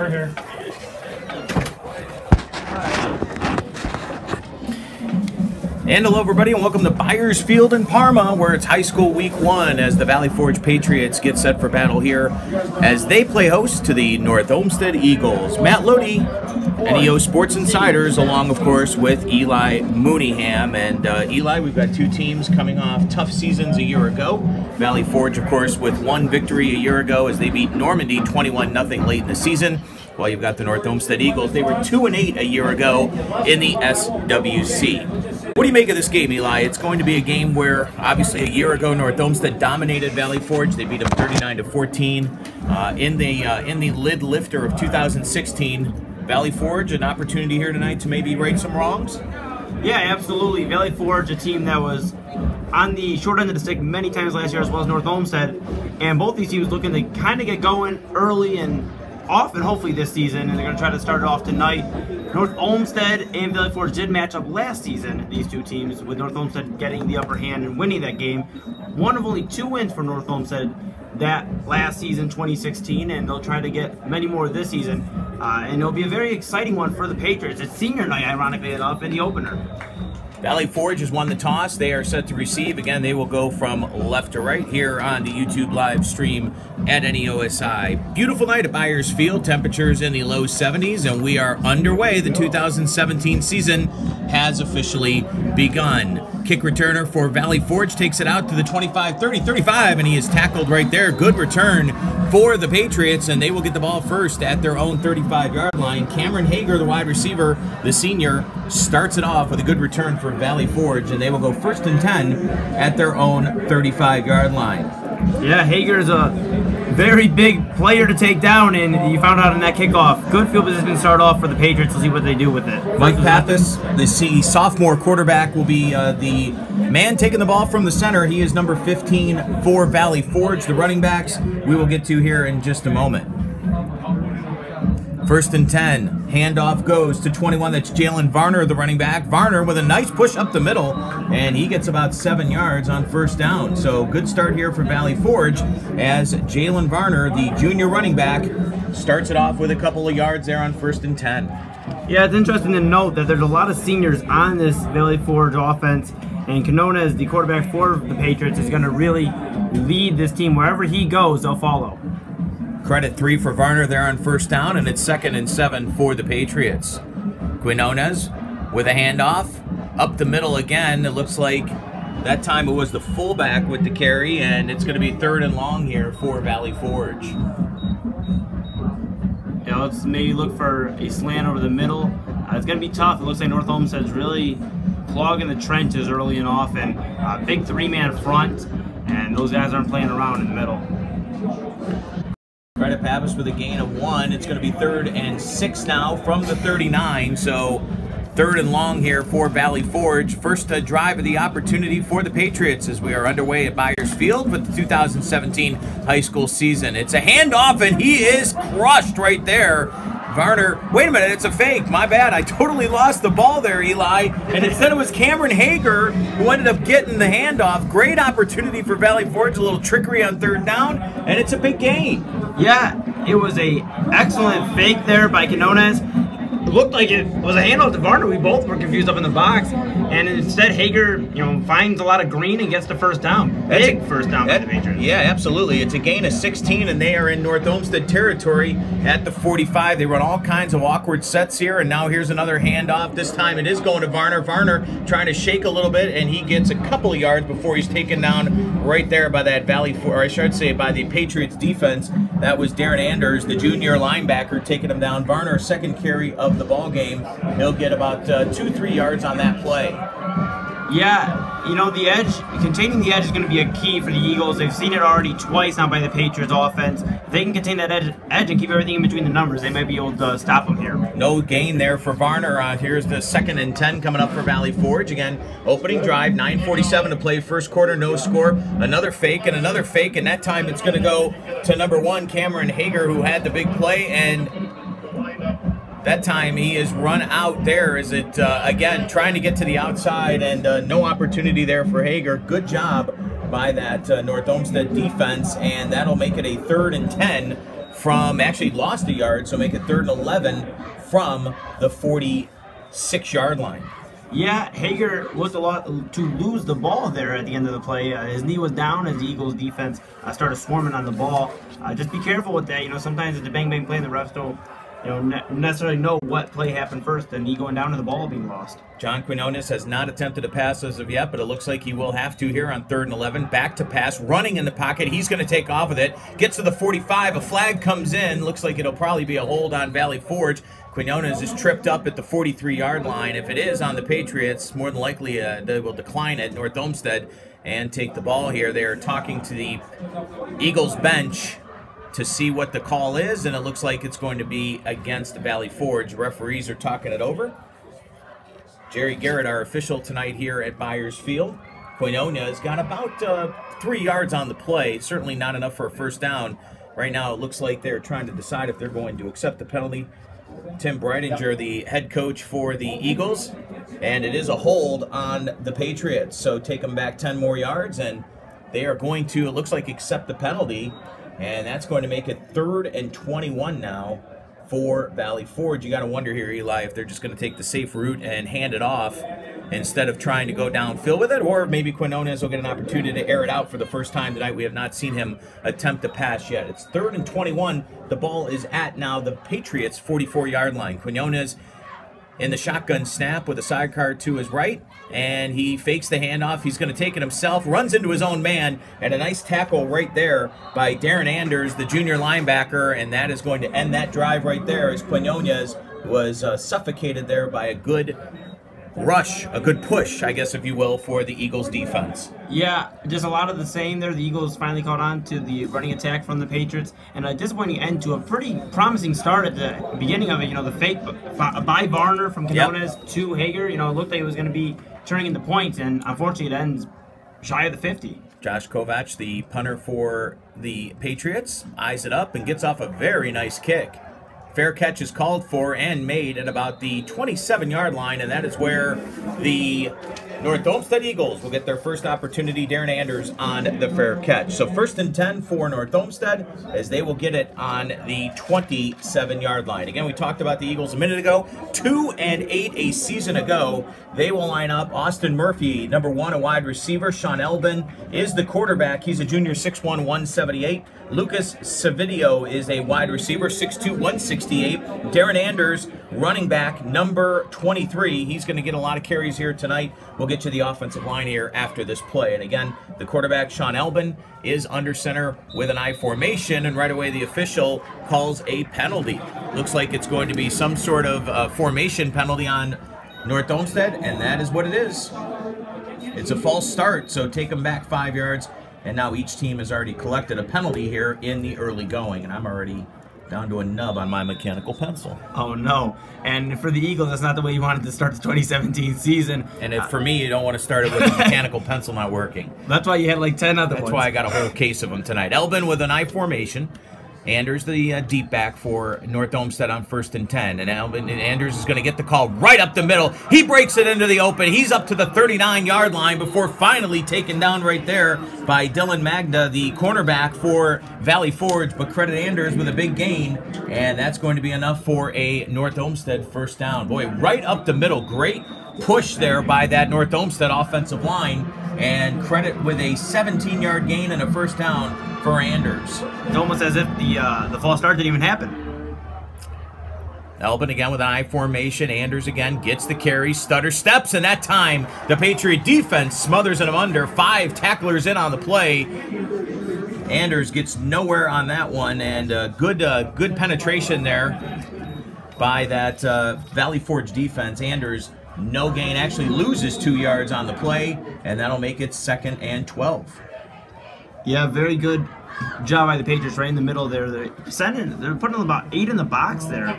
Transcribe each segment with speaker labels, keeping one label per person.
Speaker 1: We're here.
Speaker 2: And hello everybody and welcome to Byers Field in Parma, where it's high school week 1 as the Valley Forge Patriots get set for battle here as they play host to the North Olmsted Eagles. Matt Lodi, NEO Sports Insiders, along of course with Eli Mooneyham. And Eli, we've got two teams coming off tough seasons a year ago. Valley Forge, of course, with one victory a year ago as they beat Normandy 21-0 late in the season. While you've got the North Olmsted Eagles, they were 2-8 a year ago in the SWC. What do you make of this game, Eli? It's going to be a game where, obviously, a year ago, North Olmsted dominated Valley Forge. They beat them 39-14 in the lid lifter of 2016. Valley Forge, an opportunity here tonight to maybe right some wrongs?
Speaker 1: Yeah, absolutely. Valley Forge, a team that was on the short end of the stick many times last year, as well as North Olmsted, and both these teams looking to kind of get going early and often, hopefully this season, and they're going to try to start it off tonight. North Olmsted and Valley Forge did match up last season, these two teams, with North Olmsted getting the upper hand and winning that game. One of only 2 wins for North Olmsted that last season, 2016, and they'll try to get many more this season. And it'll be a very exciting one for the Patriots. It's senior night, ironically enough, in the opener.
Speaker 2: Valley Forge has won the toss. They are set to receive. Again, they will go from left to right here on the YouTube live stream at NEOSI. Beautiful night at Byers Field. Temperatures in the low 70s, and we are underway. The 2017 season has officially begun. Kick returner for Valley Forge takes it out to the 25-30-35, and he is tackled right there. Good return for the Patriots, and they will get the ball first at their own 35-yard line. Cameron Hager, the wide receiver, the senior, starts it off with a good return for Valley Forge, and they will go 1st and 10 at their own 35-yard line.
Speaker 1: Yeah, Hager's a very big player to take down, and you found out in that kickoff. Good field position to start off for the Patriots. We'll see what they do with it.
Speaker 2: Mike Pappas, the sophomore quarterback, will be the man taking the ball from the center. He is number 15 for Valley Forge. The running backs we will get to here in just a moment. 1st and 10. Handoff goes to 21. That's Jalen Varner, the running back. Varner with a nice push up the middle, and he gets about 7 yards on 1st down. So good start here for Valley Forge as Jalen Varner, the junior running back, starts it off with a couple of yards there on 1st and 10.
Speaker 1: Yeah, it's interesting to note that there's a lot of seniors on this Valley Forge offense, and Canona, as the quarterback for the Patriots, is going to really lead this team. Wherever he goes, they'll follow.
Speaker 2: Credit 3 for Varner there on 1st down, and it's 2nd and 7 for the Patriots. Quinones with a handoff up the middle again. It looks like that time it was the fullback with the carry, and it's going to be 3rd and long here for Valley Forge.
Speaker 1: Yeah, let's maybe look for a slant over the middle. It's going to be tough. It looks like North Olmsted's really clogging the trenches early and often. Big 3-man front, and those guys aren't playing around in the middle.
Speaker 2: Credit Pappas with a gain of 1. It's going to be 3rd and 6 now from the 39. So 3rd and long here for Valley Forge. First drive of the opportunity for the Patriots as we are underway at Byers Field with the 2017 high school season. It's a handoff, and he is crushed right there. Varner, wait a minute, it's a fake. My bad, I totally lost the ball there, Eli. And instead it was Cameron Hager who ended up getting the handoff. Great opportunity for Valley Forge, a little trickery on 3rd down, and it's a big gain.
Speaker 1: Yeah, it was a excellent fake there by Quinones. It looked like it was a handoff to Varner. We both were confused up in the box, and instead Hager, finds a lot of green and gets the 1st down. Big 1st down for the Patriots.
Speaker 2: Yeah, absolutely. It's a gain of 16, and they are in North Olmsted territory at the 45. They run all kinds of awkward sets here, and now here's another handoff. This time it is going to Varner. Varner trying to shake a little bit, and he gets a couple of yards before he's taken down right there by that by the Patriots defense. That was Darren Anders, the junior linebacker, taking him down. Varner, 2nd carry of the ball game. He'll get about 2-3 yards on that play.
Speaker 1: Yeah, the edge, containing the edge is going to be a key for the Eagles. They've seen it already twice now by the Patriots offense. If they can contain that edge and keep everything in between the numbers, they might be able to stop them here.
Speaker 2: No gain there for Varner. Here's the 2nd and 10 coming up for Valley Forge. Again, opening drive, 9:47 to play, 1st quarter, no score. Another fake, and that time it's going to go to number 1, Cameron Hager, who had the big play, and that time he is run out there. Is it, again, trying to get to the outside, and no opportunity there for Hager. Good job by that North Olmsted defense, and that'll make it a 3rd and 10 from, actually lost a yard, so make it 3rd and 11 from the 46-yard line.
Speaker 1: Yeah, Hager looked a lot to lose the ball there at the end of the play. His knee was down as the Eagles defense started swarming on the ball. Just be careful with that. You know, sometimes it's a bang-bang play and the refs don't necessarily know what play happened first, and he going down to the ball being lost.
Speaker 2: John Quinones has not attempted a pass as of yet, but it looks like he will have to here on 3rd and 11. Back to pass, running in the pocket. He's going to take off with it. Gets to the 45. A flag comes in. Looks like it'll probably be a hold on Valley Forge. Quinones is tripped up at the 43-yard line. If it is on the Patriots, more than likely they will decline it. North Olmsted and take the ball here. They're talking to the Eagles bench to see what the call is, and it looks like it's going to be against Valley Forge. Referees are talking it over. Jerry Garrett, our official tonight here at Byers Field. Quinones got about 3 yards on the play, certainly not enough for a first down. Right now it looks like they're trying to decide if they're going to accept the penalty. Tim Breidinger, the head coach for the Eagles, and it is a hold on the Patriots. So take them back 10 more yards, and they are going to, it looks like, accept the penalty. And that's going to make it 3rd and 21 now for Valley Forge. You got to wonder here, Eli, if they're just going to take the safe route and hand it off instead of trying to go downfield with it, or maybe Quinones will get an opportunity to air it out for the first time tonight. We have not seen him attempt to pass yet. It's 3rd and 21. The ball is at now the Patriots' 44-yard line. Quinones in the shotgun snap with a sidecar to his right, and he fakes the handoff. He's going to take it himself, runs into his own man, and a nice tackle right there by Darren Anders, the junior linebacker, and that is going to end that drive right there as Quinones was suffocated there by a good rush, a good push, I guess, if you will, for the Eagles defense.
Speaker 1: Yeah, just a lot of the same there. The Eagles finally caught on to the running attack from the Patriots, and a disappointing end to a pretty promising start at the beginning of it. You know, the fake by Varner from Quinones to Hager, you know, it looked like it was going to be turning into points, and unfortunately it ends shy of the 50.
Speaker 2: Josh Kovac, the punter for the Patriots, eyes it up and gets off a very nice kick. Fair catch is called for and made at about the 27-yard line, and that is where the North Olmsted Eagles will get their first opportunity. Darren Anders on the fair catch. So 1st and 10 for North Olmsted as they will get it on the 27-yard line. Again, we talked about the Eagles a minute ago. 2-8 a season ago. They will line up Austin Murphy, number 1, a wide receiver. Sean Elbin is the quarterback. He's a junior, 6'1", 178. Lucas Savidio is a wide receiver, 6'2", 168. Darren Anders, running back, number 23. He's going to get a lot of carries here tonight. We'll get you the offensive line here after this play. And again, the quarterback, Sean Elbin, is under center with an I formation, and right away the official calls a penalty. Looks like it's going to be some sort of formation penalty on North Olmsted, and that is what it is. It's a false start, so take them back 5 yards. And now each team has already collected a penalty here in the early going. And I'm already down to a nub on my mechanical pencil.
Speaker 1: Oh, no. And for the Eagles, that's not the way you wanted to start the 2017 season.
Speaker 2: And for me, you don't want to start it with a mechanical pencil not working.
Speaker 1: That's why you had like 10 other ones.
Speaker 2: That's why I got a whole case of them tonight. Elbin with an I formation. Anders, the deep back for North Olmsted on 1st and 10. And Anders is going to get the call right up the middle. He breaks it into the open. He's up to the 39-yard line before finally taken down right there by Dylan Magda, the cornerback for Valley Forge. But credit Anders with a big gain. And that's going to be enough for a North Olmsted first down. Boy, right up the middle. Great push there by that North Olmsted offensive line. And credit with a 17-yard gain and a first down for Anders.
Speaker 1: It's almost as if the false start didn't even happen.
Speaker 2: Elbin again with an I formation. Anders again gets the carry. Stutter steps, and that time the Patriot defense smothers him under. 5 tacklers in on the play. Anders gets nowhere on that one, and good penetration there by that Valley Forge defense. Anders, no gain, actually loses 2 yards on the play, and that'll make it 2nd and 12.
Speaker 1: Yeah, very good job by the Patriots right in the middle there. They're putting about 8 in the box there.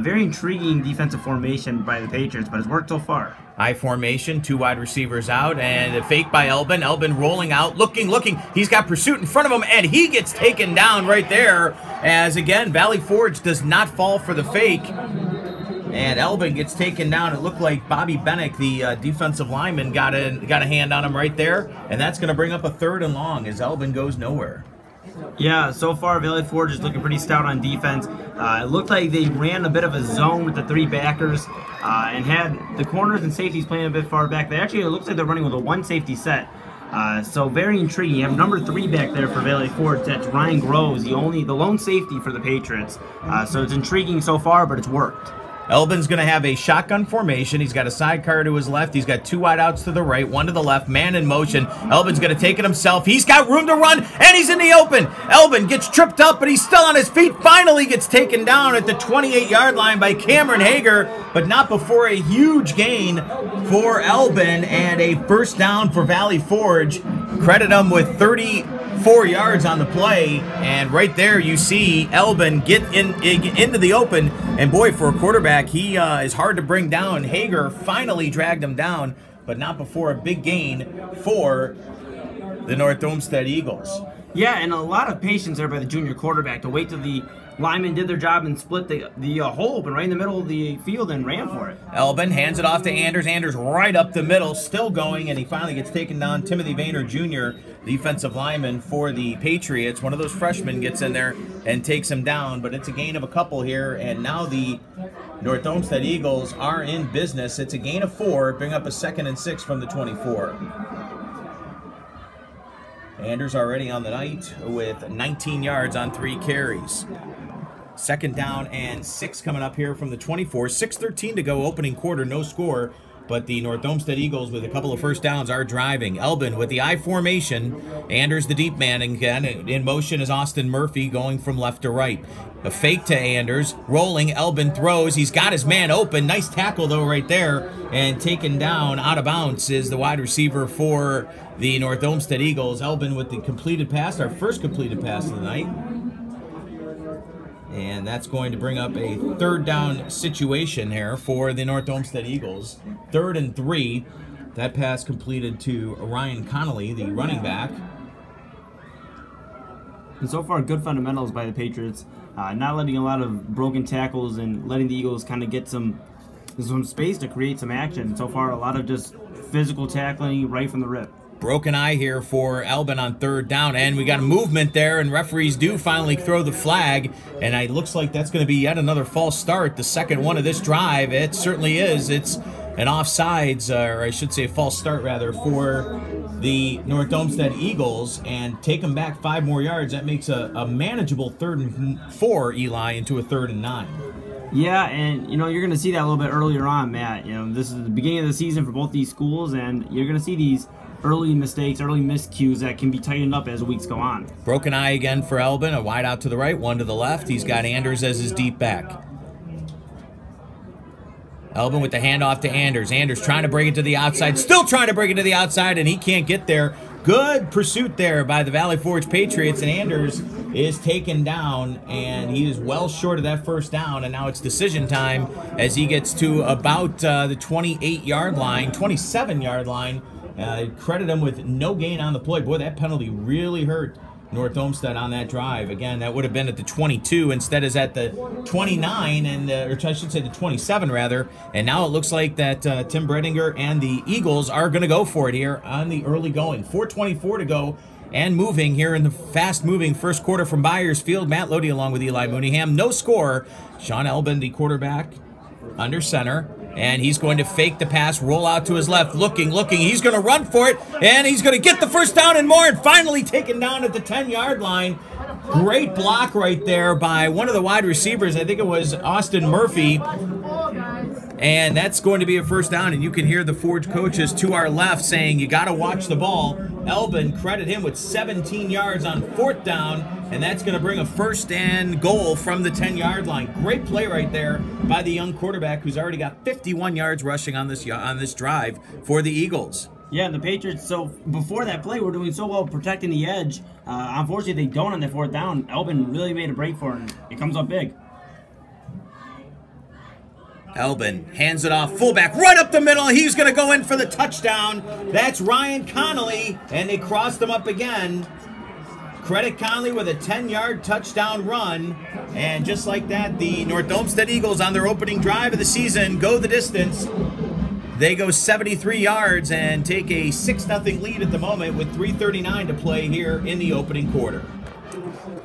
Speaker 1: Very intriguing defensive formation by the Patriots, but it's worked so far.
Speaker 2: I formation, 2 wide receivers out, and a fake by Elbin. Elbin rolling out, looking. He's got pursuit in front of him, and he gets taken down right there as, again, Valley Forge does not fall for the fake. And Elbin gets taken down. It looked like Bobby Bennick, the defensive lineman, got a hand on him right there. And that's going to bring up a 3rd and long as Elbin goes nowhere.
Speaker 1: Yeah, so far Valley Forge is looking pretty stout on defense. It looked like they ran a bit of a zone with the 3 backers and had the corners and safeties playing a bit far back. It looks like they're running with a 1 safety set. So very intriguing. You have number 3 back there for Valley Forge. That's Ryan Groves, the lone safety for the Patriots. So it's intriguing so far, but it's worked.
Speaker 2: Elbin's going to have a shotgun formation. He's got a sidecar to his left. He's got 2 wideouts to the right, 1 to the left, man in motion. Elbin's going to take it himself. He's got room to run, and he's in the open. Elbin gets tripped up, but he's still on his feet. Finally gets taken down at the 28-yard line by Cameron Hager, but not before a huge gain for Elbin and a first down for Valley Forge. Credit him with 34 yards on the play, and right there you see Elbin get into the open, and boy, for a quarterback, he is hard to bring down. Hager finally dragged him down, but not before a big gain for the North Olmsted Eagles.
Speaker 1: Yeah, and a lot of patience there by the junior quarterback to wait till the linemen did their job and split the hole open right in the middle of the field and ran for it.
Speaker 2: Elbin hands it off to Anders. Anders right up the middle, still going, and he finally gets taken down. Timothy Vayner Jr., defensive lineman for the Patriots. One of those freshmen gets in there and takes him down, but it's a gain of a couple here, and now the North Olmsted Eagles are in business. It's a gain of 4, bring up a 2nd and 6 from the 24. Anders already on the night with 19 yards on 3 carries. 2nd down and 6 coming up here from the 24. 6:13 to go, opening quarter, no score. But the North Olmsted Eagles, with a couple of first downs, are driving. Elbin with the I formation. Anders the deep man, and again in motion is Austin Murphy going from left to right. A fake to Anders, rolling. Elbin throws. He's got his man open. Nice tackle though right there, and taken down out of bounds is the wide receiver for the North Olmsted Eagles. Elbin with the completed pass, our first completed pass of the night. And that's going to bring up a 3rd down situation here for the North Olmsted Eagles. 3rd and 3. That pass completed to Ryan Connolly, the running back.
Speaker 1: And so far, good fundamentals by the Patriots. Not letting a lot of broken tackles and letting the Eagles kind of get some space to create some action. So far, a lot of just physical tackling right from the rip.
Speaker 2: Broken eye here for Elbin on 3rd down, and we got a movement there, and referees do finally throw the flag, and it looks like that's going to be yet another false start, the 2nd one of this drive. It certainly is. It's an offsides, or I should say a false start rather, for the North Olmsted Eagles, and take them back 5 more yards. That makes a manageable 3rd and 4, Eli, into a 3rd and 9.
Speaker 1: Yeah, and you're going to see that a little bit earlier on, Matt. This is the beginning of the season for both these schools, and you're going to see these early mistakes, early miscues that can be tightened up as weeks go on.
Speaker 2: Broken eye again for Elbin, a wide out to the right, 1 to the left. He's got Anders as his deep back. Elbin with the handoff to Anders. Anders trying to bring it to the outside, still trying to bring it to the outside, and he can't get there. Good pursuit there by the Valley Forge Patriots, and Anders is taken down, and he is well short of that first down, and now it's decision time as he gets to about the 28-yard line, 27-yard line. Credit him with no gain on the play. Boy, that penalty really hurt North Olmsted on that drive. Again, that would have been at the 22 instead is at the 29, and or I should say the 27 rather. And now it looks like that Tim Bredinger and the Eagles are going to go for it here on the early going. 4:24 to go and moving here in the fast-moving first quarter from Byers Field. Matt Lodi along with Eli Mooneyham. No score. Sean Elbin, the quarterback, under center. And he's going to fake the pass, roll out to his left, looking. He's going to run for it, and he's going to get the first down and more, and finally taken down at the 10-yard line. Great block right there by one of the wide receivers. I think it was Austin Murphy. And that's going to be a first down, and you can hear the Forge coaches to our left saying, you got to watch the ball. Elbin, credit him with 17 yards on 4th down, and that's going to bring a 1st and goal from the 10-yard line. Great play right there by the young quarterback who's already got 51 yards rushing on this drive for the Eagles.
Speaker 1: Yeah, and the Patriots, so before that play, were doing so well protecting the edge. Unfortunately, they don't on that 4th down. Elbin really made a break for it, and it comes up big.
Speaker 2: Elbin hands it off, fullback right up the middle. He's going to go in for the touchdown. That's Ryan Connolly, and they crossed him up again. Credit Connolly with a 10-yard touchdown run. And just like that, the North Olmsted Eagles on their opening drive of the season go the distance. They go 73 yards and take a 6-0 lead at the moment with 3:39 to play here in the opening quarter.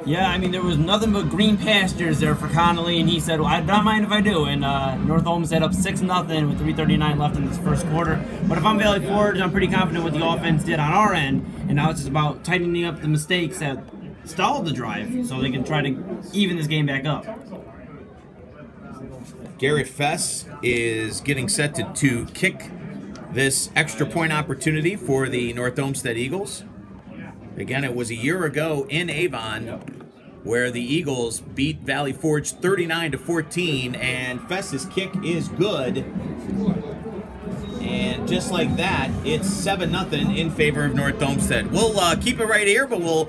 Speaker 1: Yeah, I mean, there was nothing but green pastures there for Connolly, and he said, well, I don't mind if I do. And North Olmsted up 6-0 with 3:39 left in this first quarter. But if I'm Valley Forge, I'm pretty confident what the offense did on our end. And now it's just about tightening up the mistakes that stalled the drive so they can try to even this game back up.
Speaker 2: Garrett Fess is getting set to kick this extra point opportunity for the North Olmsted Eagles. Again, it was a year ago in Avon where the Eagles beat Valley Forge 39-14, and Fess's kick is good. And just like that, it's 7-0 in favor of North Olmsted. We'll keep it right here, but we'll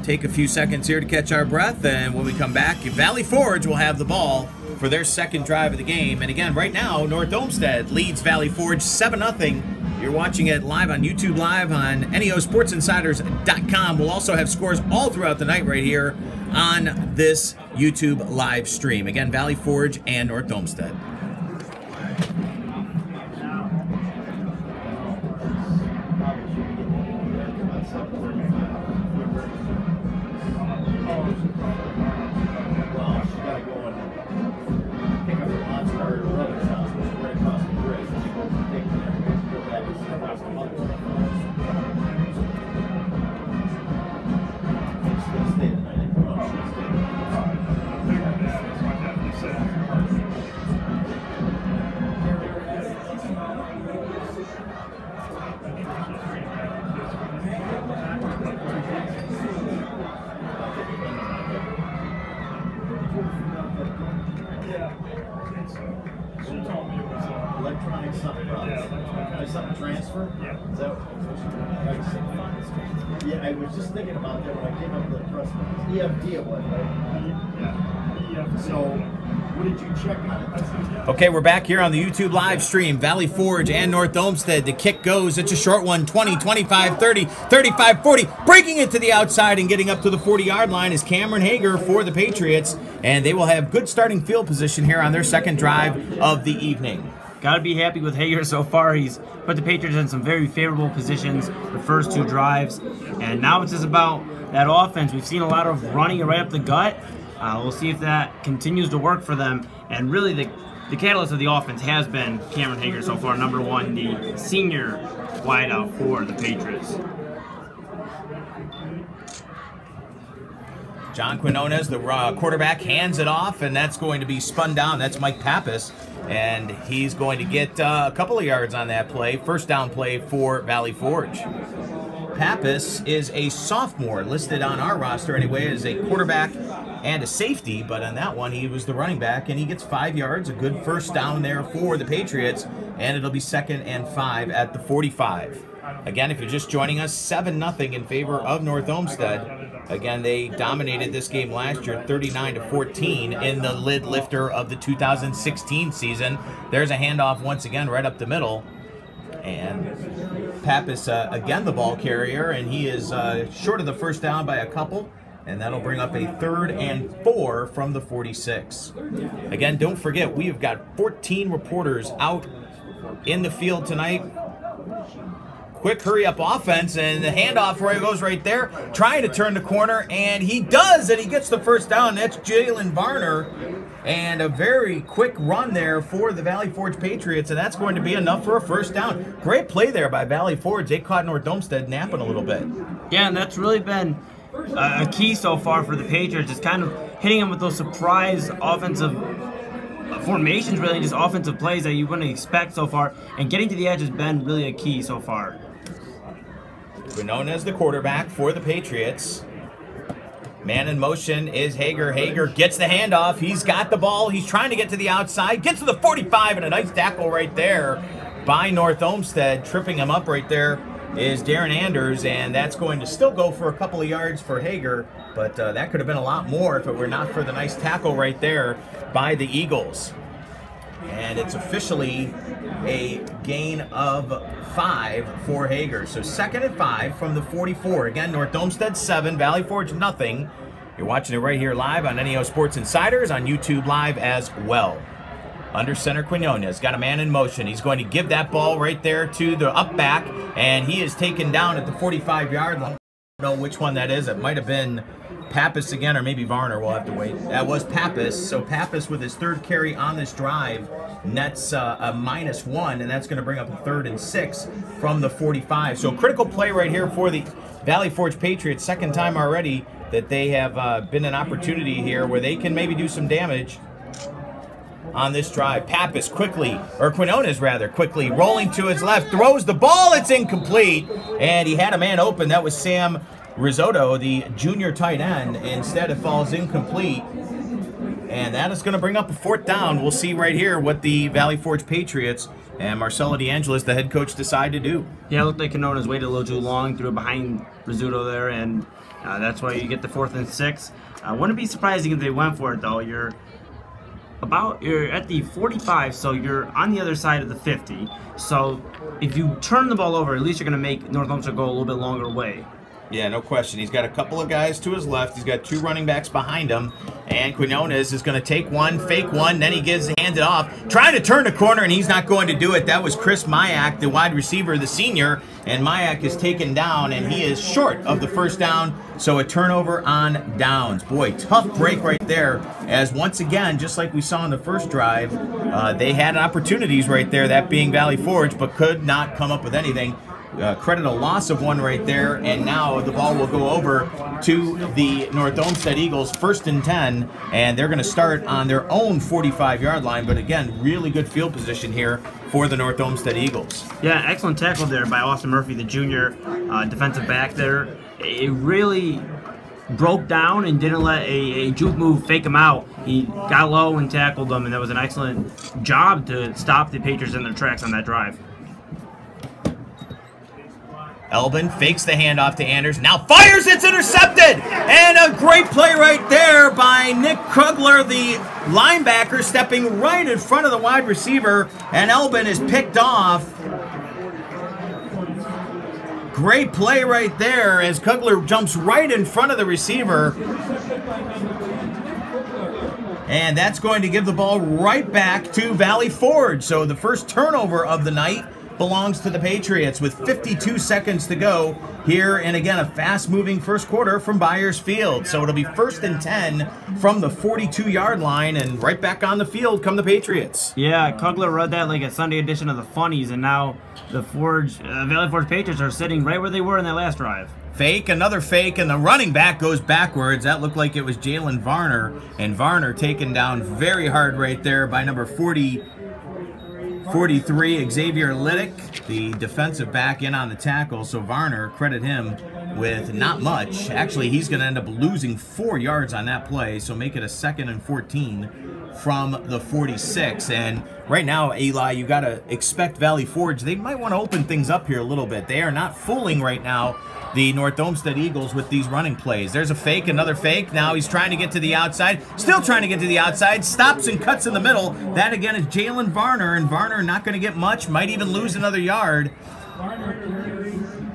Speaker 2: take a few seconds here to catch our breath, and when we come back, Valley Forge will have the ball for their second drive of the game. And again, right now, North Olmsted leads Valley Forge 7-0. You're watching it live on YouTube Live on NEOSportsinsiders.com. We'll also have scores all throughout the night right here on this YouTube live stream. Again, Valley Forge and North Olmsted.
Speaker 3: Electronic something transfer? Yeah. Is that yeah, I was just thinking about that when I came up with the press. EFD it was, right? Yeah. So, what did you check on it?
Speaker 2: Okay, we're back here on the YouTube live stream. Valley Forge and North Olmsted. The kick goes. It's a short one. 20, 25, 30, 35, 40. Breaking it to the outside and getting up to the 40-yard line is Cameron Hager for the Patriots. And they will have good starting field position here on their second drive of the evening.
Speaker 1: Got to be happy with Hager so far. He's put the Patriots in some very favorable positions the first two drives. And now it's just about that offense. We've seen a lot of running right up the gut. We'll see if that continues to work for them. And really the catalyst of the offense has been Cameron Hager so far, number one, the senior wideout for the Patriots.
Speaker 2: John Quinones, the quarterback, hands it off, and that's going to be spun down. That's Mike Pappas, and he's going to get a couple of yards on that play. First down play for Valley Forge. Pappas is a sophomore, listed on our roster anyway as a quarterback and a safety, but on that one he was the running back, and he gets 5 yards, a good first down there for the Patriots, and it'll be 2nd and 5 at the 45. Again, if you're just joining us, 7-0 in favor of North Olmsted. Again, they dominated this game last year, 39-14 in the lid lifter of the 2016 season. There's a handoff once again right up the middle. And Pappas, again, the ball carrier, and he is short of the first down by a couple. And that'll bring up a 3rd and 4 from the 46. Again, don't forget, we have got 14 reporters out in the field tonight. Quick hurry-up offense, and the handoff goes right there, trying to turn the corner, and he does, and he gets the first down. That's Jalen Varner, and a very quick run there for the Valley Forge Patriots, and that's going to be enough for a first down. Great play there by Valley Forge. They caught North Olmsted napping a little bit.
Speaker 1: Yeah, and that's really been a key so far for the Patriots, just kind of hitting them with those surprise offensive formations, really, just offensive plays that you wouldn't expect so far, and getting to the edge has been really a key so far.
Speaker 2: Known as the quarterback for the Patriots. Man in motion is Hager. Hager gets the handoff. He's got the ball. He's trying to get to the outside. Gets to the 45, and a nice tackle right there by North Olmsted. Tripping him up right there is Darren Anders, and that's going to still go for a couple of yards for Hager, but that could have been a lot more if it were not for the nice tackle right there by the Eagles. And it's officially a gain of 5 for Hager. So 2nd and 5 from the 44. Again, North Olmsted 7, Valley Forge nothing. You're watching it right here live on NEO Sports Insiders, on YouTube Live as well. Under center, Quinones got a man in motion. He's going to give that ball right there to the up back, and he is taken down at the 45-yard line. know which one that is. It might have been Pappas again, or maybe Varner. We'll have to wait. That was Pappas. So Pappas with his 3rd carry on this drive nets a -1, and that's going to bring up a 3rd and 6 from the 45. So critical play right here for the Valley Forge Patriots. 2nd time already that they have been an opportunity here where they can maybe do some damage on this drive. Pappas quickly, or Quinones rather, quickly rolling to his left, throws the ball. It's incomplete, and he had a man open. That was Sam Risotto, the junior tight end. Instead, it falls incomplete, and that is going to bring up a 4th down. We'll see right here what the Valley Forge Patriots and Marcelo DeAngelis, the head coach, decide to do.
Speaker 1: Yeah, it looked like Quinones waited a little too long, threw it behind Risotto there, and that's why you get the 4th and 6. Wouldn't be surprising if they went for it, though. You're at the 45, so you're on the other side of the 50. So if you turn the ball over, at least you're going to make North Olmsted go a little bit longer way.
Speaker 2: Yeah, no question. He's got a couple of guys to his left. He's got 2 running backs behind him. And Quinones is going to take one, fake one, then he hands it off. Trying to turn the corner, and he's not going to do it. That was Chris Mayak, the wide receiver, the senior. And Mayak is taken down, and he is short of the 1st down. So a turnover on downs. Boy, tough break right there. As once again, just like we saw in the first drive, they had opportunities right there, that being Valley Forge, but could not come up with anything. Credit a loss of 1 right there, and now the ball will go over to the North Olmsted Eagles, 1st and 10, and they're going to start on their own 45-yard line. But again, really good field position here for the North Olmsted Eagles.
Speaker 1: Yeah, excellent tackle there by Austin Murphy, the junior defensive back there. It really broke down and didn't let a juke move fake him out. He got low and tackled them, and that was an excellent job to stop the Patriots in their tracks on that drive.
Speaker 2: Elbin fakes the handoff to Anders, now fires, it's intercepted! And a great play right there by Nick Krugler, the linebacker, stepping right in front of the wide receiver, and Elbin is picked off. Great play right there as Krugler jumps right in front of the receiver. And that's going to give the ball right back to Valley Forge. So the first turnover of the night belongs to the Patriots with 52 seconds to go here, and again a fast-moving first quarter from Byers Field. So it'll be 1st and 10 from the 42-yard line, and right back on the field come the Patriots.
Speaker 1: Yeah, Kugler read that like a Sunday edition of the Funnies, and now the Valley Forge Patriots are sitting right where they were in that last drive.
Speaker 2: Fake, another fake, and the running back goes backwards. That looked like it was Jalen Varner, and Varner taken down very hard right there by number 43, Xavier Liddick, the defensive back, in on the tackle. So Varner, credit him with not much. Actually, he's going to end up losing 4 yards on that play, so make it a 2nd and 14 from the 46. And right now, Eli, you got to expect Valley Forge. They might want to open things up here a little bit. They are not fooling right now the North Olmsted Eagles with these running plays. There's a fake, another fake. Now he's trying to get to the outside. Still trying to get to the outside. Stops and cuts in the middle. That again is Jalen Varner, and Varner not going to get much. Might even lose another yard.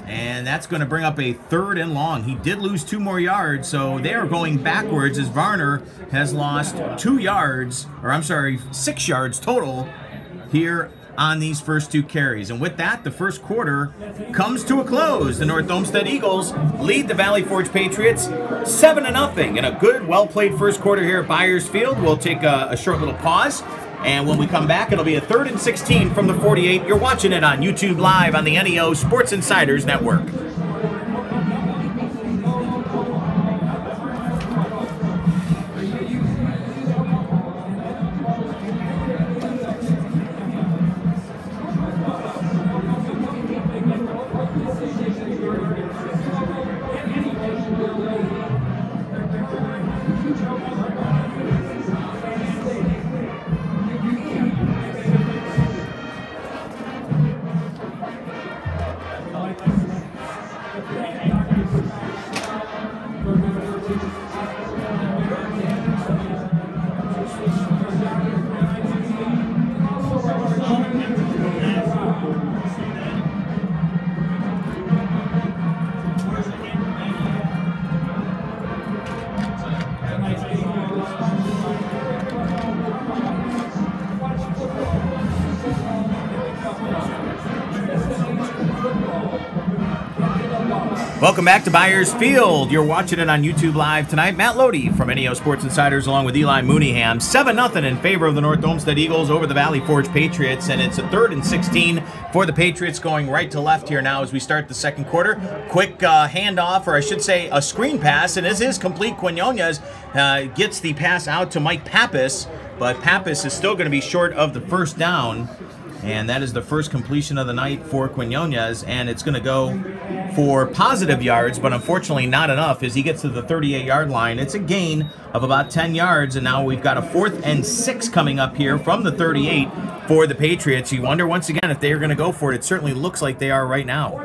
Speaker 2: And that's going to bring up a 3rd and long. He did lose 2 more yards, so they are going backwards as Varner has lost 2 yards, or I'm sorry, 6 yards total here on these first 2 carries. And with that, the first quarter comes to a close. The North Olmsted Eagles lead the Valley Forge Patriots 7-0 in a good, well-played first quarter here at Byers Field. We'll take a short little pause, and when we come back, it'll be a 3rd and 16 from the 48. You're watching it on YouTube Live on the NEO Sports Insiders Network. Welcome back to Byers Field. You're watching it on YouTube Live tonight. Matt Lodi from NEO Sports Insiders along with Eli Mooneyham. 7-0 in favor of the North Olmsted Eagles over the Valley Forge Patriots, and it's a 3rd and 16 for the Patriots going right to left here now as we start the second quarter. Quick handoff, or I should say a screen pass, and this is complete. Quinones gets the pass out to Mike Pappas, but Pappas is still going to be short of the first down. And that is the first completion of the night for Quinones, and it's going to go for positive yards, but unfortunately not enough as he gets to the 38-yard line. It's a gain of about 10 yards, and now we've got a 4th and 6 coming up here from the 38 for the Patriots. You wonder once again if they are going to go for it. It certainly looks like they are right now.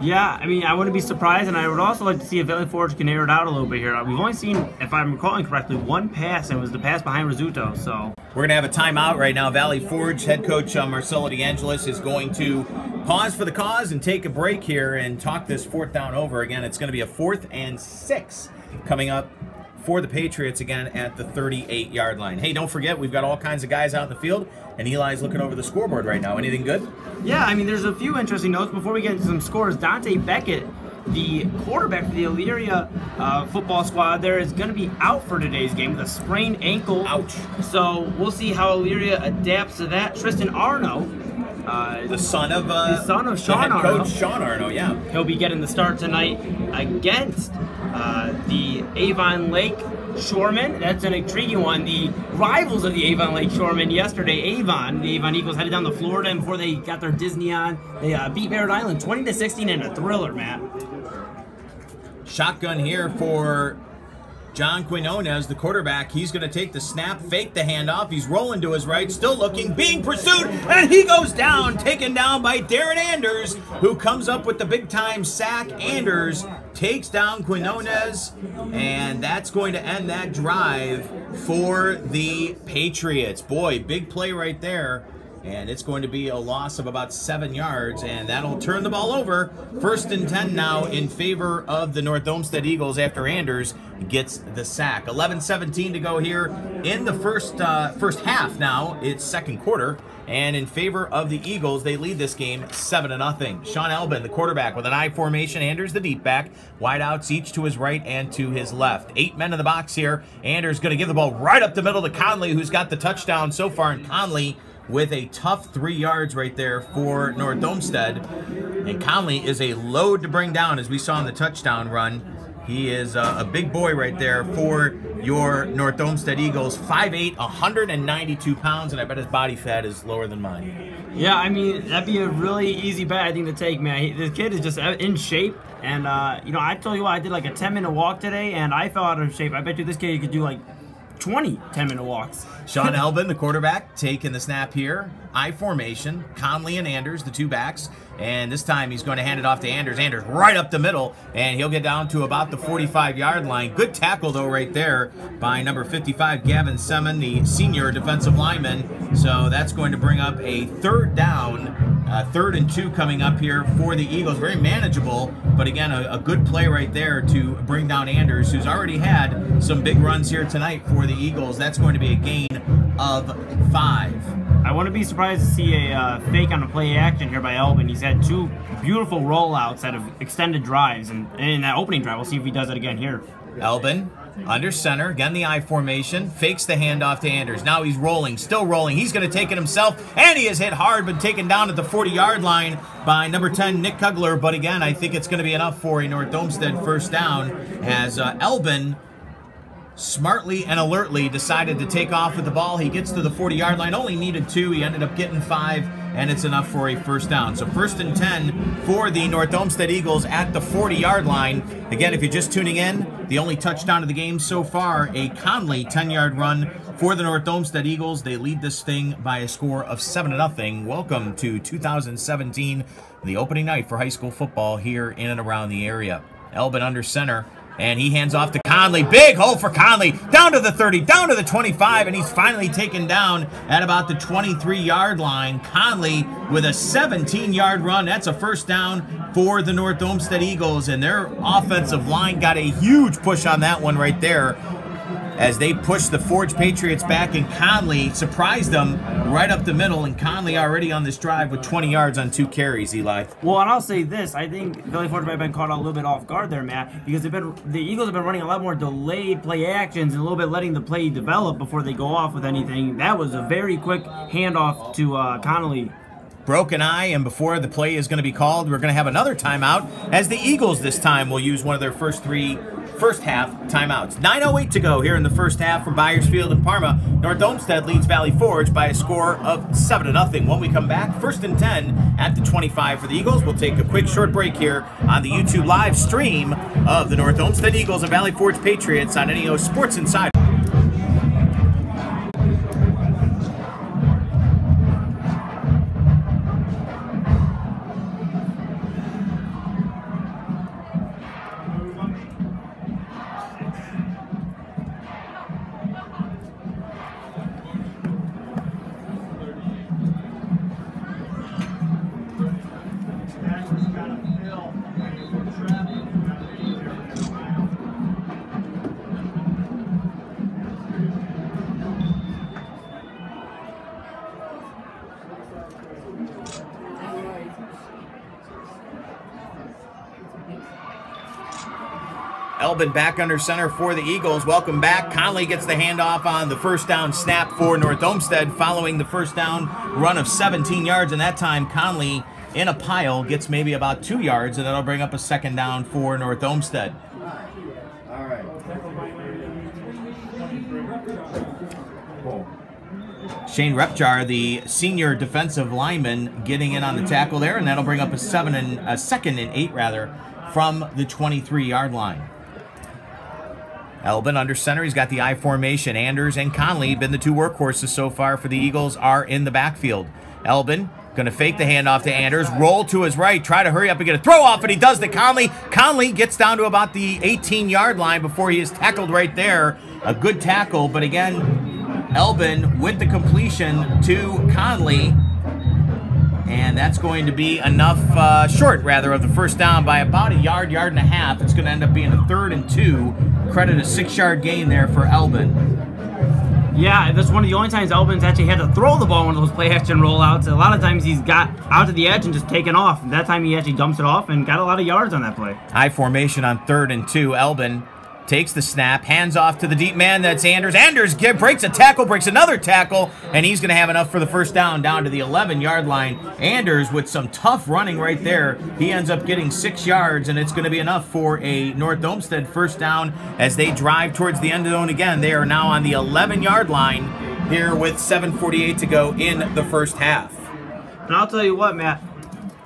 Speaker 1: Yeah, I mean, I wouldn't be surprised, and I would also like to see if Valley Forge can narrow it out a little bit here. We've only seen, if I'm recalling correctly, one pass, and it was the pass behind Rizzuto, so...
Speaker 2: We're going to have a timeout right now. Valley Forge head coach Marcelo DeAngelis is going to pause for the cause and take a break here and talk this 4th down over. Again, it's going to be a 4th and 6 coming up for the Patriots again at the 38-yard line. Hey, don't forget, we've got all kinds of guys out in the field, and Eli's looking over the scoreboard right now. Anything good?
Speaker 1: Yeah, I mean, there's a few interesting notes. Before we get into some scores, Dante Beckett, the quarterback for the Elyria football squad, there is going to be out for today's game with a sprained ankle.
Speaker 2: Ouch.
Speaker 1: So we'll see how Elyria adapts to that. Tristan Arno,
Speaker 2: the son of
Speaker 1: Sean
Speaker 2: head
Speaker 1: Arno.
Speaker 2: coach Sean Arno, yeah.
Speaker 1: He'll be getting the start tonight against the Avon Lake Shoremen. That's an intriguing one. The rivals of the Avon Lake Shoremen yesterday, the Avon Eagles headed down to Florida, and before they got their Disney on, they beat Merritt Island 20-16 in a thriller, Matt.
Speaker 2: Shotgun here for John Quinones, the quarterback. He's going to take the snap, fake the handoff. He's rolling to his right, still looking, being pursued, and he goes down, taken down by Darren Anders, who comes up with the big-time sack. Anders takes down Quinones, and that's going to end that drive for the Patriots. Boy, big play right there. And it's going to be a loss of about 7 yards, and that'll turn the ball over. 1st and 10 now in favor of the North Olmsted Eagles after Anders gets the sack. 11:17 to go here in the first half now. It's second quarter, and in favor of the Eagles, they lead this game 7-0. Sean Elbin, the quarterback, with an I formation. Anders, the deep back. Wideouts each to his right and to his left. 8 men in the box here. Anders going to give the ball right up the middle to Conley, who's got the touchdown so far, and Conley with a tough 3 yards right there for North Olmsted. And Conley is a load to bring down, as we saw in the touchdown run. He is a big boy right there for your North Olmsted Eagles. 5'8", 192 pounds, and I bet his body fat is lower than mine.
Speaker 1: Yeah, I mean, that'd be a really easy bet, I think, to take, man. This kid is just in shape, and, you know, I told you what, I did like a 10-minute walk today, and I fell out of shape. I bet you this kid could do like 20 10-minute walks.
Speaker 2: Sean Elbin, the quarterback, taking the snap here. I formation. Conley and Anders, the two backs. And this time he's going to hand it off to Anders. Anders right up the middle, and he'll get down to about the 45-yard line. Good tackle, though, right there by number 55, Gavin Semin, the senior defensive lineman. So that's going to bring up a 3rd down. 3rd and 2 coming up here for the Eagles. Very manageable, but again, a good play right there to bring down Anders, who's already had some big runs here tonight for the Eagles. That's going to be a gain of 5.
Speaker 1: I wouldn't be surprised to see a fake on a play action here by Elbin. He's had 2 beautiful rollouts out of extended drives, and in that opening drive, we'll see if he does it again here.
Speaker 2: Elbin under center, again the I formation, fakes the handoff to Anders. Now he's rolling, still rolling. He's going to take it himself, and he is hit hard, but taken down at the 40-yard line by number 10, Nick Kugler. But again, I think it's going to be enough for a North Olmsted 1st down as Elbin smartly and alertly decided to take off with the ball. He gets to the 40-yard line, only needed 2. He ended up getting 5, and it's enough for a 1st down. So 1st and 10 for the North Olmsted Eagles at the 40-yard line. Again, if you're just tuning in, the only touchdown of the game so far, a Conley 10-yard run for the North Olmsted Eagles. They lead this thing by a score of 7-0. Welcome to 2017, the opening night for high school football here in and around the area. Elbin under center. And he hands off to Conley. Big hole for Conley. Down to the 30, down to the 25, and he's finally taken down at about the 23-yard line. Conley with a 17-yard run. That's a 1st down for the North Olmsted Eagles, and their offensive line got a huge push on that one right there. as they push the Forge Patriots back, and Conley surprised them right up the middle, and Conley already on this drive with 20 yards on 2 carries, Eli.
Speaker 1: Well, and I'll say this, I think Valley Forge might have been caught a little bit off guard there, Matt, because the Eagles have been running a lot more delayed play actions and a little bit letting the play develop before they go off with anything. That was a very quick handoff to Conley.
Speaker 2: Broken eye, and before the play is going to be called, we're going to have another timeout, as the Eagles this time will use one of their first half timeouts. 9:08 to go here in the first half from Byers Field in Parma. North Olmsted leads Valley Forge by a score of 7-0. When we come back, 1st and 10 at the 25 for the Eagles. We'll take a quick short break here on the YouTube live stream of the North Olmsted Eagles and Valley Forge Patriots on NEOSI Sports Insider. Elbin back under center for the Eagles. Welcome back. Conley gets the handoff on the first down snap for North Olmsted following the first down run of 17 yards. And that time, Conley in a pile gets maybe about 2 yards, and that'll bring up a 2nd down for North Olmsted.
Speaker 3: All right.
Speaker 2: Shane Repjar, the senior defensive lineman, getting in on the tackle there, and that'll bring up a 2nd and 8 from the 23-yard line. Elbin under center. He's got the I formation. Anders and Conley, been the 2 workhorses so far for the Eagles, are in the backfield. Elbin going to fake the handoff to Anders, roll to his right, try to hurry up and get a throw off, and he does to Conley. Conley gets down to about the 18-yard line before he is tackled right there. A good tackle, but again, Elbin with the completion to Conley. And that's going to be enough, short rather, of the first down by about a yard and a half. It's going to end up being a 3rd and 2. Credit a 6-yard gain there for Elbin.
Speaker 1: Yeah, that's one of the only times Elbin's actually had to throw the ball on one of those play action rollouts. A lot of times he's got out to the edge and just taken off. That time he actually dumps it off and got a lot of yards on that play.
Speaker 2: I formation on 3rd and 2. Elbin takes the snap, hands off to the deep man. That's Anders. Anders breaks a tackle, breaks another tackle, and he's going to have enough for the first down to the 11-yard line. Anders with some tough running right there. He ends up getting 6 yards, and it's going to be enough for a North Olmsted first down as they drive towards the end zone again. They are now on the 11-yard line here with 7:48 to go in the first half.
Speaker 1: And I'll tell you what, Matt,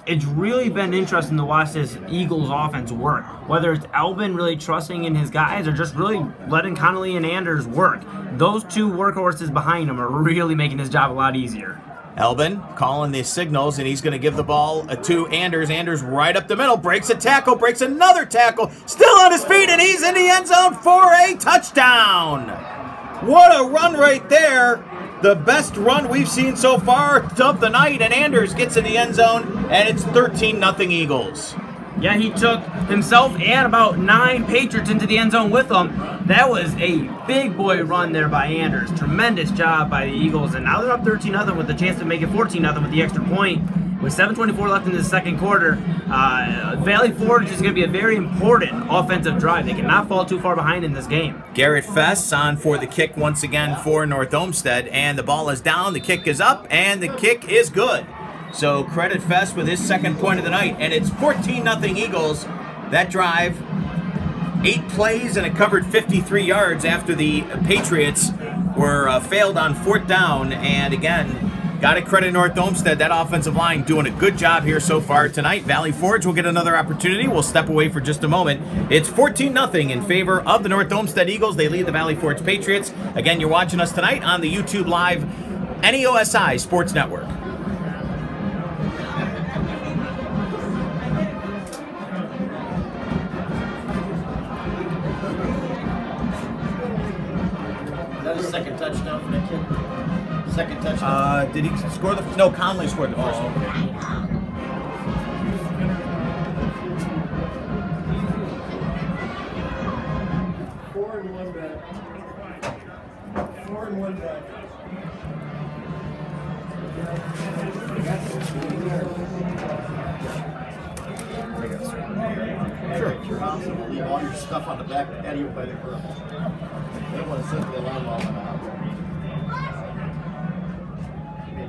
Speaker 1: it's really been interesting to watch this Eagles offense work. Whether it's Elbin really trusting in his guys or just really letting Conley and Anders work. Those 2 workhorses behind him are really making his job a lot easier.
Speaker 2: Elbin calling the signals, and he's going to give the ball to Anders. Anders right up the middle, breaks a tackle, breaks another tackle, still on his feet, and he's in the end zone for a touchdown. What a run right there. The best run we've seen so far of the night, and Anders gets in the end zone, and it's 13-0 Eagles.
Speaker 1: Yeah, he took himself and about 9 Patriots into the end zone with him. That was a big boy run there by Anders. Tremendous job by the Eagles, and now they're up 13-0 with the chance to make it 14-0 with the extra point. With 7:24 left in the second quarter, Valley Forge is going to be a very important offensive drive. They cannot fall too far behind in this game.
Speaker 2: Garrett Fess on for the kick once again for North Olmsted, and the ball is down, the kick is up, and the kick is good. So credit Fess with his 2nd point of the night, and it's 14-0 Eagles. That drive, 8 plays, and it covered 53 yards after the Patriots were failed on 4th down, and again, got to credit North Olmsted, that offensive line doing a good job here so far tonight. Valley Forge will get another opportunity. We'll step away for just a moment. It's 14-0 in favor of the North Olmsted Eagles. They lead the Valley Forge Patriots. Again, you're watching us tonight on the YouTube Live NEOSI Sports Network.
Speaker 3: Is that a 2nd touchdown for that kid? 2nd touchdown.
Speaker 2: Did he score the... No, Conley scored the first one.
Speaker 3: Okay.
Speaker 4: 4 and 1 back.
Speaker 3: Sure. Your house and leave all your stuff on the back patio by the grill. They don't want to set the alarm off and out.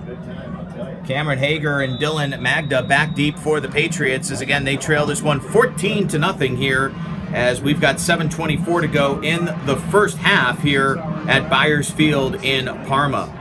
Speaker 3: Good time, I'll tell you.
Speaker 2: Cameron Hager and Dylan Magda back deep for the Patriots as again they trail this one 14-0 here as we've got 7:24 to go in the first half here at Byers Field in Parma.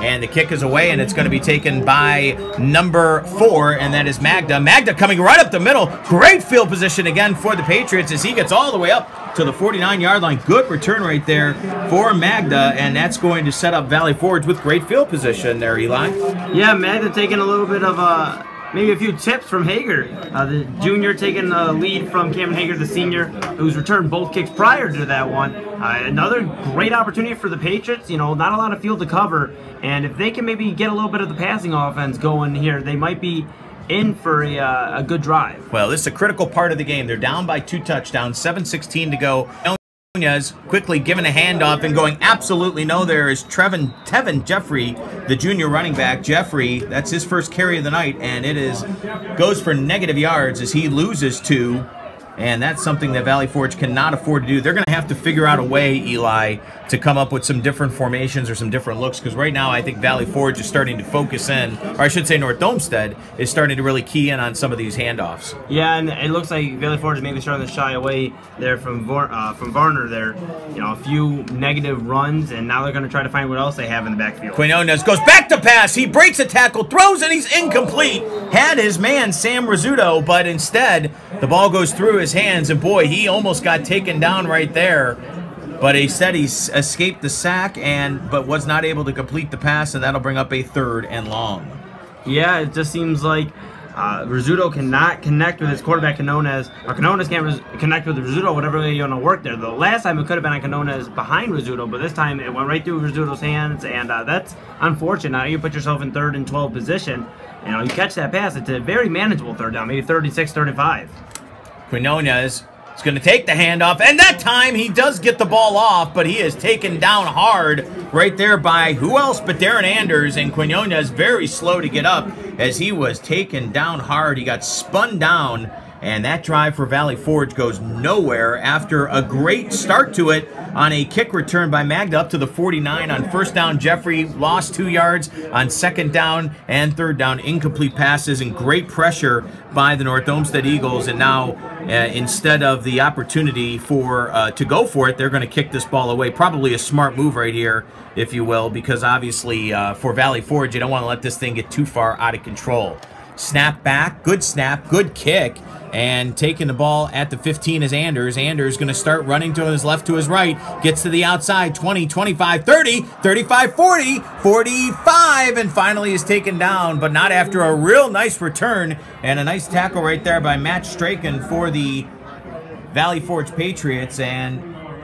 Speaker 2: And the kick is away, and it's going to be taken by number 4, and that is Magda. Magda coming right up the middle. Great field position again for the Patriots as he gets all the way up to the 49-yard line. Good return right there for Magda, and that's going to set up Valley Forge with great field position there, Eli.
Speaker 1: Yeah, Magda taking a little bit of maybe a few tips from Hager. The junior taking the lead from Cameron Hager, the senior, who's returned both kicks prior to that one. Another great opportunity for the Patriots. You know, not a lot of field to cover, and if they can maybe get a little bit of the passing offense going here, they might be in for a good drive.
Speaker 2: Well, this is a critical part of the game. They're down by 2 touchdowns, 7:16 to go. Quickly giving a handoff and going absolutely no. There is Tevin Jeffrey, the junior running back. Jeffrey, that's his first carry of the night, and goes for negative yards as he loses 2. And that's something that Valley Forge cannot afford to do. They're going to have to figure out a way, Eli, to come up with some different formations or some different looks, because right now I think Valley Forge is starting to focus in, or I should say North Olmsted is starting to really key in on some of these handoffs.
Speaker 1: Yeah, and it looks like Valley Forge is maybe starting to shy away there from Varner there. You know, a few negative runs, and now they're going to try to find what else they have in the backfield.
Speaker 2: Quinones goes back to pass. He breaks a tackle, throws, and he's incomplete. Had his man, Sam Rizzuto, but instead the ball goes through his hands, and boy, he almost got taken down right there. But he said he escaped the sack but was not able to complete the pass, and that'll bring up a 3rd and long.
Speaker 1: Yeah, it just seems like Rizzuto cannot connect with his quarterback, Quinones, or Quinones can't connect with Rizzuto, whatever way you want to work there. The last time it could have been on Quinones behind Rizzuto, but this time it went right through Rizzuto's hands, and that's unfortunate. Now you put yourself in 3rd and 12 position. You know, you catch that pass, it's a very manageable 3rd down, maybe 36, 35.
Speaker 2: Quinones is going to take the handoff, and that time he does get the ball off, but he is taken down hard right there by who else but Darren Anders, and Quinones very slow to get up as he was taken down hard. He got spun down, and that drive for Valley Forge goes nowhere after a great start to it on a kick return by Magda up to the 49. On 1st down, Jeffrey lost 2 yards. On 2nd down and 3rd down, incomplete passes and great pressure by the North Olmsted Eagles. And now, instead of the opportunity to go for it, they're going to kick this ball away. Probably a smart move right here, if you will, because obviously for Valley Forge, you don't want to let this thing get too far out of control. Snap back, good snap, good kick. And taking the ball at the 15 is Anders. Anders going to start running to his left, to his right. Gets to the outside, 20, 25, 30, 35, 40, 45, and finally is taken down, but not after a real nice return and a nice tackle right there by Matt Straken for the Valley Forge Patriots. And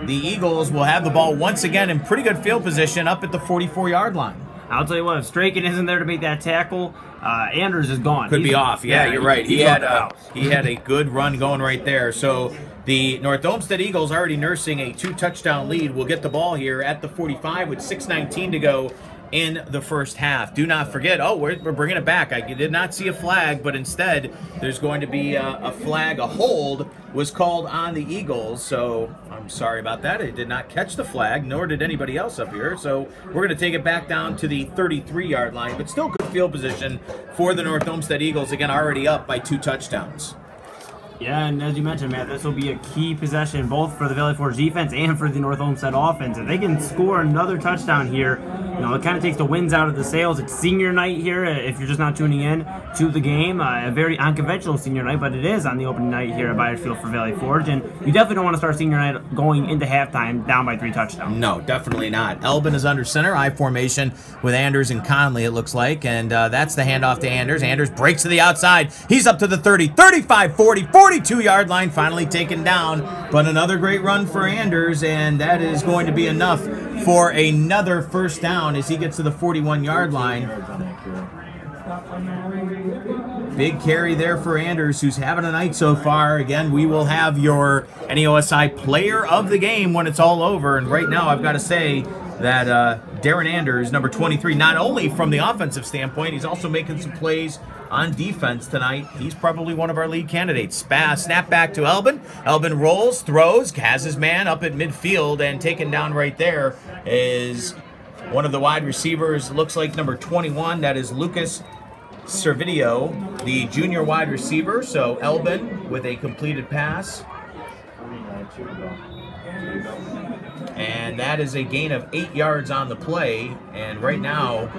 Speaker 2: the Eagles will have the ball once again in pretty good field position up at the 44-yard line.
Speaker 1: I'll tell you what, if Straken isn't there to make that tackle, Anders is gone.
Speaker 2: Could be off. Yeah, you're right. He had a good run going right there. So the North Olmsted Eagles, already nursing a 2-touchdown lead, will get the ball here at the 45 with 6:19 to go in the first half. Do not forget, we're bringing it back. I did not see a flag, but instead there's going to be a flag. A hold was called on the Eagles, so I'm sorry about that. I did not catch the flag, nor did anybody else up here. So we're going to take it back down to the 33-yard line, but still good field position for the North Olmsted Eagles, again already up by 2 touchdowns.
Speaker 1: Yeah, and as you mentioned, Matt, this will be a key possession both for the Valley Forge defense and for the North Olmsted offense. If they can score another touchdown here, you know, it kind of takes the winds out of the sails. It's senior night here, if you're just not tuning in to the game. A very unconventional senior night, but it is on the opening night here at Byers Field for Valley Forge, and you definitely don't want to start senior night going into halftime down by 3 touchdowns.
Speaker 2: No, definitely not. Elbin is under center, I formation with Anders and Conley, it looks like, and that's the handoff to Anders. Anders breaks to the outside. He's up to the 30, 35, 40, 42-yard line, finally taken down, but another great run for Anders, and that is going to be enough for another first down as he gets to the 41-yard line. Big carry there for Anders, who's having a night so far. Again, we will have your NEOSI player of the game when it's all over, and right now I've got to say that Darren Anders, number 23, not only from the offensive standpoint, he's also making some plays on defense tonight. He's probably one of our lead candidates. Snap back to Elbin. Elbin rolls, throws, has his man up at midfield, and taken down right there is one of the wide receivers. Looks like number 21. That is Lucas Servideo, the junior wide receiver. So Elbin with a completed pass. And that is a gain of 8 yards on the play. And right now,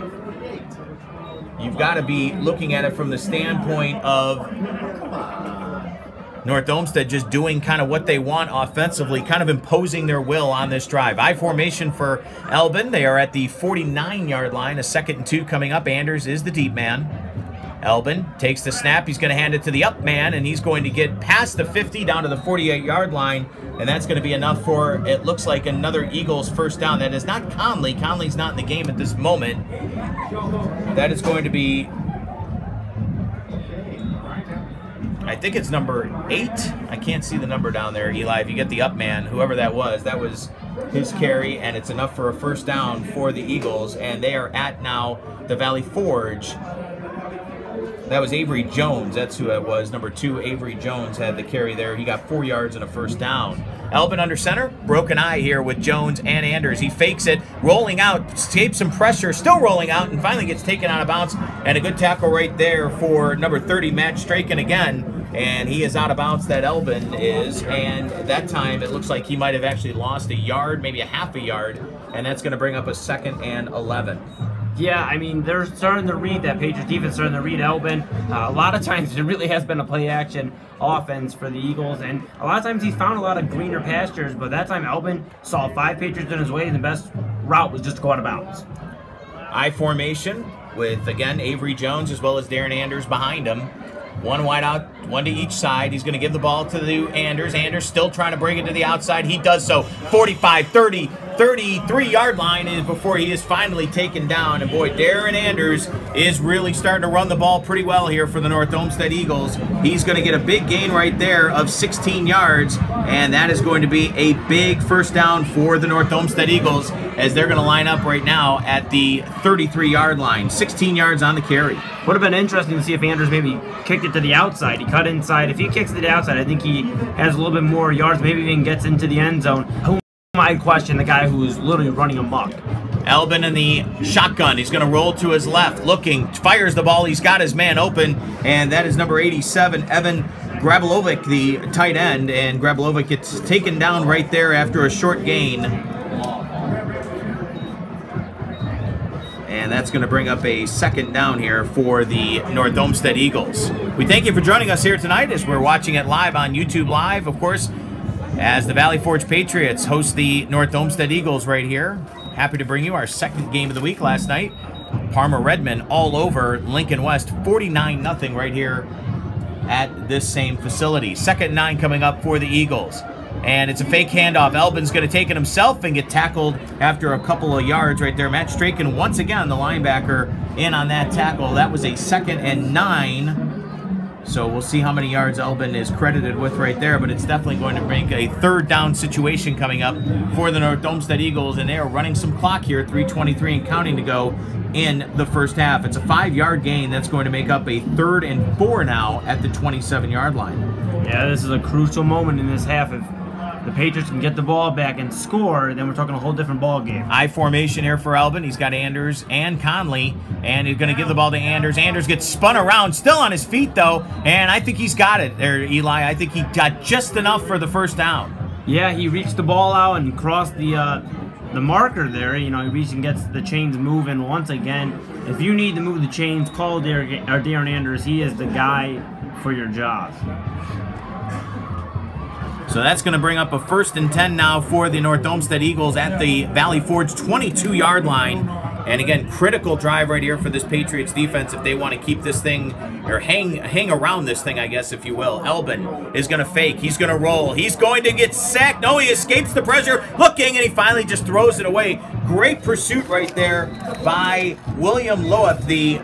Speaker 2: you've got to be looking at it from the standpoint of North Olmsted just doing kind of what they want offensively, kind of imposing their will on this drive. I formation for Elbin. They are at the 49-yard line. A 2nd and 2 coming up. Anders is the deep man. Elbin takes the snap. He's going to hand it to the up man, and he's going to get past the 50 down to the 48-yard line, and that's going to be enough for, it looks like, another Eagles first down. That is not Conley. Conley's not in the game at this moment. That is going to be, I think it's number 8. I can't see the number down there, Eli. If you get the up man, whoever that was his carry, and it's enough for a first down for the Eagles, and they are at now the Valley Forge. That was Avery Jones. That's who it was. Number 2, Avery Jones had the carry there. He got 4 yards and a first down. Elbin under center. Broken eye here with Jones and Anders. He fakes it, rolling out, escapes some pressure, still rolling out, and finally gets taken out of bounds. And a good tackle right there for number 30, Matt Straken again. And he is out of bounds, that Elbin is. And that time, it looks like he might have actually lost a yard, maybe a half a yard. And that's going to bring up a 2nd and 11.
Speaker 1: Yeah, I mean, they're starting to read that Patriots defense, starting to read Elbin. A lot of times, it really has been a play-action offense for the Eagles, and a lot of times he's found a lot of greener pastures, but that time Elbin saw 5 Patriots in his way, and the best route was just to go out of bounds.
Speaker 2: I formation with, again, Avery Jones as well as Darren Anders behind him. One wide out, one to each side. He's going to give the ball to the Anders. Anders still trying to bring it to the outside. He does so. 45, 30, 33-yard line is before he is finally taken down. And boy, Darren Anders is really starting to run the ball pretty well here for the North Olmsted Eagles. He's going to get a big gain right there of 16 yards, and that is going to be a big first down for the North Olmsted Eagles as they're going to line up right now at the 33-yard line. 16 yards on the carry.
Speaker 1: Would have been interesting to see if Anders maybe kicked it to the outside. He cut inside. If he kicks it to the outside, I think he has a little bit more yards, maybe even gets into the end zone. Who might question the guy who is literally running amok?
Speaker 2: Elbin in the shotgun. He's going to roll to his left, looking, fires the ball. He's got his man open, and that is number 87, Evan Grabilovic, the tight end, and Grabilovic gets taken down right there after a short gain. And that's going to bring up a 2nd down here for the North Olmsted Eagles. We thank you for joining us here tonight as we're watching it live on YouTube Live, of course, as the Valley Forge Patriots host the North Olmsted Eagles right here. Happy to bring you our 2nd game of the week last night. Parma Redmond all over Lincoln West, 49-0 right here at this same facility. 2nd and 9 coming up for the Eagles. And it's a fake handoff. Elbin's going to take it himself and get tackled after a couple of yards right there. Matt Straken, once again, the linebacker, in on that tackle. That was a 2nd and 9. So we'll see how many yards Elbin is credited with right there, but it's definitely going to make a 3rd down situation coming up for the North Olmsted Eagles, and they are running some clock here, 3:23 and counting to go in the first half. It's a 5-yard gain. That's going to make up a 3rd and 4 now at the 27-yard line.
Speaker 1: Yeah, this is a crucial moment in this half. If the Patriots can get the ball back and score, then we're talking a whole different ball game.
Speaker 2: I formation here for Elbin. He's got Anders and Conley, and he's going to give the ball to Anders. Anders gets spun around, still on his feet, though, and I think he's got it there, Eli. I think he got just enough for the first down.
Speaker 1: Yeah, he reached the ball out and crossed the marker there. You know, he reaches and gets the chains moving once again. If you need to move the chains, call Darren Anders. He is the guy for your job.
Speaker 2: So that's going to bring up a 1st and 10 now for the North Olmsted Eagles at the Valley Forge 22-yard line. And again, critical drive right here for this Patriots defense if they want to keep this thing, or hang around this thing, I guess, if you will. Elbin is going to fake. He's going to roll. He's going to get sacked. No, he escapes the pressure. Looking, and he finally just throws it away. Great pursuit right there by William Loeth, the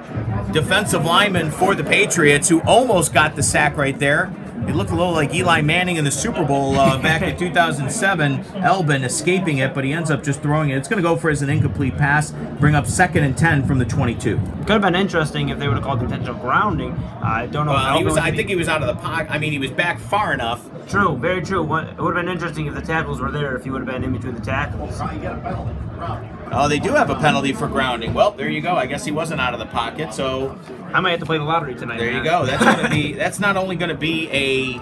Speaker 2: defensive lineman for the Patriots, who almost got the sack right there. It looked a little like Eli Manning in the Super Bowl back in 2007. Elbin escaping it, but he ends up just throwing it. It's going to go for as an incomplete pass, bring up 2nd and 10 from the 22.
Speaker 1: Could have been interesting if they would have called intentional grounding. I don't know.
Speaker 2: Well, I think he was out of the pocket. I mean, he was back far enough.
Speaker 1: True, very true. It would have been interesting if the tackles were there, if he would have been in between the tackles.
Speaker 2: Oh, they do have a penalty for grounding. Well, there you go. I guess he wasn't out of the pocket, so
Speaker 1: I might have to play the lottery tonight.
Speaker 2: There you go. That's going to be. That's not only going to be a,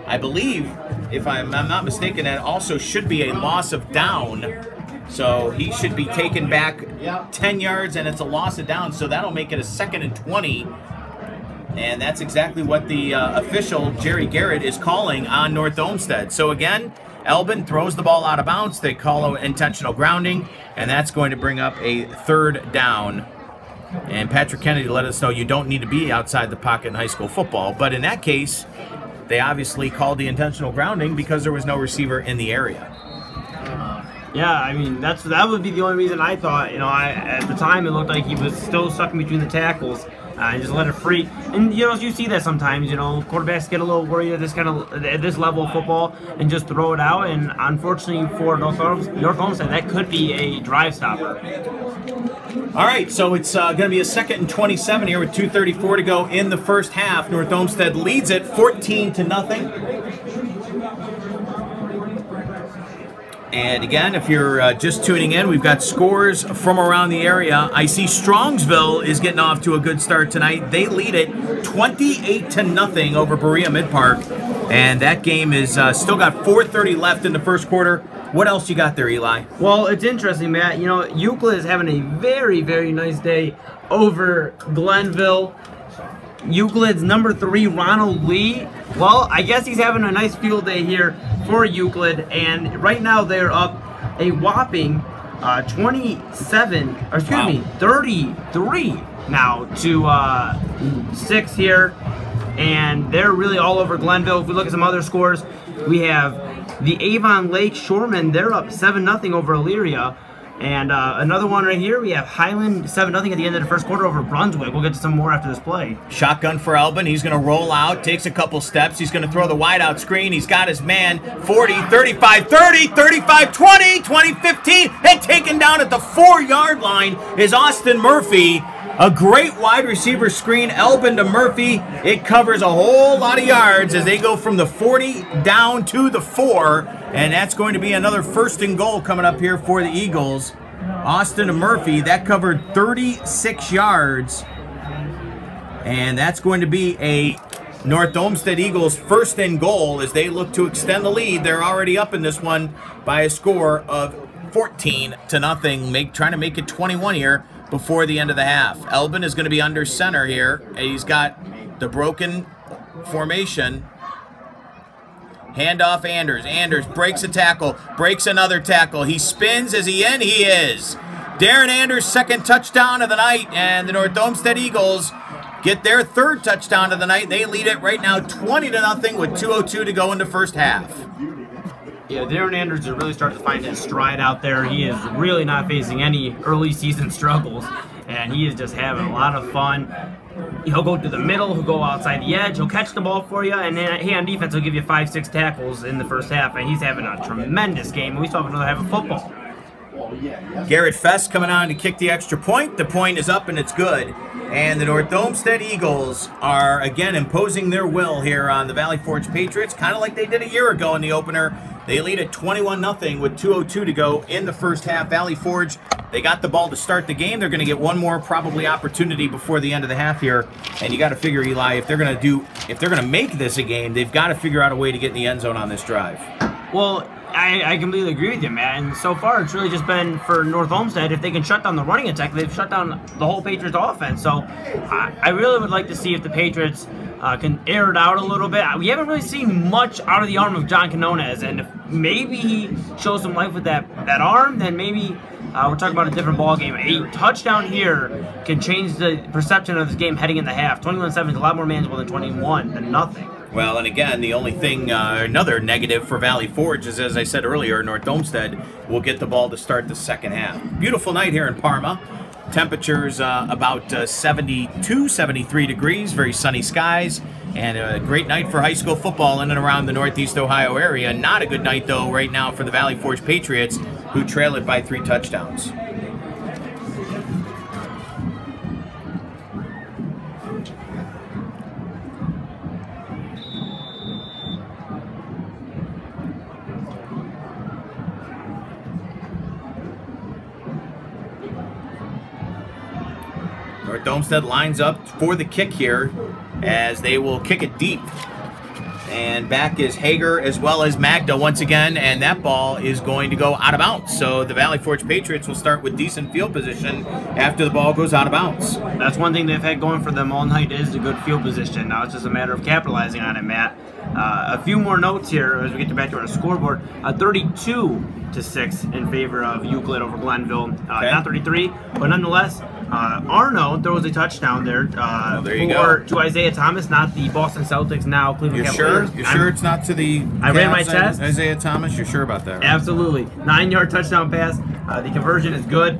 Speaker 2: I believe, if I'm not mistaken, that also should be a loss of down. So he should be taken back 10 yards, and it's a loss of down. So that'll make it a 2nd and 20. And that's exactly what the official, Jerry Garrett, is calling on North Olmsted. So again, Elbin throws the ball out of bounds. They call intentional grounding, and that's going to bring up a 3rd down. And Patrick Kennedy let us know you don't need to be outside the pocket in high school football. But in that case, they obviously called the intentional grounding because there was no receiver in the area.
Speaker 1: Yeah, I mean, that would be the only reason I thought. You know, at the time it looked like he was still stuck in between the tackles. And just let it free. And you know, you see that sometimes. You know, quarterbacks get a little worried at this level of football and just throw it out. And unfortunately for North Olmsted, that could be a drive stopper.
Speaker 2: All right, so it's going to be a 2nd and 27 here with 2:34 to go in the first half. North Olmsted leads it 14-0. And again, if you're just tuning in, we've got scores from around the area. I see Strongsville is getting off to a good start tonight. They lead it 28-0 over Berea Mid-Park. And that game is still got 4:30 left in the first quarter. What else you got there, Eli?
Speaker 1: Well, it's interesting, Matt. You know, Euclid is having a very, very nice day over Glenville. Euclid's number 3, Ronald Lee. Well, I guess he's having a nice field day here for Euclid, and right now they're up a whopping 33 now to 6 here, and they're really all over Glenville. If we look at some other scores, we have the Avon Lake Shoremen. They're up 7-0 over Elyria. And another one right here, we have Highland 7-0 at the end of the first quarter over Brunswick. We'll get to some more after this play.
Speaker 2: Shotgun for Elbin. He's going to roll out, takes a couple steps. He's going to throw the wide out screen. He's got his man 40, 35, 30, 35, 20, 20, 15. And taken down at the 4-yard line is Austin Murphy. A great wide receiver screen, Elbin to Murphy. It covers a whole lot of yards as they go from the 40 down to the 4. And that's going to be another 1st and goal coming up here for the Eagles. Austin to Murphy, that covered 36 yards. And that's going to be a North Olmsted Eagles 1st and goal as they look to extend the lead. They're already up in this one by a score of 14-0, trying to make it 21 here before the end of the half. Elbin is going to be under center here. He's got the broken formation. Handoff Anders. Anders breaks a tackle, breaks another tackle. He spins. Is he in? He is. Darren Anders' 2nd touchdown of the night, and the North Olmsted Eagles get their 3rd touchdown of the night. They lead it right now 20-0 with 2:02 to go in the first half.
Speaker 1: Yeah, Darren Anders is really starting to find his stride out there. He is really not facing any early season struggles, and he is just having a lot of fun. He'll go to the middle, he'll go outside the edge, he'll catch the ball for you, and then on defense he'll give you 5-6 tackles in the first half, and he's having a tremendous game, and we still have another half of football.
Speaker 2: Garrett Fest coming on to kick the extra point. The point is up and it's good. And the North Olmsted Eagles are again imposing their will here on the Valley Forge Patriots, kind of like they did a year ago in the opener. They lead at 21-0 with 2:02 to go in the first half. Valley Forge, they got the ball to start the game. They're going to get one more probably opportunity before the end of the half here. And you got to figure, Eli, if they're going to make this a game, they've got to figure out a way to get in the end zone on this drive.
Speaker 1: Well, I completely agree with you, Matt. And so far, it's really just been for North Olmsted. If they can shut down the running attack, they've shut down the whole Patriots offense. So I really would like to see if the Patriots can air it out a little bit. We haven't really seen much out of the arm of John Quinones, and if maybe he shows some life with that arm, then maybe we're talking about a different ball game. A touchdown here can change the perception of this game heading in the half. 21-7 is a lot more manageable than 21-0.
Speaker 2: Well, and again, the only thing, another negative for Valley Forge is, as I said earlier, North Olmsted will get the ball to start the second half. Beautiful night here in Parma. Temperatures about 72, 73 degrees, very sunny skies, and a great night for high school football in and around the Northeast Ohio area. Not a good night, though, right now for the Valley Forge Patriots, who trail it by 3 touchdowns. Olmsted lines up for the kick here as they will kick it deep. And back is Hager as well as Magda once again, and that ball is going to go out of bounds. So the Valley Forge Patriots will start with decent field position after the ball goes out of bounds.
Speaker 1: That's one thing they've had going for them all night is a good field position. Now it's just a matter of capitalizing on it, Matt. A few more notes here as we get back to our scoreboard. 32-6 in favor of Euclid over Glenville.
Speaker 2: Okay.
Speaker 1: Not 33, but nonetheless, Arno throws a touchdown there,
Speaker 2: there you go.
Speaker 1: to Isaiah Thomas, not the Boston Celtics, now Cleveland Cavaliers.
Speaker 2: You're sure it's not to the
Speaker 1: I ran my test.
Speaker 2: Isaiah Thomas? You're sure about that, right?
Speaker 1: Absolutely. 9-yard touchdown pass. The conversion is good.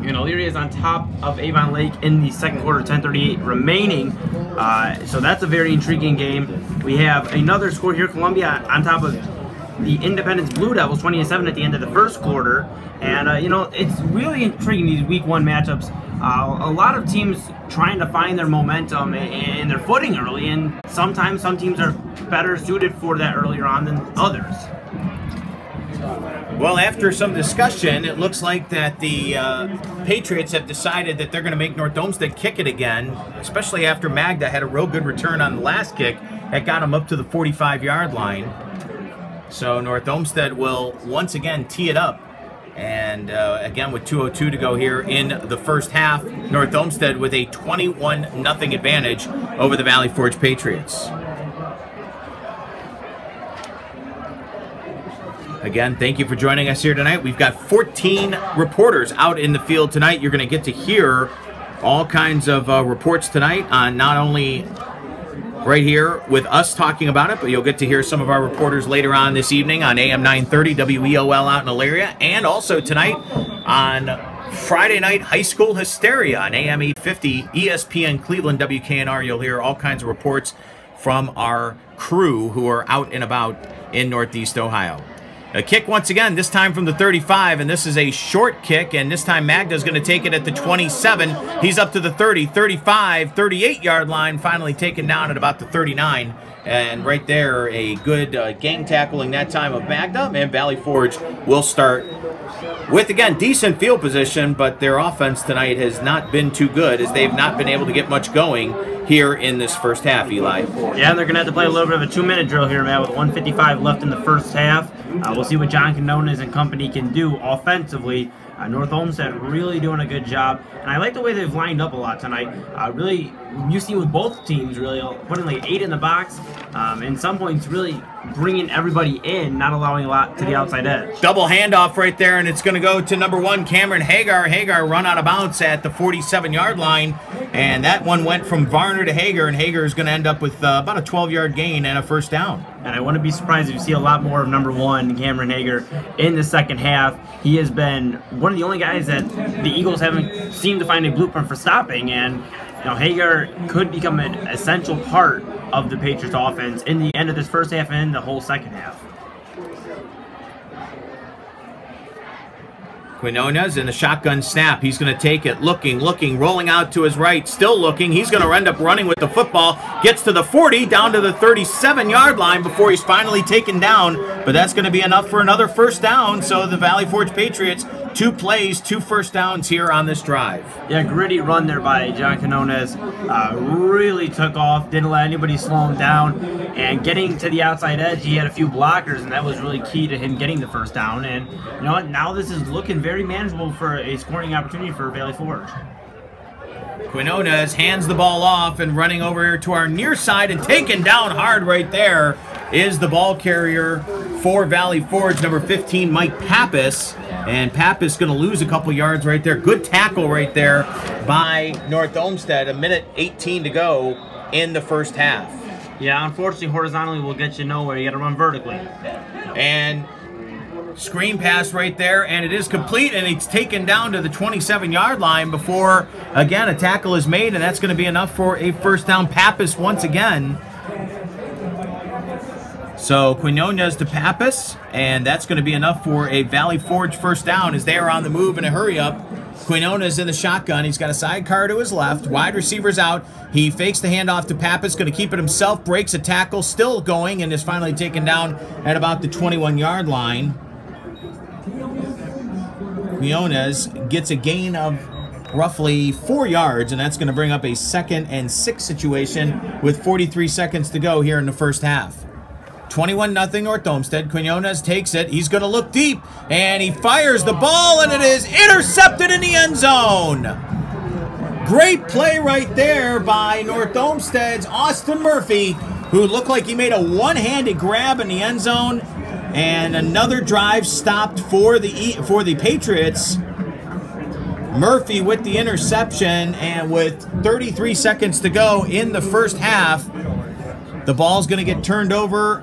Speaker 1: And O'Leary is on top of Avon Lake in the second quarter, 10:38 remaining. So that's a very intriguing game. We have another score here, Columbia on top of the Independence Blue Devils, 20-7 at the end of the first quarter. And, you know, it's really intriguing, these week 1 matchups. A lot of teams trying to find their momentum and their footing early, and sometimes some teams are better suited for that earlier on than others.
Speaker 2: Well, after some discussion, it looks like that the Patriots have decided that they're going to make North Olmsted kick it again, especially after Magda had a real good return on the last kick that got him up to the 45-yard line. So North Olmsted will once again tee it up. And again, with 2:02 to go here in the first half, North Olmsted with a 21-0 advantage over the Valley Forge Patriots. Again, thank you for joining us here tonight. We've got 14 reporters out in the field tonight. You're going to get to hear all kinds of reports tonight on not only right here with us talking about it, but you'll get to hear some of our reporters later on this evening on AM 930 WEOL out in Elyria, and also tonight on Friday Night High School Hysteria on AM 850 ESPN Cleveland WKNR. You'll hear all kinds of reports from our crew who are out and about in Northeast Ohio. A kick once again, this time from the 35, and this is a short kick, and this time Magda's going to take it at the 27. He's up to the 30, 35, 38-yard line, finally taken down at about the 39. And right there, a good gang tackling that time of Magda, and Valley Forge will start with, again, decent field position, but their offense tonight has not been too good as they've not been able to get much going here in this first half, Eli.
Speaker 1: Yeah, they're going to have to play a little bit of a 2-minute drill here, Matt, with 1:55 left in the first half. We'll see what John Canones and company can do offensively. North Olmsted really doing a good job, and I like the way they've lined up a lot tonight. Really, you've seen with both teams really putting like 8 in the box, and some points really bringing everybody in, not allowing a lot to the outside edge.
Speaker 2: Double handoff right there, and it's going to go to number 1, Cameron Hagar. Hagar run out of bounds at the 47-yard line, and that one went from Varner to Hagar, and Hagar is going to end up with about a 12-yard gain and a first down.
Speaker 1: And I wouldn't be surprised if you see a lot more of number 1, Cameron Hagar, in the second half. He has been one of the only guys that the Eagles haven't seemed to find a blueprint for stopping, and you know, Hagar could become an essential part of the Patriots offense in the end of this first half and the whole second half.
Speaker 2: Quinones in the shotgun snap. He's going to take it, looking, rolling out to his right, still looking. He's going to end up running with the football. Gets to the 40, down to the 37-yard line before he's finally taken down. But that's going to be enough for another first down. So the Valley Forge Patriots, 2 plays, 2 first downs here on this drive.
Speaker 1: Yeah, gritty run there by John Canones. Really took off, didn't let anybody slow him down. And getting to the outside edge, he had a few blockers, and that was really key to him getting the first down. And you know what? Now this is looking very manageable for a scoring opportunity for Valley Forge.
Speaker 2: Quinones hands the ball off and running over here to our near side and taken down hard right there is the ball carrier for Valley Forge, number 15, Mike Pappas. And Pappas going to lose a couple yards right there. Good tackle right there by North Olmsted. 1:18 to go in the first half.
Speaker 1: Yeah, unfortunately, horizontally will get you nowhere. You got to run vertically.
Speaker 2: And Screen pass right there, and it is complete, and it's taken down to the 27-yard line before, again, a tackle is made, and that's going to be enough for a first down. Pappas once again. So Quinones to Pappas, and that's going to be enough for a Valley Forge first down as they are on the move in a hurry-up. Quinones in the shotgun. He's got a sidecar to his left. Wide receivers out. He fakes the handoff to Pappas. Going to keep it himself. Breaks a tackle. Still going, and is finally taken down at about the 21-yard line. Quinones gets a gain of roughly 4 yards, and that's going to bring up a 2nd and 6 situation with 43 seconds to go here in the first half. 21-0 North Olmsted. Quinones takes it. He's going to look deep, and he fires the ball, and it is intercepted in the end zone. Great play right there by North Olmsted's Austin Murphy, who looked like he made a one-handed grab in the end zone, and another drive stopped for the Patriots. Murphy with the interception, and with 33 seconds to go in the first half, the ball's going to get turned over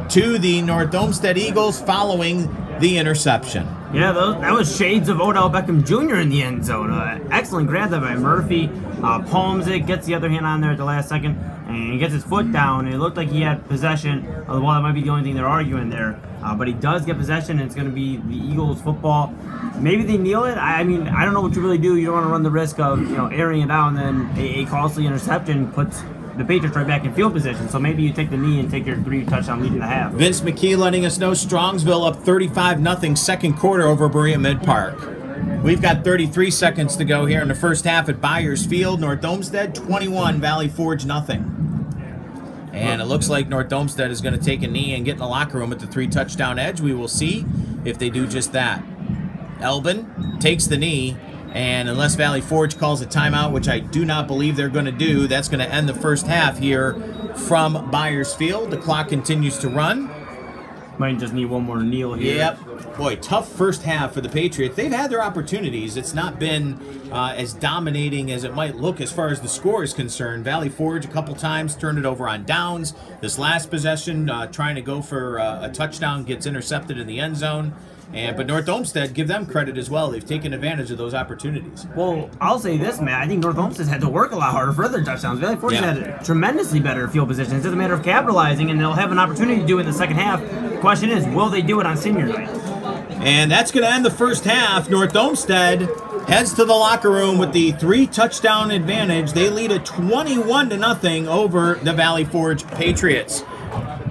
Speaker 2: to the North Olmsted Eagles following the interception.
Speaker 1: Yeah, that was shades of Odell Beckham Jr. in the end zone. Excellent grab there by Murphy. Palms it, gets the other hand on there at the last second, and he gets his foot down. It looked like he had possession of the ball. That might be the only thing they're arguing there. But he does get possession, and it's going to be the Eagles football. Maybe they kneel it. I mean, I don't know what you really do. You don't want to run the risk of airing it out, and then a costly interception puts the Patriots right back in field position. So maybe you take the knee and take your 3-touchdown lead in the half.
Speaker 2: Vince McKee letting us know Strongsville up 35-0 second quarter over Berea Mid Park. We've got 33 seconds to go here in the first half at Byers Field. North Olmsted 21, Valley Forge 0. And it looks like North Olmsted is going to take a knee and get in the locker room at the 3-touchdown edge. We will see if they do just that. Elvin takes the knee, and unless Valley Forge calls a timeout, which I do not believe they're going to do, that's going to end the first half here from Byers Field. The clock continues to run.
Speaker 1: Might just need one more kneel here.
Speaker 2: Yep. Boy, tough first half for the Patriots. They've had their opportunities. It's not been as dominating as it might look as far as the score is concerned. Valley Forge a couple times turned it over on downs. This last possession, trying to go for a touchdown, gets intercepted in the end zone. But North Olmsted, give them credit as well. They've taken advantage of those opportunities.
Speaker 1: Well, I'll say this, Matt. I think North Olmsted had to work a lot harder for their touchdowns. Valley Forge had tremendously better field position. It's just a matter of capitalizing, and they'll have an opportunity to do it in the second half. The question is, will they do it on senior night?
Speaker 2: And that's going to end the first half. North Olmsted heads to the locker room with the 3-touchdown advantage. They lead at 21-0 over the Valley Forge Patriots.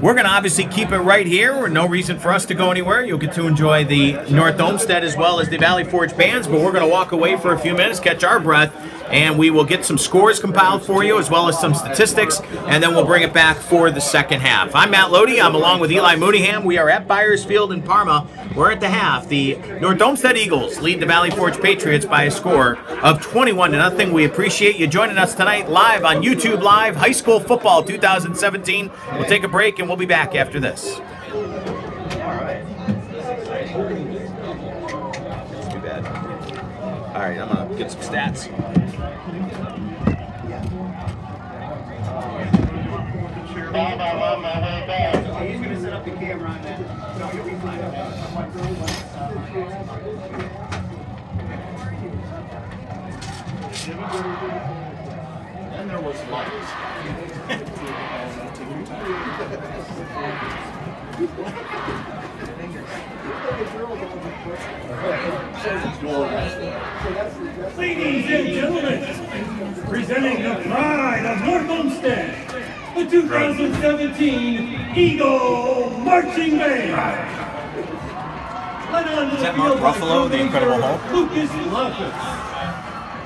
Speaker 2: We're going to obviously keep it right here. No reason for us to go anywhere. You'll get to enjoy the North Olmsted as well as the Valley Forge bands, but we're going to walk away for a few minutes, catch our breath, and we will get some scores compiled for you as well as some statistics, and then we'll bring it back for the second half. I'm Matt Lodi. I'm along with Eli Mooneyham. We are at Byers Field in Parma. We're at the half. The North Olmsted Eagles lead the Valley Forge Patriots by a score of 21-0. We appreciate you joining us tonight live on YouTube Live, High School Football 2017. We'll take a break, and we'll be back after this. Too bad. All right, I'm going to get some stats.
Speaker 3: He's going to set up the camera on that. No, you'll be fine. Then there was lights.
Speaker 4: Ladies and gentlemen, presenting the pride of North Olmsted, the 2017 Eagle Marching Band. Led on to the field by
Speaker 2: Ruffalo, the Incredible Hulk?
Speaker 4: Lucas Loftus.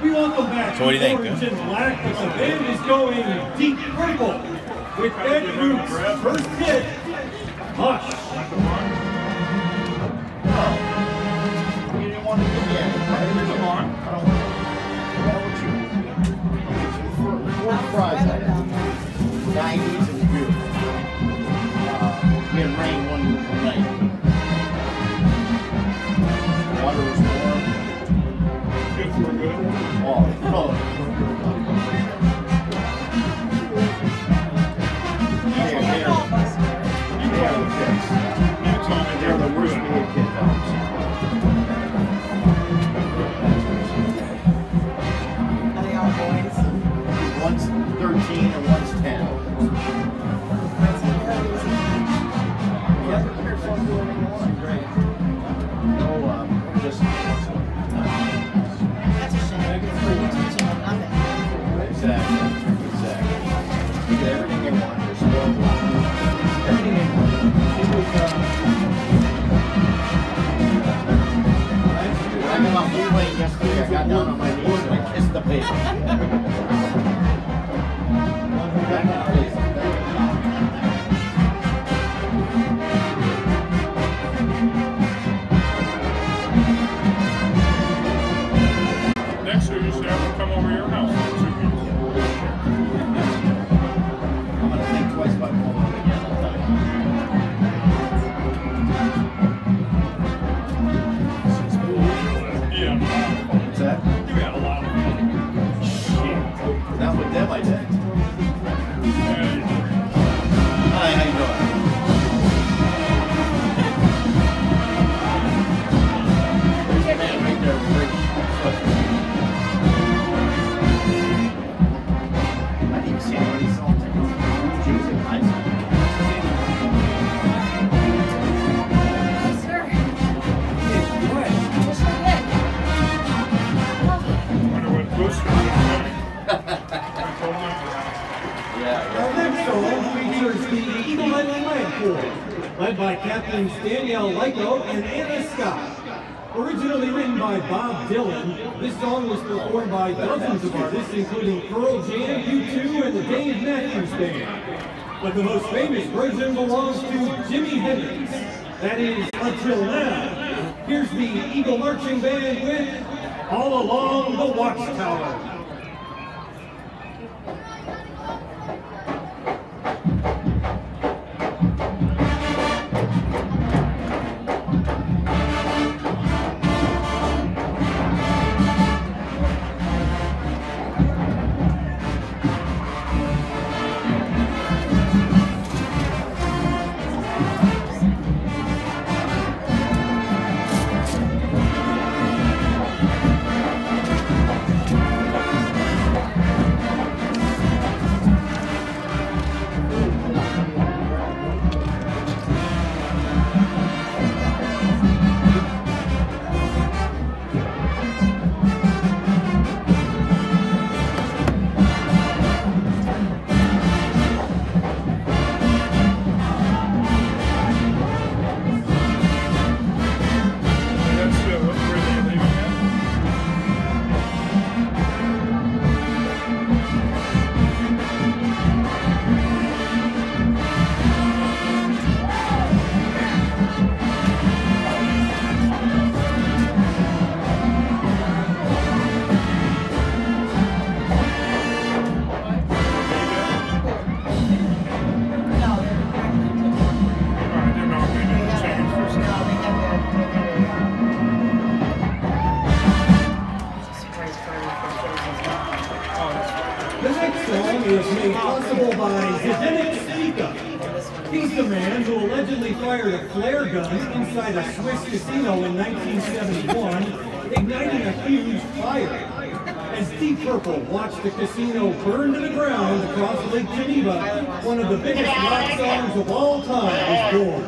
Speaker 4: We welcome back
Speaker 2: So what do you think,
Speaker 4: orange and black, but the band is going deep purple with Ed Root's first hit, Hush.
Speaker 3: You didn't want to get in. Come on. Four fries on it. 90s and beer. We had rain one night. Water was warm.
Speaker 4: If we're good.
Speaker 3: Oh, no. They're the worst I got down on my knees and I kissed the paper. Back in place.
Speaker 5: Next year, you should have them come over your house for 2 weeks.
Speaker 3: I'm gonna think twice about going on again, I'll tell you.
Speaker 5: Yeah.
Speaker 3: What's that?
Speaker 5: You had a lot of fun.
Speaker 3: Shit. Not with them, I did.
Speaker 5: Yeah, you did.
Speaker 3: Hi, how you doing? There's a man right there. I didn't even see anybody selling tickets. Jews and high school.
Speaker 5: Wonder what booster is coming.
Speaker 3: Yeah,
Speaker 4: Our next song features the Eagle-Eyed Flag Corps, led by Captains Danielle Lyko and Anna Scott. Originally written by Bob Dylan, this song was performed by dozens of artists, including Pearl Jam, U2, and the Dave Matthews Band. But the most famous version belongs to Jimi Hendrix. That is, until now. Here's the Eagle Marching Band with All Along the Watchtower. is made possible by Zdeněk Spika. He's the man who allegedly fired a flare gun inside a Swiss casino in 1971, igniting a huge fire. As Deep Purple watched the casino burn to the ground across Lake Geneva, one of the biggest rock songs of all time was born.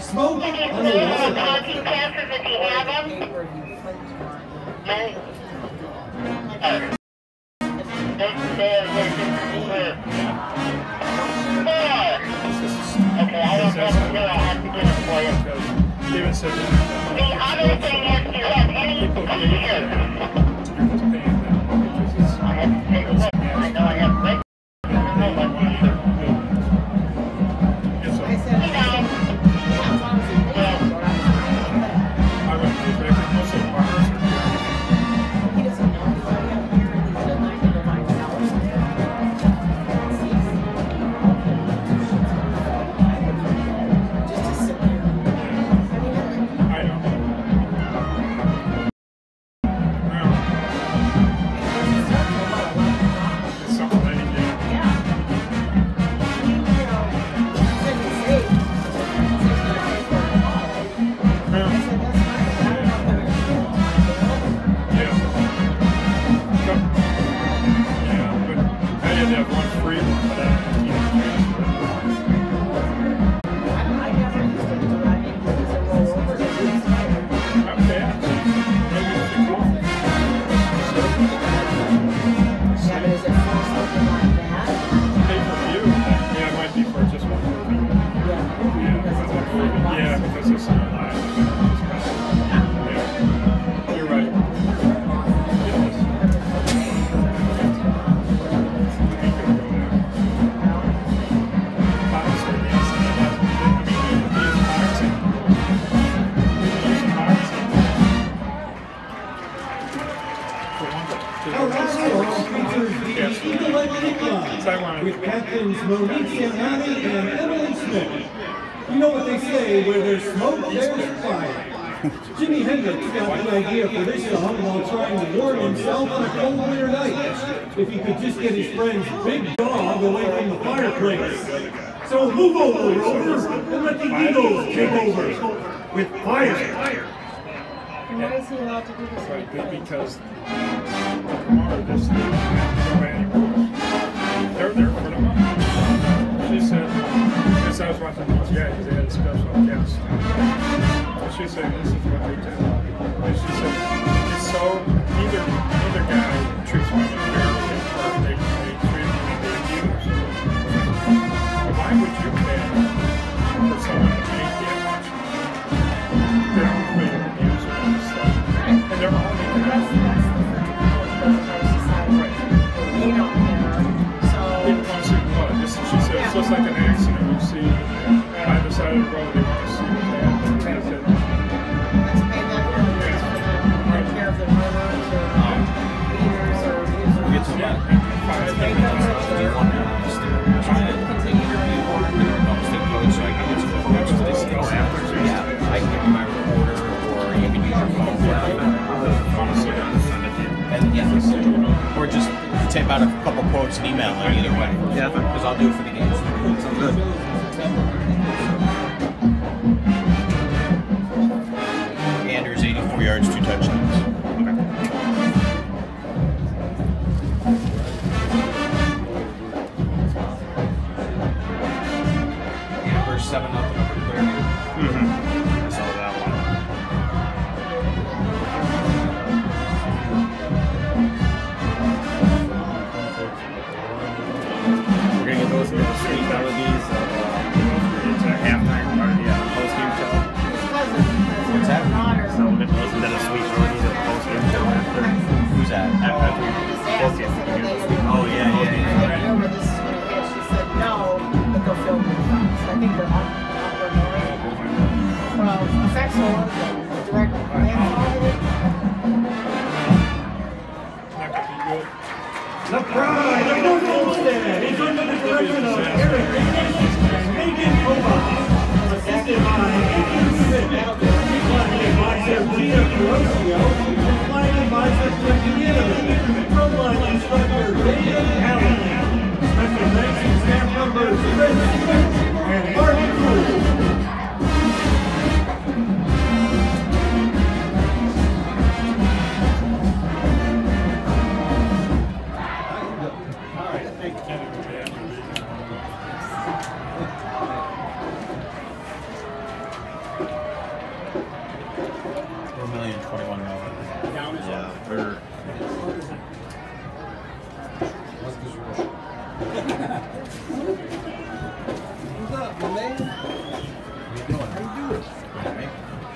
Speaker 4: Smoke on the Water.
Speaker 6: Okay, I don't know what to do. I have to get it for you. The other thing is, do you have any t-shirts? I have to take a look. I know I have red. I don't know what t-shirt.
Speaker 5: I went to the mostly bars.
Speaker 7: He doesn't know anybody up here.
Speaker 4: Our last song features the Eagle Ed Club with Captains Monique Giannani and Emily Smith. You know what they say, where there's smoke, there's fire. Jimi Hendrix got the idea for this song while trying to warm himself on a cold winter night. If he could just get his friend's big dog away from the fireplace. So move over, Rover, and let the Eagles take over with fire.
Speaker 6: And why is he allowed to do this?
Speaker 5: Right, because tomorrow this thing doesn't have to go anywhere. They're there for the money. She said, because I was watching these guys, they had a special guest. And she said, this is what they do. And she said, it's so, either guy treats women fairly or they treat them, they abuse. But why would you pay for someone to make that much? They don't pay an abuser and stuff. And they're all making
Speaker 6: That's the thing because our society.
Speaker 5: Right.
Speaker 6: We don't care. So
Speaker 5: People want to see blood. She said it's just like an accident you see by the side of the road. They want to see what happened. She said,
Speaker 6: let's pay that really is for them to take care of the murderers or beaters or abusers.
Speaker 2: We'll get to that.
Speaker 6: Let's pay them for
Speaker 2: Do you want to try to continue to review the Olmsted code so I can get some quotes for this go after? Yeah, I can give you my recorder or you can use your phone. And yeah, or just tape out a couple quotes and email it either way. Yeah, because I'll do it for the games. Sounds good. Anders 84 yards, 2 touchdowns. Amber's 7-0 over Clearview. I saw that one.
Speaker 7: We're gonna get those sweet melodies of halftime or the post-game show.
Speaker 2: What's that?
Speaker 7: So we're gonna listen to the sweet melodies of the post-game show after.
Speaker 2: Who's that?
Speaker 7: After post-game, we can hear the sweet
Speaker 2: Oh, yeah, yeah, yeah.
Speaker 6: Remember this is what it is. She said no, but they'll film it. So I think they're upper north. Well, effects will direct landfall.
Speaker 5: not going to be good.
Speaker 4: The pride of North Olmsted is under the direction of Eric Davis and Megan Kovac. Assisted by Andrew Smith, flag advisor Gina Carosio, and flag advisor Cliff Ginnivan, frontline instructor David Allen. Special thanks to staff members Chris Smith and Mark Cruz.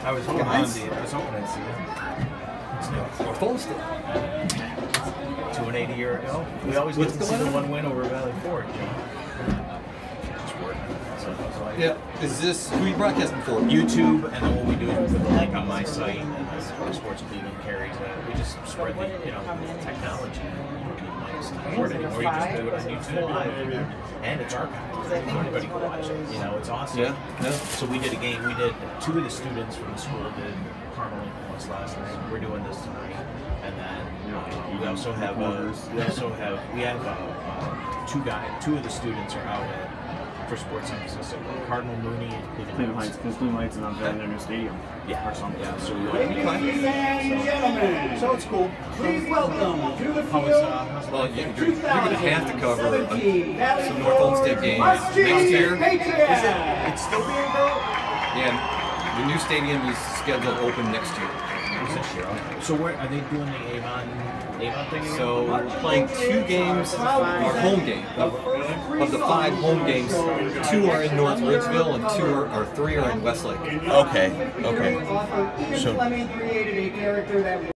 Speaker 2: I was hoping I'd see it. It's new.
Speaker 7: North Olmsted.
Speaker 2: 280 year ago. We always get to see the one win over Valley Forge. You know? Just working. So
Speaker 8: Yeah. Is this who you broadcasting for?
Speaker 2: YouTube, and then what we do is we put the link on my site, and the Sports Cleveland carries it. We just spread the technology. You don't need links to record anymore. You just do it on YouTube Live, and it's archived. Anybody can watch it. You know, it's awesome.
Speaker 8: Yeah.
Speaker 2: So we did a game. We did 2 of the students from the school did Carmel once last night. We're doing this tonight, and then we also have two of the students are out for sports emphasis. So Cardinal Mooney and
Speaker 7: Cleveland Heights, because Cleveland Heights is unveiling their new stadium.
Speaker 2: Yeah,
Speaker 7: or something.
Speaker 2: Yeah, so we
Speaker 4: Ladies and gentlemen,
Speaker 2: so it's cool.
Speaker 4: please welcome to the
Speaker 2: How
Speaker 4: field.
Speaker 2: was
Speaker 8: Well, you're going to have to cover some North Olmsted games
Speaker 4: Next
Speaker 8: next year.
Speaker 2: it's still being built?
Speaker 8: Yeah, the new stadium is scheduled to open next year.
Speaker 2: So where are they doing the Avon thing again?
Speaker 8: So we're playing 2 games, our home game. Of the 5 home games, 2 are in North Ridgeville and 3 are in Westlake.
Speaker 2: Okay. So
Speaker 4: Fleming created a character that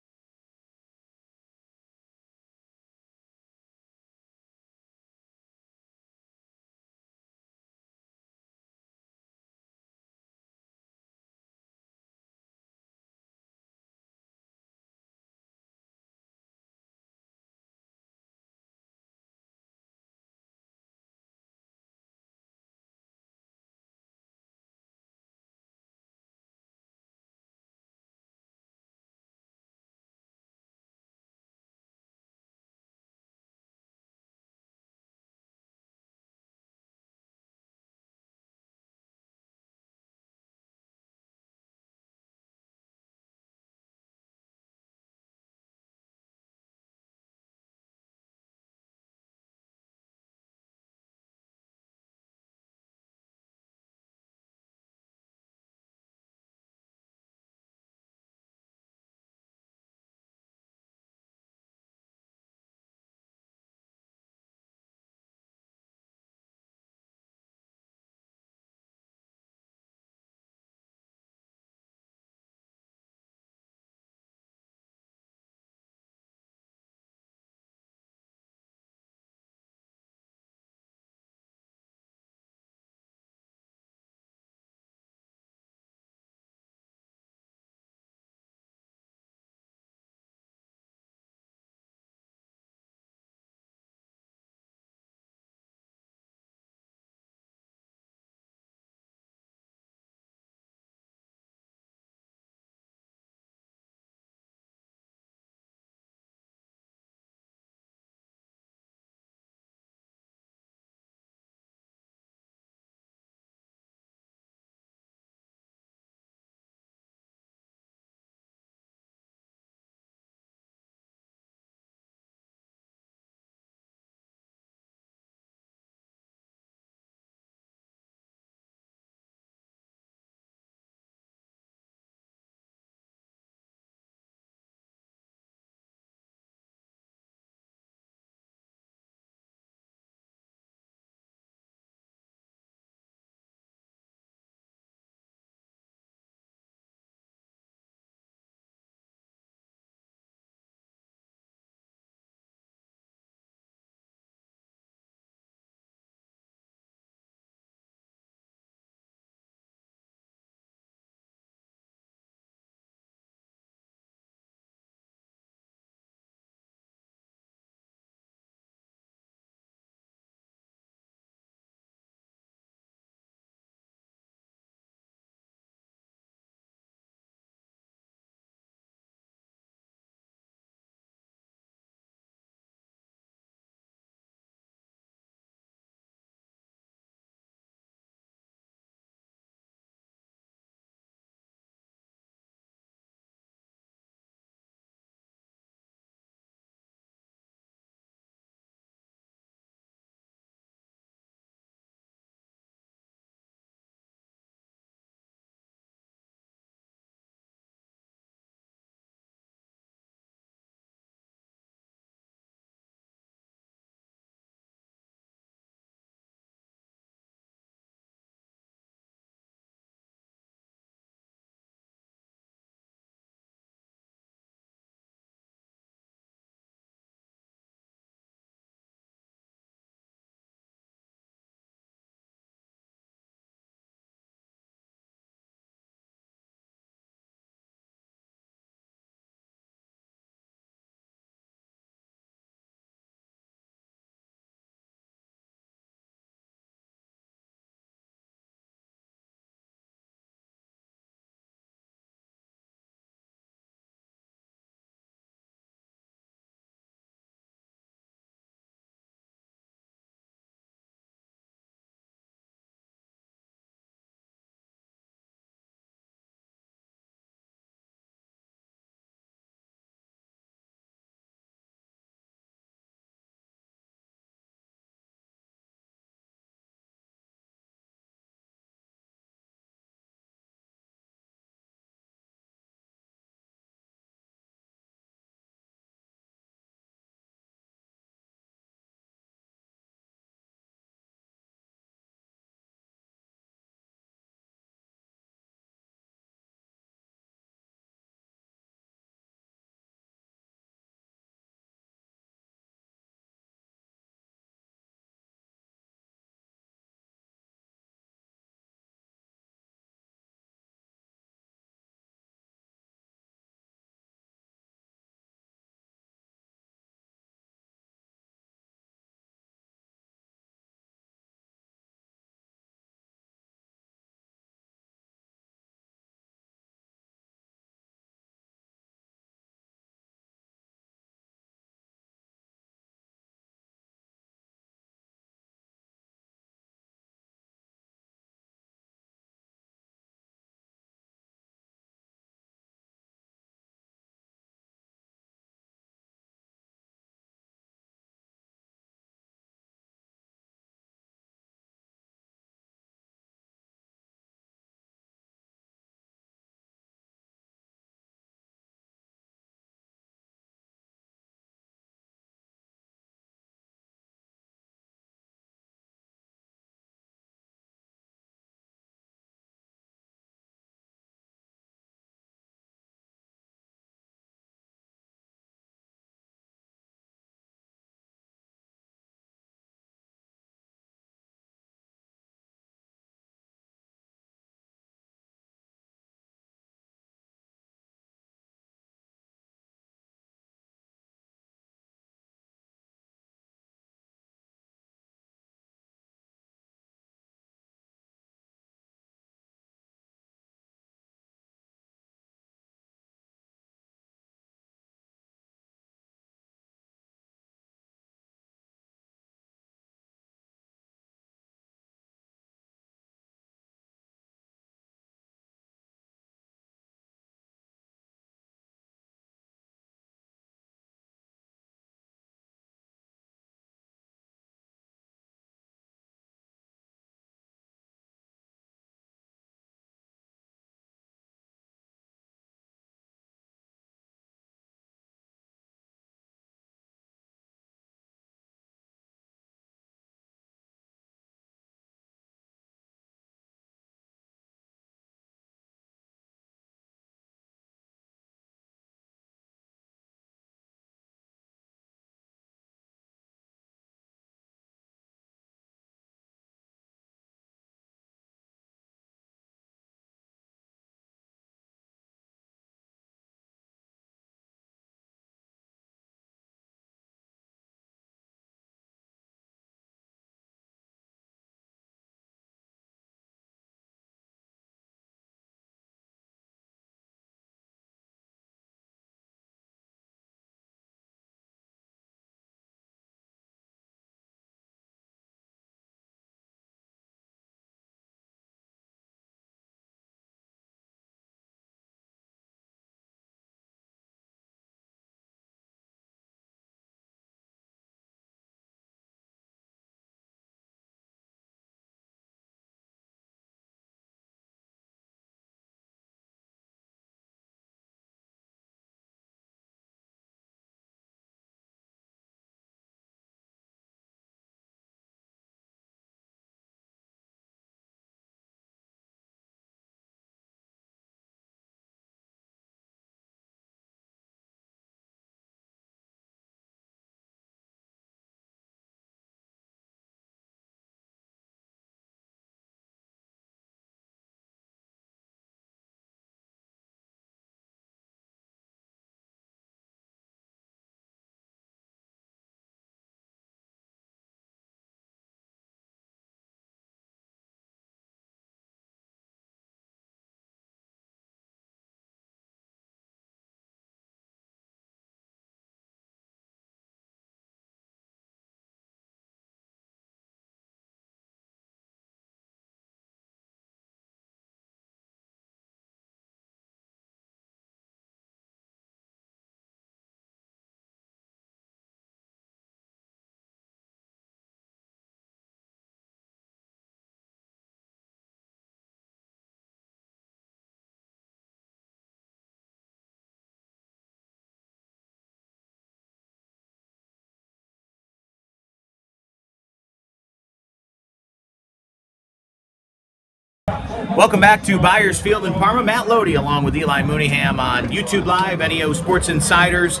Speaker 2: Welcome back to Byers Field in Parma. Matt Lodi along with Eli Mooneyham on YouTube Live, NEO Sports Insiders.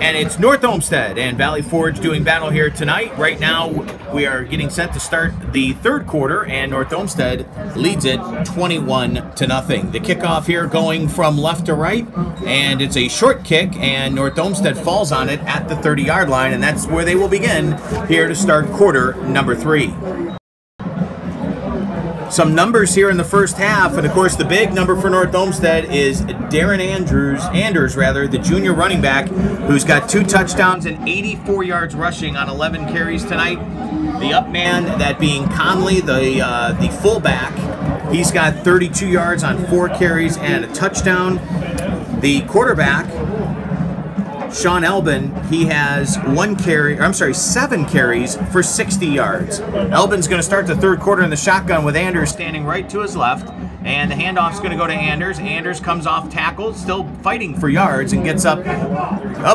Speaker 2: And it's North Olmsted and Valley Forge doing battle here tonight. Right now, we are getting set to start the third quarter, and North Olmsted leads it 21-0. The kickoff here going from left to right, and it's a short kick, and North Olmsted falls on it at the 30-yard line, and that's where they will begin here to start quarter number 3. Some numbers here in the first half, and of course the big number for North Olmsted is Darren Anders, the junior running back, who's got 2 touchdowns and 84 yards rushing on 11 carries tonight. The up man, that being Conley, the fullback, he's got 32 yards on 4 carries and a touchdown. The quarterback, Sean Elbin, he has 7 carries for 60 yards. Elbin's going to start the third quarter in the shotgun with Anders standing right to his left, and the handoff's going to go to Anders. Anders comes off tackle, still fighting for yards, and gets up.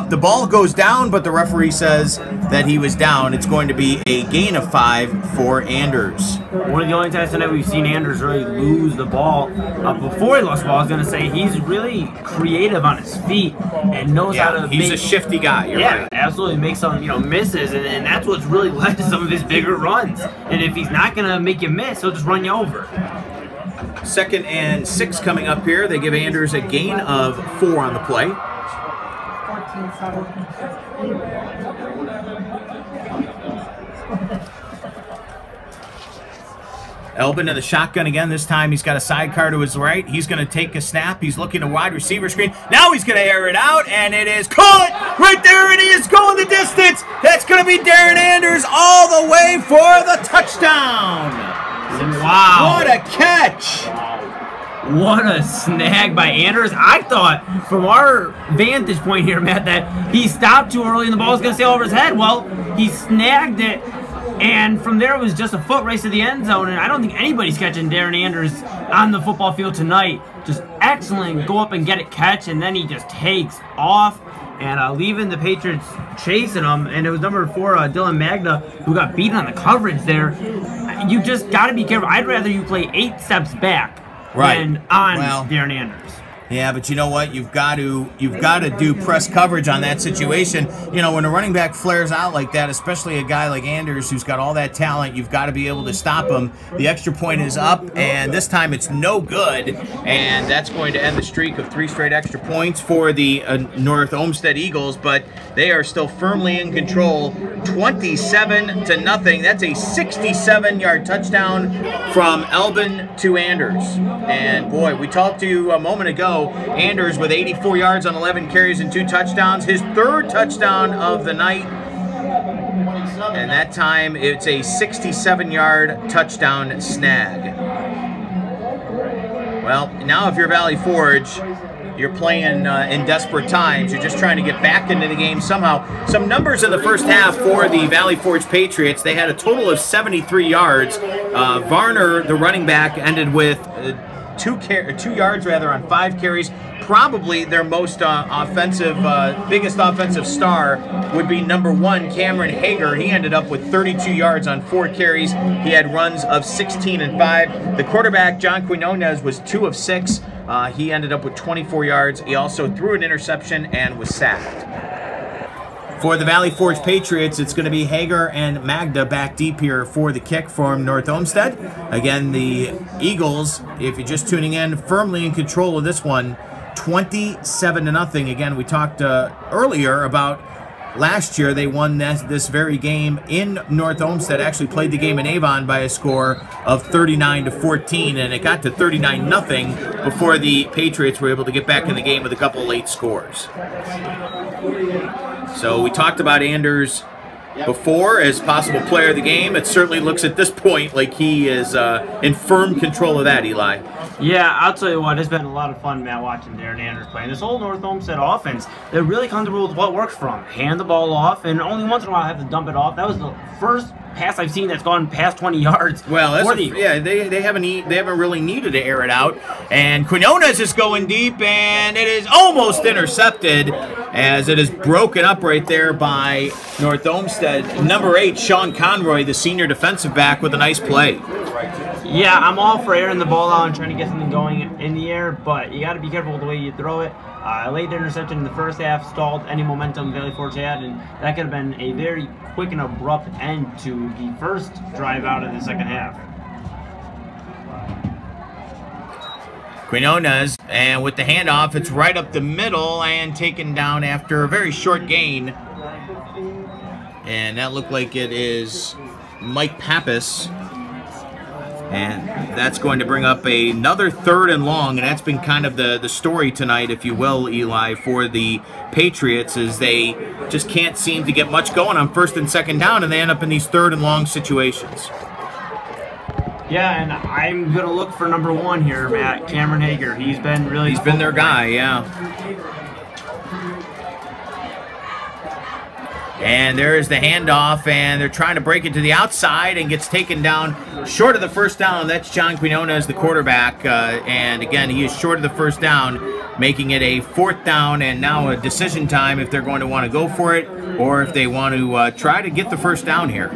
Speaker 2: The ball goes down, but the referee says that he was down. It's going to be a gain of 5 for Anders.
Speaker 1: One of the only times tonight we've seen Anders really lose the ball. Before he lost the ball, I was going to say he's really creative on his feet and knows how to.
Speaker 2: He's a shifty guy. You're right.
Speaker 1: Absolutely. Make some misses, and that's what's really led to some of his bigger runs. And if he's not going to make you miss, he'll just run you over.
Speaker 2: 2nd and 6 coming up here. They give Anders a gain of 4 on the play.
Speaker 6: 14-7.
Speaker 2: Elbin in the shotgun again. This time he's got a sidecar to his right. He's going to take a snap. He's looking a wide receiver screen. Now he's going to air it out, and it is caught right there, and he is going the distance. That's going to be Darren Anders all the way for the touchdown.
Speaker 1: Wow.
Speaker 2: What a catch.
Speaker 1: What a snag by Anders. I thought, from our vantage point here, Matt, that he stopped too early and the ball was going to sail over his head. Well, he snagged it. And from there, it was just a foot race to the end zone, and I don't think anybody's catching Darren Anders on the football field tonight. Just excellent, go up and get it catch, and then he just takes off, and leaving the Patriots chasing him, and it was number 4, Dylan Magda, who got beaten on the coverage there. You just got to be careful. I'd rather you play 8 steps back than on Darren Anders.
Speaker 2: Yeah, but you know what? You've got to do press coverage on that situation. You know, when a running back flares out like that, especially a guy like Anders who's got all that talent, you've got to be able to stop him. The extra point is up, and this time it's no good, and that's going to end the streak of 3 straight extra points for the North Olmsted Eagles, but they are still firmly in control, 27-0. That's a 67-yard touchdown from Elbin to Anders. And boy, we talked to you a moment ago, Anders with 84 yards on 11 carries and 2 touchdowns. His 3rd touchdown of the night. And that time it's a 67-yard touchdown snag. Well, now if you're Valley Forge, you're playing in desperate times. You're just trying to get back into the game somehow. Some numbers in the first half for the Valley Forge Patriots. They had a total of 73 yards. Varner, the running back, ended with 2 yards on 5 carries. Probably their most biggest offensive star would be number 1, Cameron Hager. He ended up with 32 yards on 4 carries. He had runs of 16 and 5. The quarterback, John Quinones, was 2 of 6. He ended up with 24 yards. He also threw an interception and was sacked. For the Valley Forge Patriots, it's going to be Hager and Magda back deep here for the kick from North Olmsted. Again, the Eagles, if you're just tuning in, firmly in control of this one, 27-0. Again, we talked earlier about last year they won this very game in North Olmsted, actually played the game in Avon by a score of 39-14, and it got to 39-0 before the Patriots were able to get back in the game with a couple of late scores. So we talked about Anders before as possible player of the game. It certainly looks at this point like he is in firm control of that, Eli.
Speaker 1: Yeah, I'll tell you what, it's been a lot of fun, Matt, watching Darren Anders play. And this whole North Olmsted offense, they're really comfortable with what works for them. Hand the ball off, and only once in a while I have to dump it off. That was the first pass I've seen that's gone past 20 yards.
Speaker 2: Well, they haven't really needed to air it out. And Quinones is going deep, and it is almost intercepted as it is broken up right there by North Olmsted. Number 8, Sean Conroy, the senior defensive back, with a nice play.
Speaker 1: Yeah, I'm all for airing the ball out and trying to get something going in the air, but you got to be careful with the way you throw it. Late interception in the first half stalled any momentum Valley Forge had, and that could have been a very quick and abrupt end to the first drive out of the second half.
Speaker 2: Quinones, and with the handoff, it's right up the middle and taken down after a very short gain. And that looked like it is Mike Pappas. And that's going to bring up another 3rd and long, and that's been kind of the story tonight, if you will, Eli, for the Patriots, is they just can't seem to get much going on 1st and 2nd down, and they end up in these 3rd and long situations.
Speaker 1: Yeah, and I'm going to look for number 1 here, Matt, Cameron Hager. He's been their guy, yeah. And there's the handoff, and they're trying to break it to the outside and gets taken down short of the first down. That's John Quinones, the quarterback, and again, he is short of the first down, making it a 4th down, and now a decision time if they're going to want to go for it or if they want to try to get the first down here.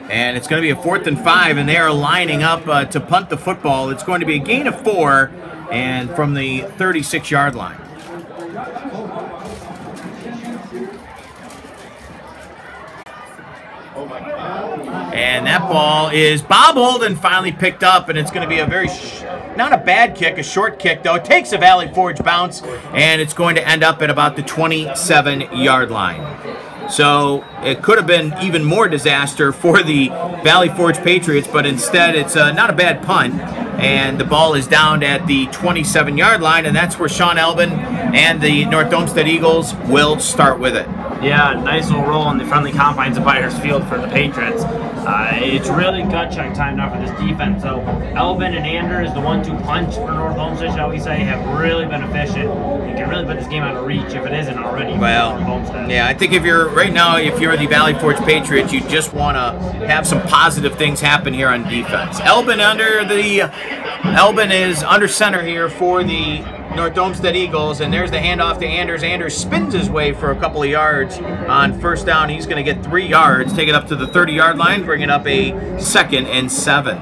Speaker 1: And it's going to be a 4th and 5, and they are lining up to punt the football. It's going to be a gain of 4, and from the 36-yard line. And that ball is bobbled and finally picked up, and it's going to be a very, not a bad kick, a short kick, though. It takes a Valley Forge bounce, and it's going to end up at about the 27-yard line. So it could have been even more disaster for the Valley Forge Patriots, but instead it's not a bad punt, and the ball is down at the 27-yard line, and that's where Sean Elbin and the North Olmsted Eagles will start with it. Yeah, nice little roll on the friendly confines of Byers Field for the Patriots. It's really gut check time now for this defense. So Elvin and Anders, the 1-2 punch for North Olmsted, shall we say, have really been efficient. You can really put this game out of reach if it isn't already.
Speaker 2: Well, yeah, I think if you're the Valley Forge Patriots, you just want to have some positive things happen here on defense. Elbin is under center here for the North Olmsted Eagles, and there's the handoff to Anders. Anders spins his way for a couple of yards on first down. He's going to get 3 yards, take it up to the 30-yard line, bring it up a 2nd and 7.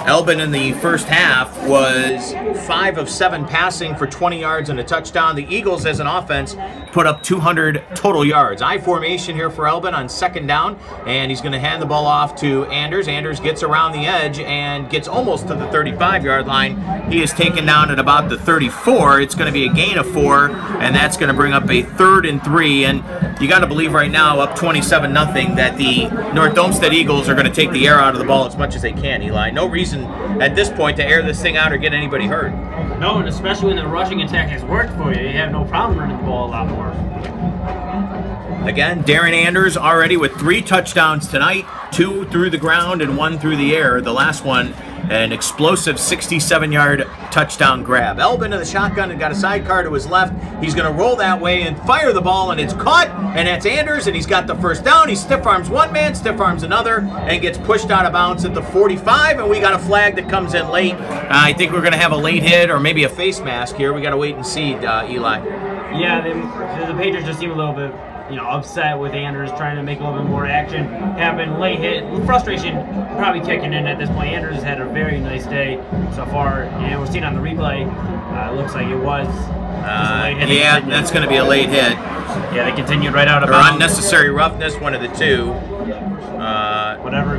Speaker 2: Elbin in the first half was 5 of 7 passing for 20 yards and a touchdown. The Eagles, as an offense, put up 200 total yards. I formation here for Elbin on 2nd down, and he's going to hand the ball off to Anders. Anders gets around the edge and gets almost to the 35-yard line. He is taken down at about the 34. It's going to be a gain of 4, and that's going to bring up a 3rd and 3. And you got to believe right now, up 27-0, that the North Olmsted Eagles are going to take the air out of the ball as much as they can, Eli. No reason at this point to air this thing out or get anybody hurt.
Speaker 1: No, and especially when the rushing attack has worked for you, you have no problem running the ball a lot more.
Speaker 2: Again, Darren Anders already with 3 touchdowns tonight, 2 through the ground and 1 through the air. The last one, an explosive 67-yard touchdown grab. Elbin in the shotgun and got a sidecar to his left. He's going to roll that way and fire the ball, and it's caught, and that's Anders, and he's got the first down. He stiff arms one man, stiff arms another, and gets pushed out of bounds at the 45, and we got a flag that comes in late. I think we're going to have a late hit or maybe a face mask here. We got to wait and see, Eli.
Speaker 1: Yeah, the Patriots just seem a little bit, upset with Anders trying to make a little bit more action happen. Late hit, frustration probably kicking in at this point. Anders has had a very nice day so far, and we're seeing on the replay, it looks like it was just a late hit.
Speaker 2: Yeah, that's going to be a late hit.
Speaker 1: Yeah, they continued right out of
Speaker 2: or
Speaker 1: bounds.
Speaker 2: Unnecessary roughness, one of the two.
Speaker 1: Whatever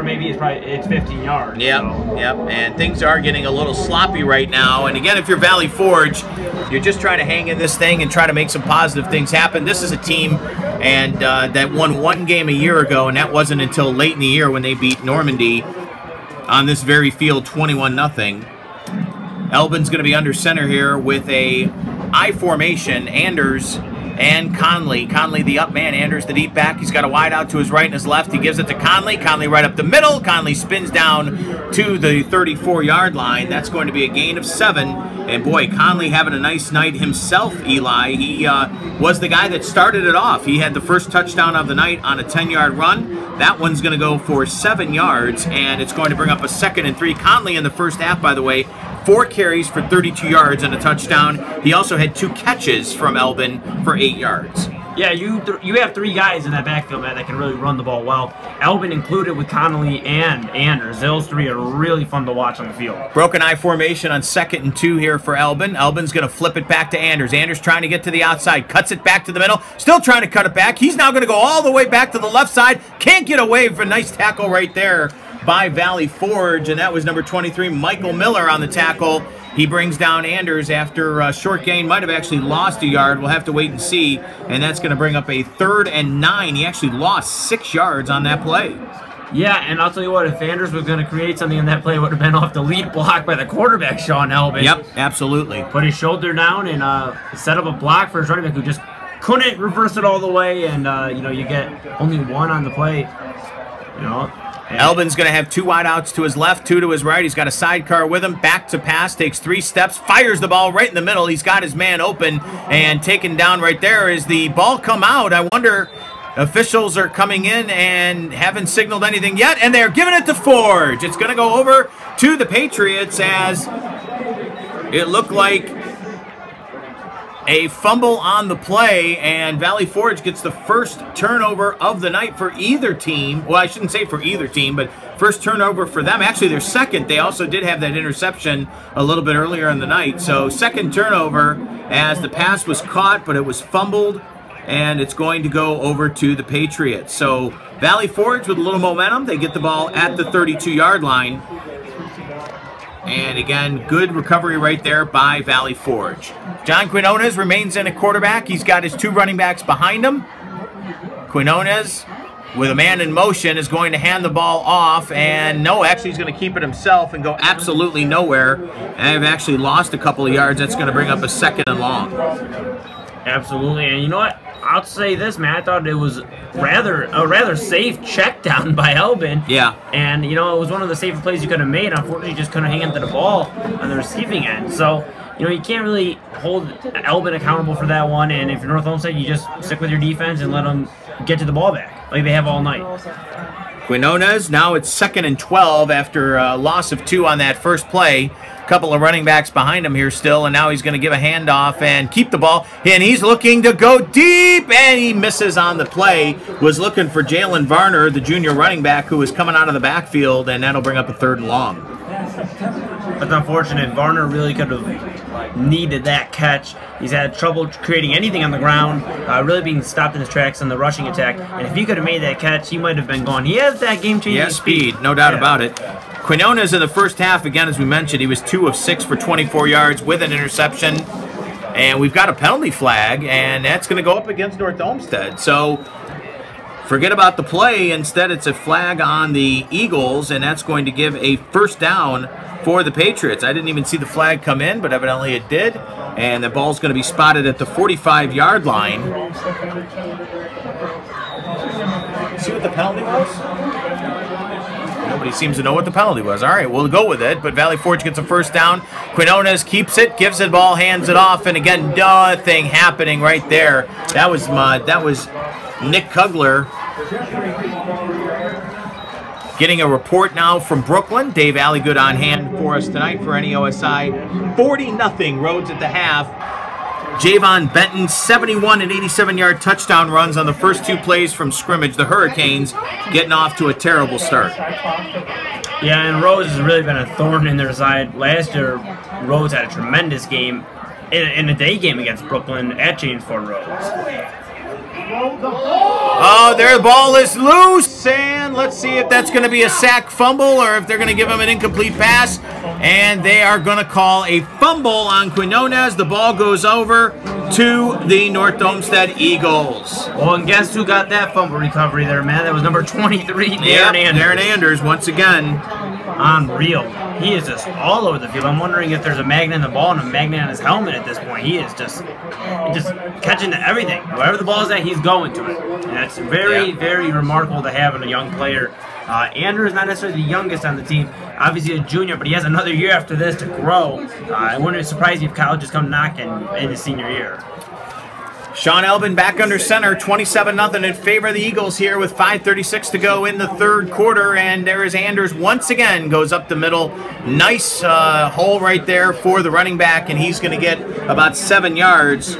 Speaker 1: it may be, it's 15 yards.
Speaker 2: Yep, so. Yep, and things are getting a little sloppy right now. And again, if you're Valley Forge, you're just trying to hang in this thing and try to make some positive things happen. This is a team that won 1 game a year ago, and that wasn't until late in the year when they beat Normandy on this very field 21-0. Elbin's going to be under center here with a I formation. Anders and Conley. Conley, the up man. Anders, the deep back. He's got a wide out to his right and his left. He gives it to Conley. Conley right up the middle. Conley spins down to the 34-yard line. That's going to be a gain of 7. And boy, Conley having a nice night himself, Eli. He was the guy that started it off. He had the first touchdown of the night on a 10-yard run. That one's going to go for 7 yards, and it's going to bring up a 2nd and 3. Conley in the first half, by the way, 4 carries for 32 yards and a touchdown. He also had 2 catches from Elbin for 8 yards.
Speaker 1: Yeah, you have 3 guys in that backfield, man, that can really run the ball well. Elbin included with Connolly and Anders. Those 3 are really fun to watch on the field.
Speaker 2: Broken eye formation on 2nd and 2 here for Elbin. Elbin's going to flip it back to Anders. Anders trying to get to the outside. Cuts it back to the middle. Still trying to cut it back. He's now going to go all the way back to the left side. Can't get away for a nice tackle right there by Valley Forge. And that was number 23, Michael Miller on the tackle. He brings down Anders after a short gain. Might have actually lost a yard. We'll have to wait and see. And that's going to bring up a 3rd and 9. He actually lost 6 yards on that play.
Speaker 1: Yeah, and I'll tell you what, if Anders was going to create something in that play, it would have been off the lead block by the quarterback, Sean Elbin.
Speaker 2: Yep, absolutely.
Speaker 1: Put his shoulder down and set up a block for his running back who just couldn't reverse it all the way. And, you know, you get only 1 on the play. You know.
Speaker 2: Elbin's going to have 2 wideouts to his left, 2 to his right. He's got a sidecar with him. Back to pass, takes 3 steps, fires the ball right in the middle. He's got his man open and taken down right there. As the ball come out, I wonder, officials are coming in and haven't signaled anything yet, and they're giving it to Forge. It's going to go over to the Patriots as it looked like a fumble on the play, and Valley Forge gets the first turnover of the night for either team. Well, I shouldn't say for either team, but first turnover for them. Actually, their second. They also did have that interception a little bit earlier in the night. So second turnover as the pass was caught, but it was fumbled, and it's going to go over to the Patriots. So Valley Forge with a little momentum. They get the ball at the 32-yard line. And again, good recovery right there by Valley Forge. John Quinones remains in at quarterback. He's got his 2 running backs behind him. Quinones, with a man in motion, is going to hand the ball off. And no, actually he's going to keep it himself and go absolutely nowhere. And I've actually lost a couple of yards. That's going to bring up a 2nd and long.
Speaker 1: Absolutely. And you know what? I'll say this, man. I thought it was a rather safe check down by Elbin.
Speaker 2: Yeah.
Speaker 1: And, you know, it was one of the safer plays you could have made. Unfortunately, you just couldn't hang onto the ball on the receiving end. So, you know, you can't really hold Elbin accountable for that one. And if you're North Olmsted, you just stick with your defense and let them get to the ball back like they have all night.
Speaker 2: Quinones, now it's 2nd and 12 after a loss of 2 on that first play. Couple of running backs behind him here still, and now he's going to give a handoff and keep the ball. And he's looking to go deep, and he misses on the play. Was looking for Jalen Varner, the junior running back, who was coming out of the backfield, and that'll bring up a 3rd and long.
Speaker 1: That's unfortunate. Varner really could have needed that catch. He's had trouble creating anything on the ground, really being stopped in his tracks on the rushing attack. And if he could have made that catch, he might have been gone. He has that game-changing
Speaker 2: speed, no doubt about it. Quinones in the first half, again, as we mentioned, he was 2 of 6 for 24 yards with an interception. And we've got a penalty flag, and that's going to go up against North Olmsted. So forget about the play. Instead, it's a flag on the Eagles, and that's going to give a 1st down for the Patriots. I didn't even see the flag come in, but evidently it did. And the ball's going to be spotted at the 45-yard line. See what the penalty was? Nobody seems to know what the penalty was. All right, we'll go with it, but Valley Forge gets a 1st down. Quinones keeps it, gives it the ball, hands it off, and again, nothing happening right there. That was Nick Kugler getting a report now from Brooklyn. Dave Alligood on hand for us tonight for NEOSI. 40-0 Rhodes at the half. Javon Benton, 71 and 87-yard touchdown runs on the first 2 plays from scrimmage. The Hurricanes getting off to a terrible start.
Speaker 1: Yeah, and Rhodes has really been a thorn in their side. Last year, Rhodes had a tremendous game in a day game against Brooklyn at James Ford Rhodes.
Speaker 2: Oh, their ball is loose, and let's see if that's going to be a sack fumble or if they're going to give him an incomplete pass. And they are going to call a fumble on Quinones. The ball goes over to the North Olmsted Eagles.
Speaker 1: Well, and guess who got that fumble recovery there, man? That was number 23, Darren Anders.
Speaker 2: Darren Anders, once again.
Speaker 1: Unreal. he is just all over the field. I'm wondering if there's a magnet in the ball and a magnet on his helmet at this point. He is just catching everything. Wherever the ball is at, he's going to it. And that's very, very remarkable to have in a young player. Andrew is not necessarily the youngest on the team. Obviously a junior, but he has another year after this to grow. I wouldn't surprise you if college just come knocking in his senior year.
Speaker 2: Sean Elbin back under center, 27-0 in favor of the Eagles here with 5:36 to go in the third quarter. And there is Anders once again, goes up the middle. Nice hole right there for the running back, and he's going to get about 7 yards.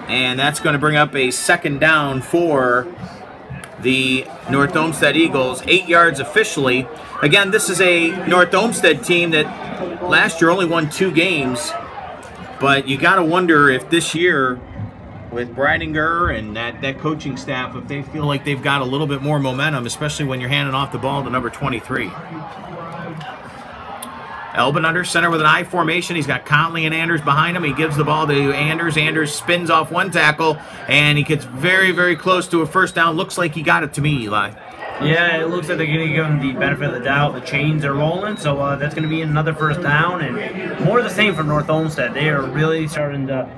Speaker 2: And that's going to bring up a second down for the North Olmsted Eagles, 8 yards officially. Again, this is a North Olmsted team that last year only won 2 games, but you got to wonder if this year, with Breidinger and that coaching staff, if they feel like they've got a little bit more momentum, especially when you're handing off the ball to number 23. Elbin under center with an I formation. He's got Conley and Anders behind him. He gives the ball to Anders. Anders spins off one tackle, and he gets very, very close to a first down. Looks like he got it to me, Eli.
Speaker 1: Yeah, it looks like they're going to give him the benefit of the doubt. The chains are rolling, so that's going to be another first down, and more of the same from North Olmsted. They are really starting to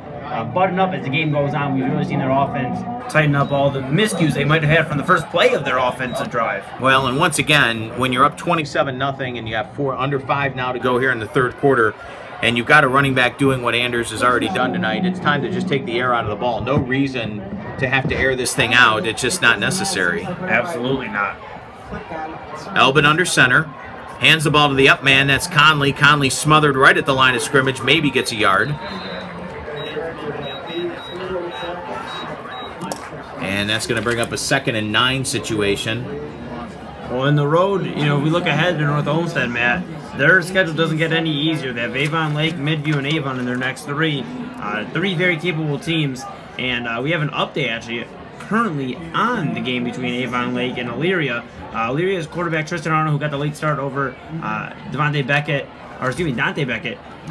Speaker 1: button up as the game goes on. We've really seen their offense tighten up all the miscues they might have had from the first play of their offensive drive.
Speaker 2: Well, and once again, when you're up 27-0 and you have under 5 now to go here in the third quarter, and you've got a running back doing what Anders has already done tonight, it's time to just take the air out of the ball. No reason to have to air this thing out. It's just not necessary.
Speaker 1: Absolutely not.
Speaker 2: Elbin under center. Hands the ball to the up man. That's Conley. Conley smothered right at the line of scrimmage. Maybe gets a yard. And that's going to bring up a 2nd and 9 situation.
Speaker 1: Well, in the road, you know, if we look ahead to North Olmsted, Matt, their schedule doesn't get any easier. They have Avon Lake, Midview, and Avon in their next 3. 3 very capable teams. And we have an update, actually, currently on the game between Avon Lake and Elyria. Elyria's quarterback, Tristan Arno, who got the late start over Dante Beckett.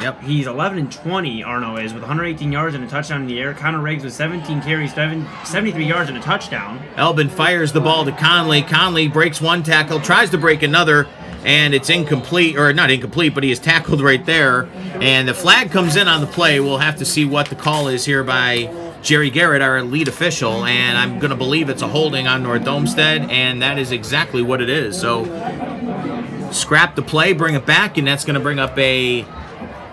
Speaker 1: Yep. He's 11-20, Arno is, with 118 yards and a touchdown in the air. Connor Riggs with 17 carries, 73 yards and a touchdown.
Speaker 2: Elbin fires the ball to Conley. Conley breaks one tackle, tries to break another, and it's incomplete, or not incomplete, but he is tackled right there. And the flag comes in on the play. We'll have to see what the call is here by Jerry Garrett, our lead official, and I'm going to believe it's a holding on North Olmsted, and that is exactly what it is. So scrap the play, bring it back, and that's going to bring up a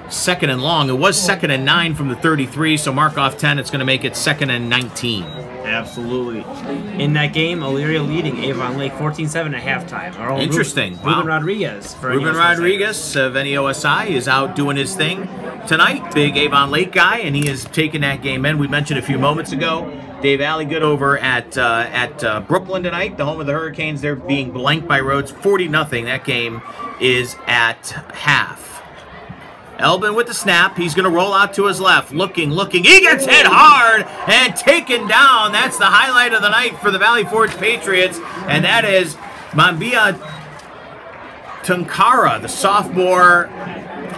Speaker 2: 2nd and long. It was 2nd and 9 from the 33, so mark off 10. It's going to make it 2nd and 19.
Speaker 1: Absolutely. In that game, Elyria leading Avon Lake 14-7 at halftime.
Speaker 2: Interesting.
Speaker 1: Ruben Rodriguez.
Speaker 2: Ruben Rodriguez of NEOSI is out doing his thing tonight. Big Avon Lake guy, and he is taking that game in. We mentioned a few moments ago, Dave Alligood over at Brooklyn tonight, the home of the Hurricanes. They're being blanked by Rhodes 40-0. That game is at half. Elbin with the snap. He's going to roll out to his left. Looking. He gets hit hard and taken down. That's the highlight of the night for the Valley Forge Patriots, and that is Mambia Tunkara, the sophomore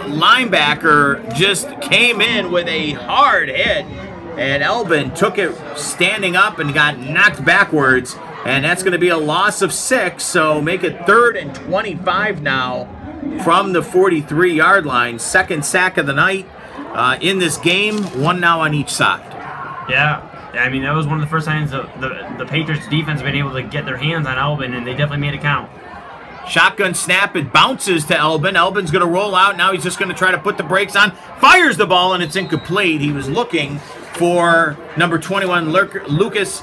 Speaker 2: linebacker, just came in with a hard hit, and Elbin took it standing up and got knocked backwards, and that's going to be a loss of 6, so make it 3rd and 25 now from the 43-yard line. 2nd sack of the night in this game, 1 now on each side.
Speaker 1: Yeah, I mean, that was one of the first times the Patriots defense been able to get their hands on Elbin, and they definitely made it count.
Speaker 2: Shotgun snap, it bounces to Elbin. Elbin's going to roll out. Now he's just going to try to put the brakes on. Fires the ball, and it's incomplete. He was looking for number 21, Lucas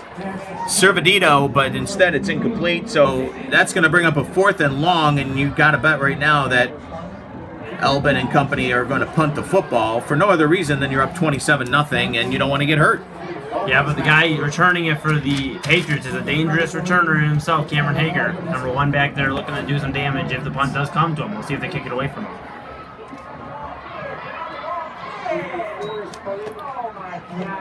Speaker 2: Servidito, but instead it's incomplete. So that's going to bring up a 4th and long, and you've got to bet right now that Elbin and company are going to punt the football for no other reason than you're up 27-0, and you don't want to get hurt.
Speaker 1: Yeah, but the guy returning it for the Patriots is a dangerous returner himself, Cameron Hager. Number 1 back there looking to do some damage if the punt does come to him. We'll see if they kick it away from him.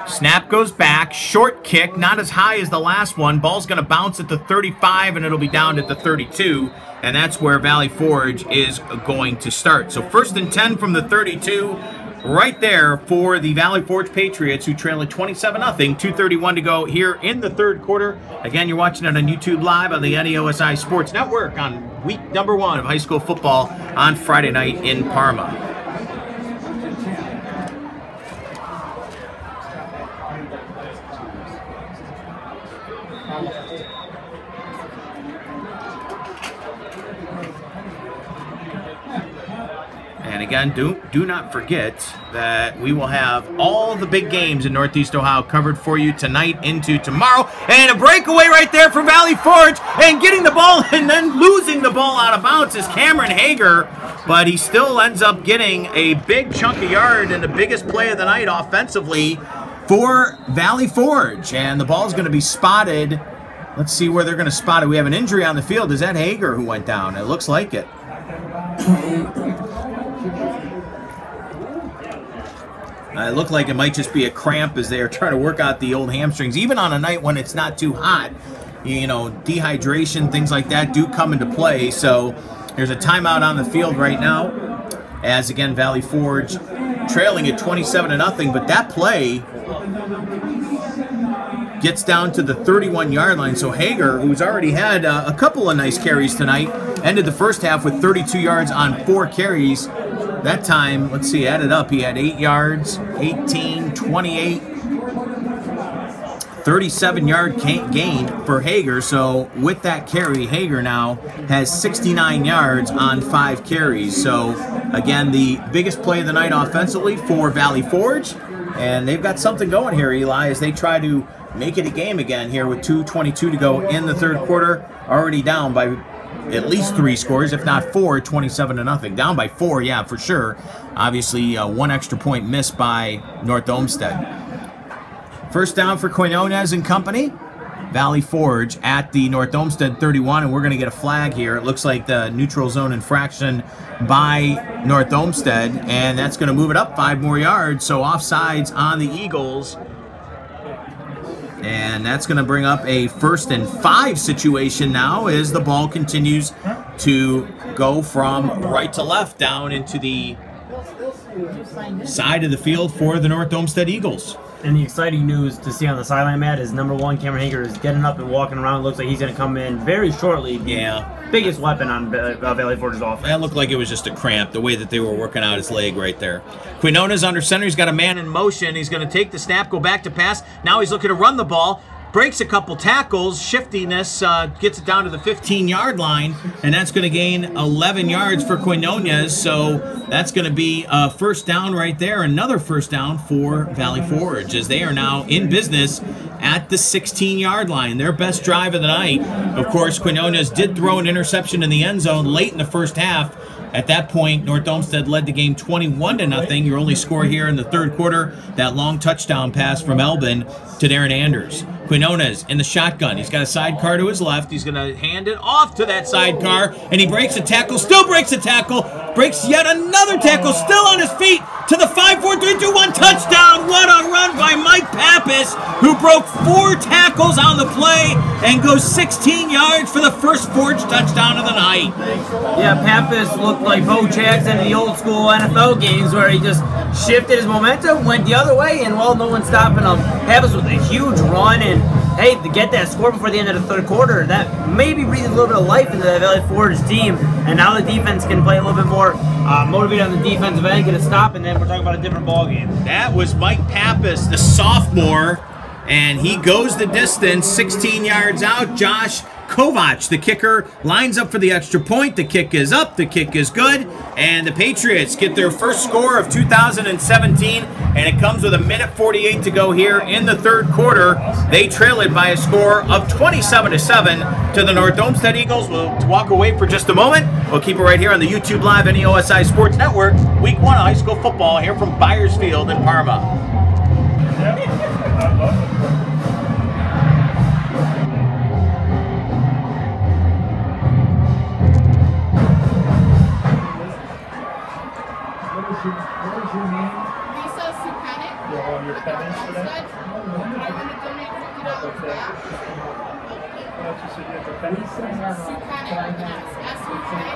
Speaker 2: Snap goes back, short kick, not as high as the last one. Ball's going to bounce at the 35, and it'll be down at the 32, and that's where Valley Forge is going to start. So 1st and 10 from the 32. right there for the Valley Forge Patriots, who trail at 27-0, 2:31 to go here in the third quarter. Again, you're watching it on YouTube Live on the NEOSI Sports Network on week number 1 of high school football on Friday night in Parma. And again, do not forget that we will have all the big games in Northeast Ohio covered for you tonight into tomorrow. And a breakaway right there for Valley Forge, and getting the ball and then losing the ball out of bounds is Cameron Hager, but he still ends up getting a big chunk of yard and the biggest play of the night offensively for Valley Forge. And the ball is going to be spotted. Let's see where they're going to spot it. We have an injury on the field. Is that Hager who went down? It looks like it. It looked like it might just be a cramp as they are trying to work out the old hamstrings. Even on a night when it's not too hot, you know, dehydration, things like that do come into play. So there's a timeout on the field right now as, again, Valley Forge trailing at 27-0. But that play gets down to the 31-yard line. So Hager, who's already had a couple of nice carries tonight, ended the first half with 32 yards on 4 carries. That time, let's see, added up, he had 8 yards, 18, 28, 37-yard gain for Hager. So with that carry, Hager now has 69 yards on 5 carries. So again, the biggest play of the night offensively for Valley Forge. And they've got something going here, Eli, as they try to make it a game again here with 2:22 to go in the third quarter. Already down by at least 3 scores, if not 4, 27-0. Down by 4, yeah, for sure. Obviously, 1 extra point missed by North Olmsted. First down for Quinones and company. Valley Forge at the North Olmsted 31, and we're going to get a flag here. It looks like the neutral zone infraction by North Olmsted, and that's going to move it up 5 more yards. So offsides on the Eagles. And that's going to bring up a 1st and 5 situation now as the ball continues to go from right to left down into the side of the field for the North Olmsted Eagles.
Speaker 1: And the exciting news to see on the sideline, Matt, is number 1, Cameron Hager is getting up and walking around. Looks like he's going to come in very shortly.
Speaker 2: Yeah.
Speaker 1: Biggest weapon on Valley Forge's offense.
Speaker 2: That looked like it was just a cramp, the way that they were working out his leg right there. Quinones under center. He's got a man in motion. He's going to take the snap, go back to pass. Now he's looking to run the ball. Breaks a couple tackles. Shiftiness gets it down to the 15-yard line, and that's going to gain 11 yards for Quinones. So that's going to be a first down right there. Another first down for Valley Forge as they are now in business at the 16-yard line. Their best drive of the night. Of course, Quinones did throw an interception in the end zone late in the first half. At that point, North Olmsted led the game 21-0. Your only score here in the third quarter, that long touchdown pass from Elbin to Darren Anders. Quinones in the shotgun. He's got a sidecar to his left. He's going to hand it off to that sidecar, and he breaks a tackle, still breaks a tackle, breaks yet another tackle, still on his feet to the 5-4-3-2-1 touchdown. What a run by Mike Pappas, who broke 4 tackles on the play and goes 16 yards for the first Forge touchdown of the night.
Speaker 1: Yeah, Pappas looked like Bo Jackson in the old school NFL games where he just shifted his momentum, went the other way, and well, no one's stopping him. Pappas with a huge run, and hey, to get that score before the end of the third quarter, that maybe breathes a little bit of life into the Valley Forge team, and now the defense can play a little bit more motivated on the defensive end, get a stop, and then we're talking about a different ball game.
Speaker 2: That was Mike Pappas, the sophomore, and he goes the distance, 16 yards out. Josh Kovac, the kicker, lines up for the extra point. The kick is up, the kick is good, and the Patriots get their first score of 2017, and it comes with 1:48 to go here in the third quarter. They trail it by a score of 27-7 to the North Olmsted Eagles. We'll walk away for just a moment. We'll keep it right here on the YouTube Live NEOSI Sports Network. Week 1 of high school football here from Byers Field in Parma.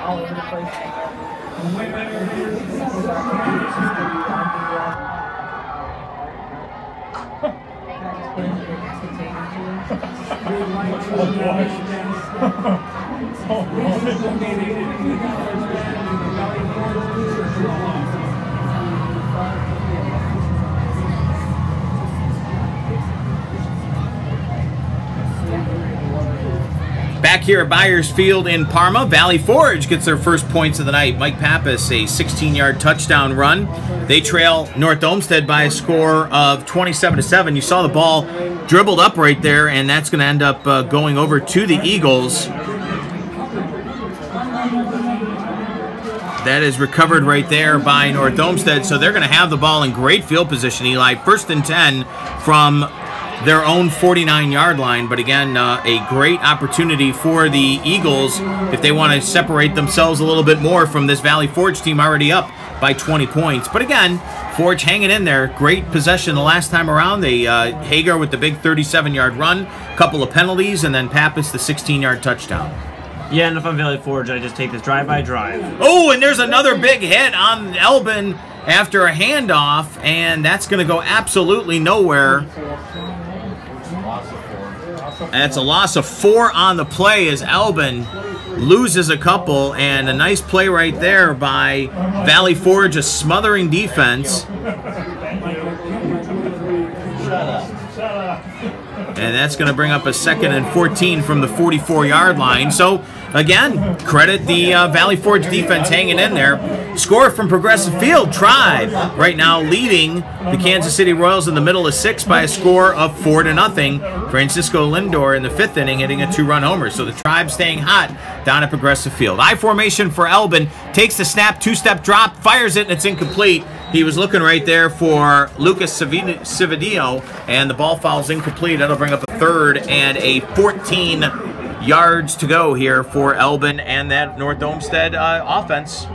Speaker 6: all over the place.
Speaker 2: Back here at Byers Field in Parma, Valley Forge gets their first points of the night. Mike Pappas, a 16-yard touchdown run. They trail North Olmsted by a score of 27-7. You saw the ball dribbled up right there, and that's going to end up going over to the Eagles. That is recovered right there by North Olmsted, so they're going to have the ball in great field position, Eli. 1st and 10 from their own 49-yard line, but again, a great opportunity for the Eagles if they want to separate themselves a little bit more from this Valley Forge team already up by 20 points. But again, Forge hanging in there. Great possession the last time around. They Hager with the big 37-yard run, couple of penalties, and then Pappas the 16-yard touchdown.
Speaker 1: Yeah, and if I'm Valley Forge, I just take this drive by drive.
Speaker 2: Oh, and there's another big hit on Elbin after a handoff, and that's going to go absolutely nowhere. That's a loss of 4 on the play as Elbin loses a couple, and a nice play right there by Valley Forge, a smothering defense. And that's going to bring up a 2nd and 14 from the 44-yard line. So, again, credit the Valley Forge defense hanging in there. Score from Progressive Field. Tribe right now leading the Kansas City Royals in the middle of 6 by a score of 4-0. Francisco Lindor in the 5th inning hitting a 2-run homer. So the Tribe staying hot down at Progressive Field. I formation for Elbin. Takes the snap, 2-step drop, fires it, and it's incomplete. He was looking right there for Lucas Cividio, and the ball falls incomplete. That'll bring up a 3rd and a 14 yards to go here for Elbin and that North Olmsted offense.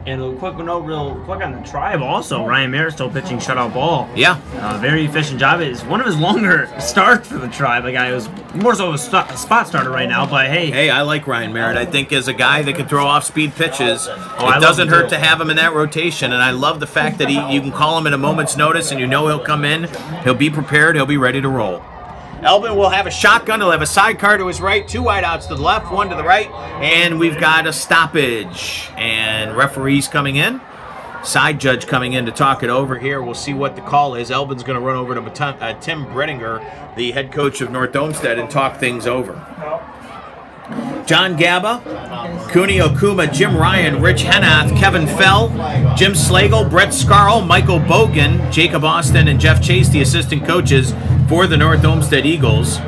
Speaker 1: And a quick note, real quick on the Tribe also. Ryan Merritt still pitching shutout ball.
Speaker 2: Yeah.
Speaker 1: Very efficient job. It's one of his longer starts for the Tribe. A guy who's more so of a spot starter right now, but hey.
Speaker 2: Hey, I like Ryan Merritt. I think as a guy that can throw off speed pitches, it
Speaker 1: I
Speaker 2: doesn't hurt to have him in that rotation. And I love the fact that you can call him at a moment's notice and you know he'll come in, he'll be prepared, he'll be ready to roll. Elbin will have a shotgun. He'll have a sidecar to his right, 2 wideouts to the left, 1 to the right, and we've got a stoppage. And referees coming in. Side judge coming in to talk it over here. We'll see what the call is. Elbin's going to run over to Tim Brettinger, the head coach of North Olmsted, and talk things over. John Gaba, Cooney Okuma, Jim Ryan, Rich Henath, Kevin Fell, Jim Slagle, Brett Scarl, Michael Bogan, Jacob Austin, and Jeff Chase, the assistant coaches for the North Olmsted Eagles.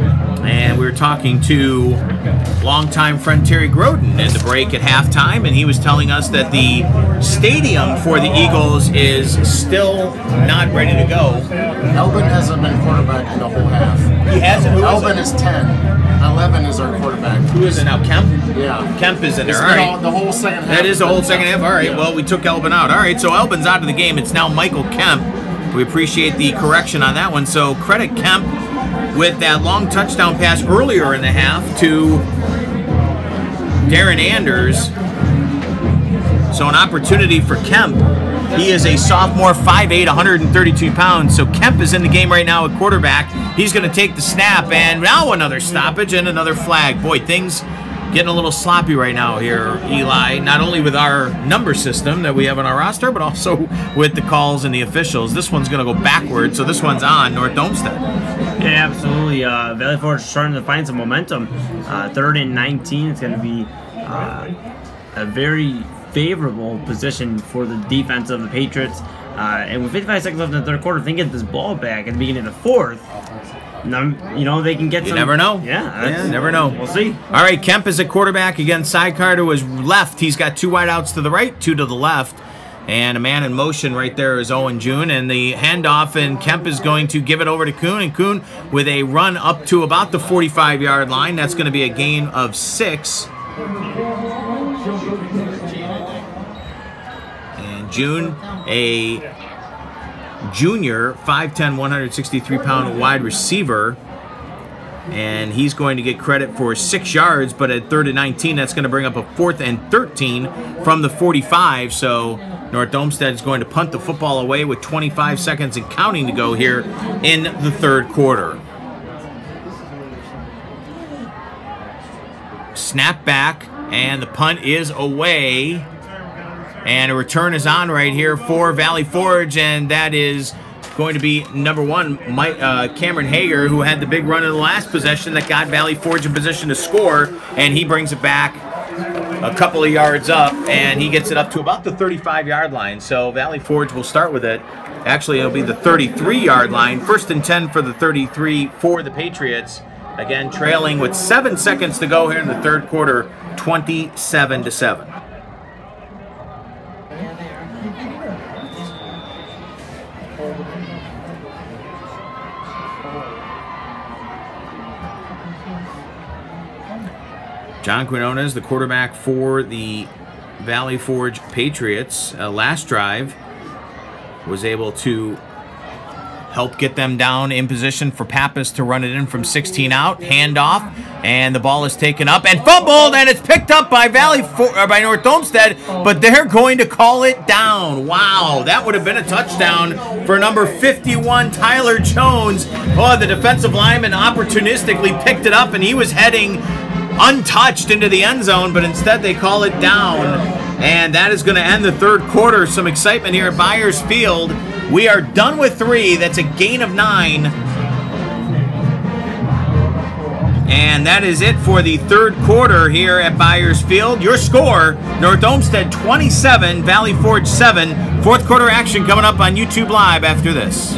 Speaker 2: And we were talking to longtime friend Terry Groden in the break at halftime, and he was telling us that the stadium for the Eagles is still not ready to go.
Speaker 3: Elbin hasn't been quarterback in the whole half.
Speaker 2: He hasn't? Who is
Speaker 3: Elbin
Speaker 2: it?
Speaker 3: is 10. 11 is our quarterback.
Speaker 2: Who is it now? Kemp?
Speaker 3: Yeah.
Speaker 2: Kemp is in there.
Speaker 3: It's
Speaker 2: All
Speaker 3: been
Speaker 2: right.
Speaker 3: the whole second half.
Speaker 2: That is the whole second half. All right. Well, we took Elbin out. All right. So Elbin's out of the game. It's now Michael Kemp. We appreciate the correction on that one. So credit Kemp with that long touchdown pass earlier in the half to Darren Anders. So an opportunity for Kemp. He is a sophomore, 5'8", 132 pounds. So Kemp is in the game right now at quarterback. He's going to take the snap, and now another stoppage and another flag. Boy, things getting a little sloppy right now here, Eli. Not only with our number system that we have on our roster, but also with the calls and the officials. This one's going to go backwards, so this one's on North Olmsted.
Speaker 1: Yeah, absolutely. Valley Forge starting to find some momentum. 3rd and 19. It's going to be a very favorable position for the defense of the Patriots. And with 55 seconds left in the 3rd quarter, if they get this ball back at the beginning of the 4th, you know, they can get some...
Speaker 2: You never know.
Speaker 1: Yeah,
Speaker 2: you never know.
Speaker 1: We'll see.
Speaker 2: All right, Kemp is at quarterback. Again, sidecar to his left. He's got 2 wideouts to the right, 2 to the left. And a man in motion right there is Owen June. And the handoff, and Kemp is going to give it over to Kuhn. And Kuhn with a run up to about the 45-yard line. That's going to be a gain of 6. And June, a junior, 5'10", 163-pound wide receiver. And he's going to get credit for 6 yards, but at 3rd and 19, that's going to bring up a 4th and 13 from the 45. So North Olmsted is going to punt the football away with 25 seconds and counting to go here in the 3rd quarter. Snap back, and the punt is away. And a return is on right here for Valley Forge, and that is going to be number 1, Cameron Hager, who had the big run in the last possession that got Valley Forge in position to score, and he brings it back a couple of yards up, and he gets it up to about the 35-yard line. So Valley Forge will start with it. Actually, it'll be the 33-yard line. 1st and 10 for the 33 for the Patriots. Again, trailing with 7 seconds to go here in the 3rd quarter, 27-7. John Quinones, the quarterback for the Valley Forge Patriots, last drive was able to help get them down in position for Pappas to run it in from 16 out, handoff, and the ball is taken up and fumbled, and it's picked up by by North Olmsted, but they're going to call it down. Wow, that would have been a touchdown for number 51, Tyler Jones. Oh, the defensive lineman opportunistically picked it up, and he was heading untouched into the end zone, but instead they call it down, and that is going to end the 3rd quarter. Some excitement here at Byers Field. We are done with 3. That's a gain of 9, and that is it for the 3rd quarter here at Byers Field. Your score: North Olmsted 27, Valley Forge 7. 4th quarter action coming up on YouTube Live after this.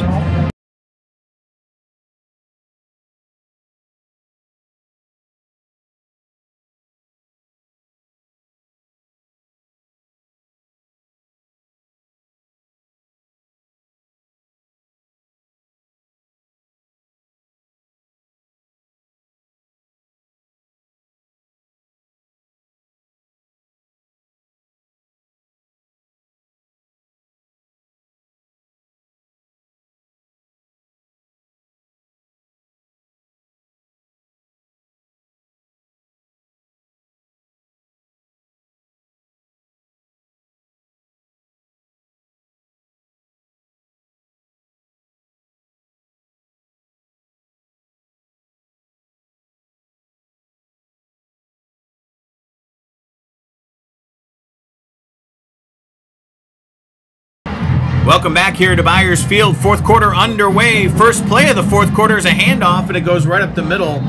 Speaker 2: Welcome back here to Byers Field. 4th quarter underway. First play of the 4th quarter is a handoff, and it goes right up the middle.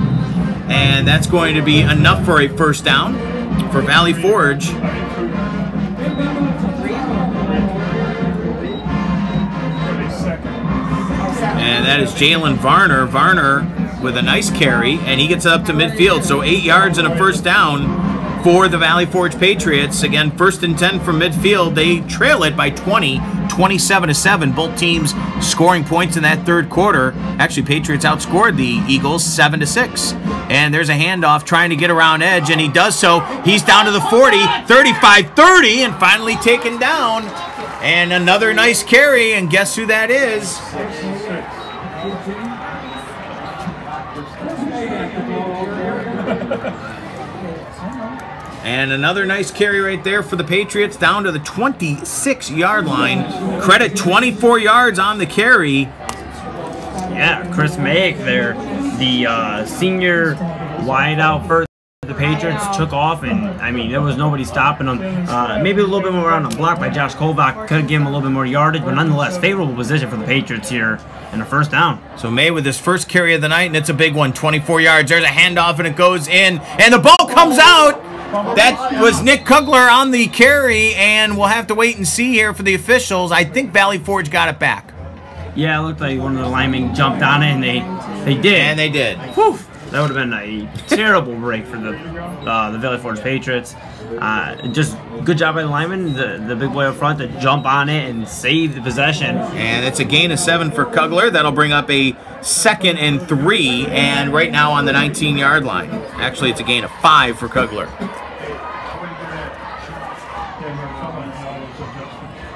Speaker 2: And that's going to be enough for a 1st down for Valley Forge. And that is Jalen Varner. Varner with a nice carry, and he gets up to midfield. So 8 yards and a 1st down for the Valley Forge Patriots. Again, 1st and 10 from midfield. They trail it by 20, 27-7. Both teams scoring points in that 3rd quarter. Actually, Patriots outscored the Eagles 7-6. And there's a handoff trying to get around edge, and he does so. He's down to the 40, 35-30, and finally taken down. And another nice carry, and guess who that is? And another nice carry right there for the Patriots, down to the 26-yard line. Credit 24 yards on the carry.
Speaker 1: Yeah, Chris Mayick there, the senior wideout for the Patriots, took off, and I mean, there was nobody stopping them. Maybe a little bit more on the block by Josh Kovac could have given him a little bit more yardage, but nonetheless, favorable position for the Patriots here and a 1st down.
Speaker 2: So May with his first carry of the night, and it's a big one, 24 yards. There's a handoff, and it goes in, and the ball comes out. That was Nick Kugler on the carry, and we'll have to wait and see here for the officials. I think Valley Forge got it back.
Speaker 1: Yeah, it looked like one of the linemen jumped on it, and they did.
Speaker 2: And they did.
Speaker 1: Whew. That would have been a terrible break for the Valley Forge Patriots. Just good job by the lineman, the big boy up front, to jump on it and save the possession.
Speaker 2: And it's a gain of 7 for Kugler. That'll bring up a 2nd and 3, and right now on the 19-yard line. Actually, it's a gain of 5 for Kugler.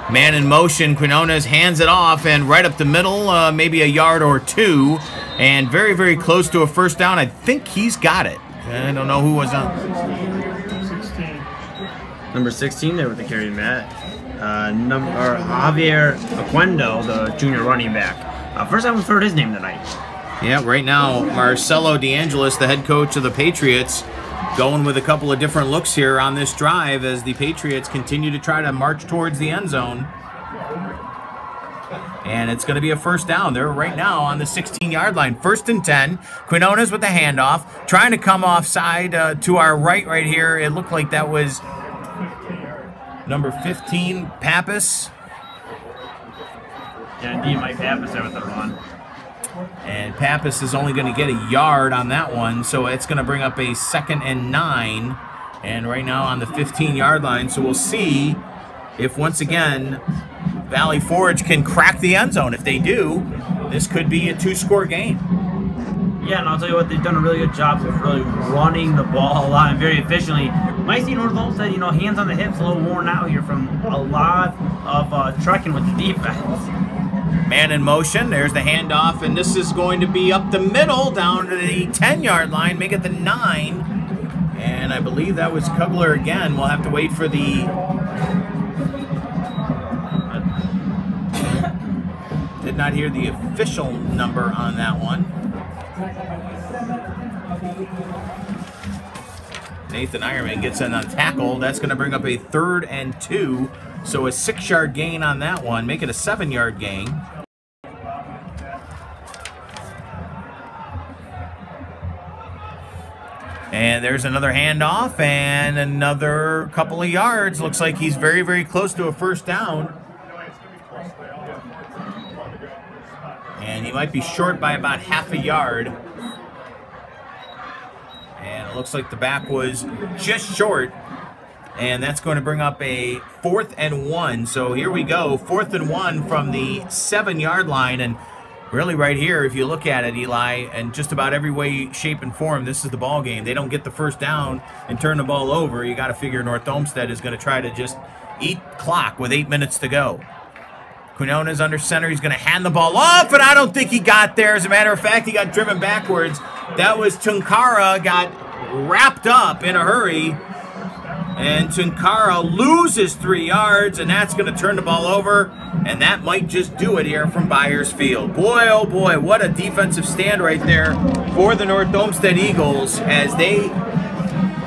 Speaker 2: Man in motion, Quinones hands it off, and right up the middle, maybe a yard or 2. And very, very close to a first down. I think he's got it. I don't know who was on.
Speaker 5: 16.
Speaker 1: Number 16 there with the carry, Matt. Javier Oquendo, the junior running back. First time we've heard his name tonight.
Speaker 2: Yeah, right now, Marcelo DeAngelis, the head coach of the Patriots, going with a couple of different looks here on this drive as the Patriots continue to try to march towards the end zone. And it's going to be a first down. They're right now on the 16-yard line. 1st and 10. Quinones with the handoff. Trying to come offside to our right here. It looked like that was number 15, Pappas.
Speaker 1: Yeah, indeed, Mike Pappas there with the run.
Speaker 2: And Pappas is only going to get a yard on that one, so it's going to bring up a 2nd and 9. And right now on the 15-yard line, so we'll see if once again Valley Forge can crack the end zone. If they do, this could be a 2-score game.
Speaker 1: Yeah, and I'll tell you what, they've done a really good job of really running the ball a lot and very efficiently. Might see North Olmsted, you know, hands on the hips, a little worn out here from a lot of trekking with the defense.
Speaker 2: Man in motion. There's the handoff, and this is going to be up the middle, down to the 10-yard line, make it the 9. And I believe that was Kugler again. We'll have to wait for the... Did not hear the official number on that one. Nathan Ironman gets in on tackle. That's going to bring up a 3rd and 2. So a 6-yard gain on that one. Make it a 7-yard gain. And there's another handoff and another couple of yards. Looks like he's very, very close to a first down. And he might be short by about half a yard. And it looks like the back was just short. And that's going to bring up a 4th and 1. So here we go, 4th and 1 from the 7-yard line. And really right here, if you look at it, Eli, and just about every way, shape, and form, this is the ball game. They don't get the first down and turn the ball over. You got to figure North Olmsted is going to try to just eat clock with 8 minutes to go. Quinones under center. He's going to hand the ball off, and I don't think he got there. As a matter of fact, he got driven backwards. That was Tunkara, got wrapped up in a hurry. And Tunkara loses 3 yards, and that's going to turn the ball over. And that might just do it here from Byers Field. Boy, oh boy, what a defensive stand right there for the North Olmsted Eagles as they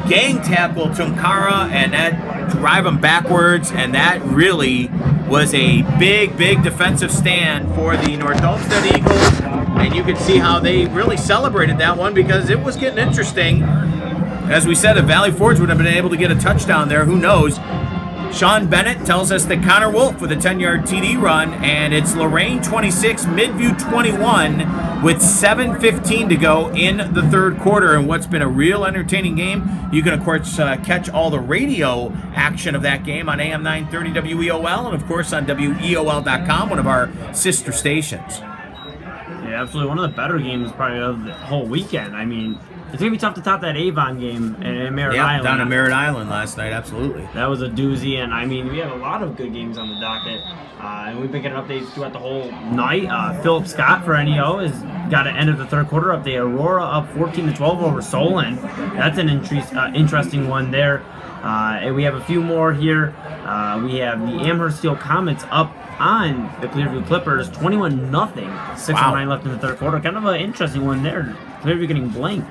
Speaker 2: gang tackle Tunkara, and that drive him backwards, and that really was a big, big defensive stand for the North Olmsted Eagles. And you can see how they really celebrated that one because it was getting interesting. As we said, if Valley Forge would have been able to get a touchdown there, who knows? Sean Bennett tells us that Connor Wolf with a 10-yard TD run, and it's Lorraine 26, Midview 21 with 7:15 to go in the 3rd quarter. And what's been a real entertaining game, you can, of course, catch all the radio action of that game on AM 930 WEOL and, of course, on WEOL.com, one of our sister stations.
Speaker 1: Yeah, absolutely. One of the better games probably of the whole weekend. I mean, it's going to be tough to top that Avon game in Merritt Island.
Speaker 2: Down in Merritt Island last night, absolutely.
Speaker 1: That was a doozy, and I mean, we have a lot of good games on the docket, and we've been getting updates throughout the whole night. Philip Scott for NEO has got an end of the 3rd quarter update. Aurora up 14-12 over Solon. That's an interesting one there. And we have a few more here. We have the Amherst Steel Comets up on the Clearview Clippers, 21-0. 6:09 left in the 3rd quarter. Kind of an interesting one there. Clearview getting blanked.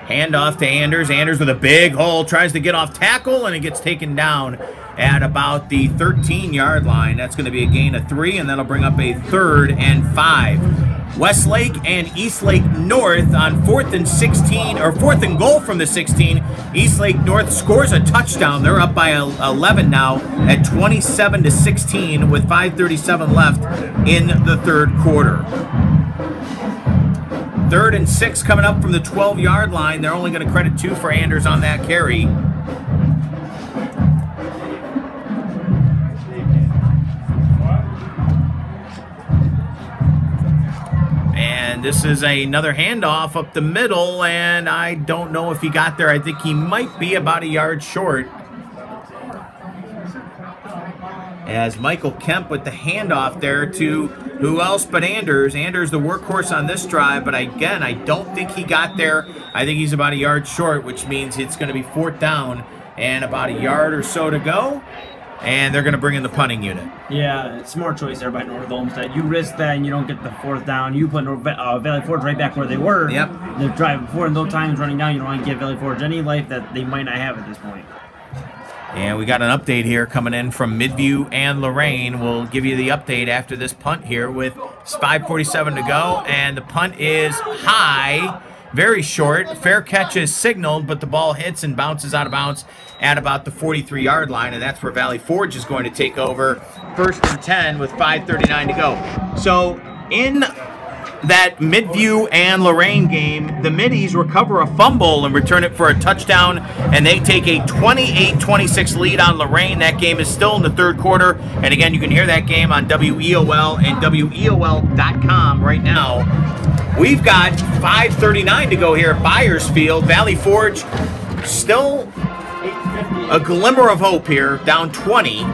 Speaker 2: Handoff to Anders. Anders with a big hole, tries to get off tackle, and it gets taken down at about the 13-yard line. That's going to be a gain of 3, and that'll bring up a 3rd and 5. Westlake and Eastlake North on 4th and 16, or 4th and goal from the 16. Eastlake North scores a touchdown. They're up by 11 now at 27-16 with 5:37 left in the 3rd quarter. 3rd and 6 coming up from the 12-yard line. They're only going to credit 2 for Anders on that carry. And this is another handoff up the middle, and I don't know if he got there. I think he might be about a yard short. as Michael Kemp with the handoff there to who else but Anders. Anders the workhorse on this drive, but again, I don't think he got there. I think he's about a yard short, which means it's going to be 4th down and about a yard or so to go. And they're going to bring in the punting unit.
Speaker 1: Yeah, smart choice there by North Olmsted. You risk that and you don't get the 4th down. You put Valley Forge right back where they were.
Speaker 2: Yep.
Speaker 1: They're driving before, and those times running down, you don't want to give Valley Forge any life that they might not have at this point.
Speaker 2: And we got an update here coming in from Midview and Lorraine. We'll give you the update after this punt here with 5:47 to go. And the punt is high, very short. Fair catch is signaled, but the ball hits and bounces out of bounds at about the 43-yard line. And that's where Valley Forge is going to take over 1st and 10 with 5:39 to go. So in that Midview and Lorraine game, the Middies recover a fumble and return it for a touchdown, and they take a 28-26 lead on Lorraine. That game is still in the 3rd quarter, and again, you can hear that game on WEOL and WEOL.com right now. We've got 5:39 to go here at Byers Field. Valley Forge still a glimmer of hope here, down 20.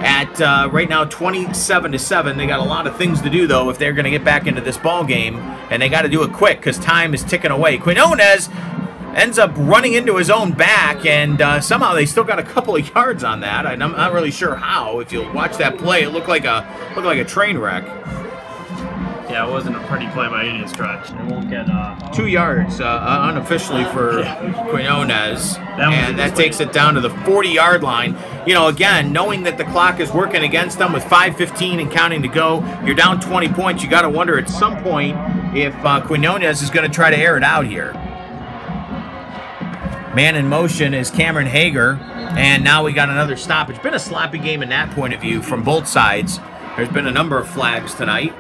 Speaker 2: At right now 27-7. They got a lot of things to do though if they're going to get back into this ball game, and they got to do it quick because time is ticking away. Quinones ends up running into his own back, and somehow they still got a couple of yards on that. I'm not really sure how. If you watch that play, it looked like a train wreck.
Speaker 1: Yeah, it wasn't a pretty play by any stretch. It won't get
Speaker 2: 2 yards unofficially for Quinones, and that takes it down to the 40-yard line. You know, again, knowing that the clock is working against them with 5:15 and counting to go, you're down 20 points. You got to wonder at some point if Quinones is going to try to air it out here. Man in motion is Cameron Hager, and now we got another stop. It's been a sloppy game in that point of view from both sides. There's been a number of flags tonight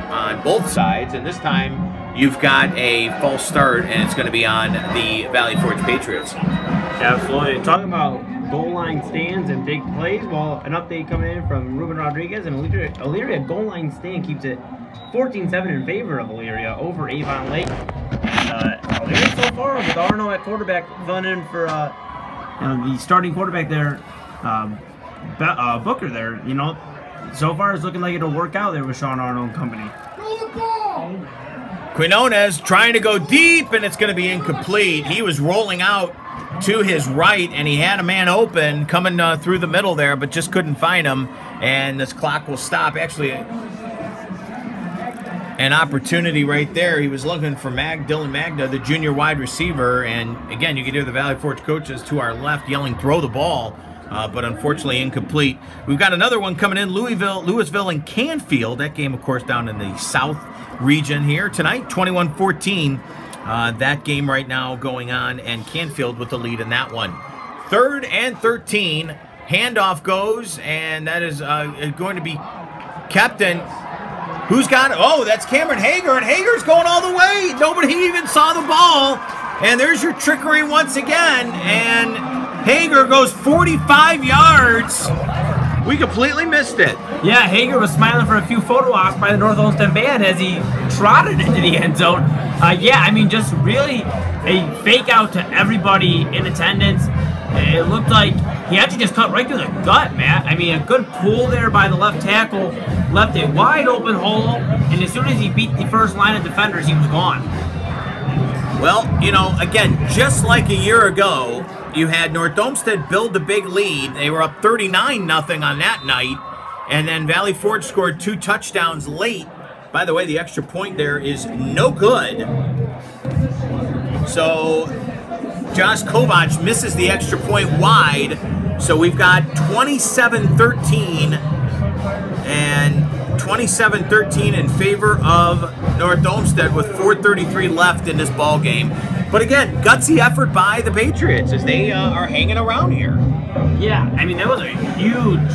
Speaker 2: on both sides, and this time you've got a false start, and it's going to be on the Valley Forge Patriots.
Speaker 1: Absolutely. Talking about goal line stands and big plays, well, an update coming in from Ruben Rodriguez, and Elyria goal line stand keeps it 14-7 in favor of Elyria over Avon Lake. Elyria so far with Arno at quarterback filling in for the starting quarterback there, Booker there, you know. So far, it's looking like it'll work out there with Sean Arnold and company.
Speaker 2: Quinones trying to go deep, and it's going to be incomplete. He was rolling out to his right, and he had a man open coming through the middle there, but just couldn't find him. And this clock will stop. Actually, an opportunity right there. He was looking for Dylan Magda, the junior wide receiver. And again, you can hear the Valley Forge coaches to our left yelling, "Throw the ball." But unfortunately incomplete. We've got another one coming in, Louisville and Canfield. That game, of course, down in the south region here tonight, 21-14. That game right now going on, and Canfield with the lead in that one. 3rd and 13, handoff goes, and that is going to be kept in. Who's got it? Oh, that's Cameron Hager, and Hager's going all the way. Nobody even saw the ball, and there's your trickery once again, and Hager goes 45 yards. We completely missed it.
Speaker 1: Yeah, Hager was smiling for a few photo ops by the North Olmsted band as he trotted into the end zone. Yeah, I mean, just really a fake out to everybody in attendance. It looked like he actually just cut right through the gut, Matt. I mean, a good pull there by the left tackle, left a wide open hole, and as soon as he beat the first line of defenders, he was gone.
Speaker 2: Well, you know, again, just like a year ago, you had North Olmsted build a big lead. They were up 39-0 on that night, and then Valley Forge scored 2 touchdowns late. By the way, the extra point there is no good. So Josh Kovac misses the extra point wide. So we've got 27-13 and 27-13 in favor of North Olmsted with 4:33 left in this ball game. But again, gutsy effort by the Patriots as they are hanging around here.
Speaker 1: Yeah, I mean, that was a huge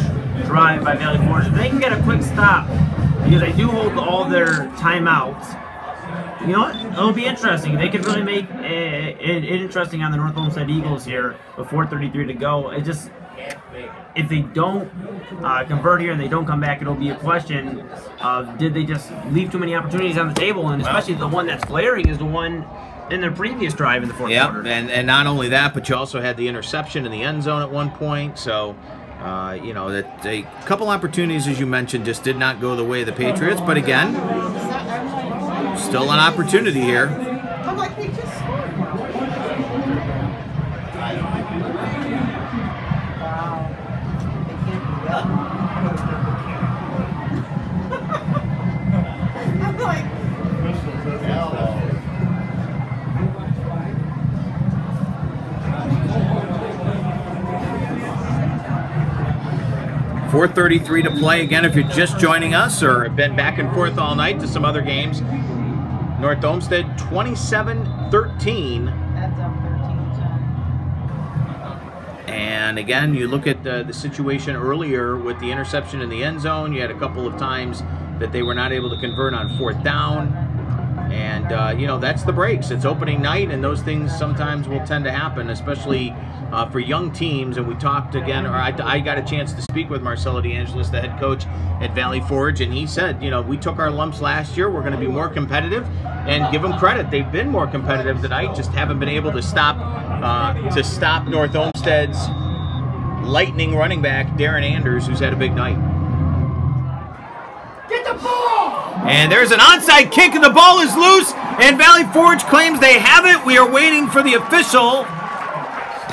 Speaker 1: drive by Valley Forge. If they can get a quick stop, because they do hold all their timeouts, you know what? It'll be interesting. They could really make it interesting on the North Olmsted Eagles here with 4:33 to go. It just, if they don't convert here and they don't come back, it'll be a question of did they just leave too many opportunities on the table, and especially the one that's glaring is the one in their previous drive in the fourth quarter.
Speaker 2: And not only that, but you also had the interception in the end zone at one point. So You know, that a couple opportunities, as you mentioned, just did not go the way of the Patriots. But again, still an opportunity here.
Speaker 6: I'm like, they just scored. Wow. They can't be done. I'm like,
Speaker 2: 4:33 to play. Again, if you're just joining us or have been back and forth all night to some other games, North Olmsted 27-13.
Speaker 6: that's up 13-10.
Speaker 2: And again, you look at the situation earlier with the interception in the end zone. You had a couple of times that they were not able to convert on 4th down. And, you know, that's the breaks. It's opening night, and those things sometimes will tend to happen, especially for young teams. And we talked again, or I got a chance to speak with Marcelo DeAngelis, the head coach at Valley Forge, and he said, you know, we took our lumps last year. We're going to be more competitive, and give them credit. They've been more competitive tonight, just haven't been able to stop North Olmsted's lightning running back, Darren Anders, who's had a big night.
Speaker 3: Get the ball!
Speaker 2: And there's an onside kick, and the ball is loose, and Valley Forge claims they have it. We are waiting for the official,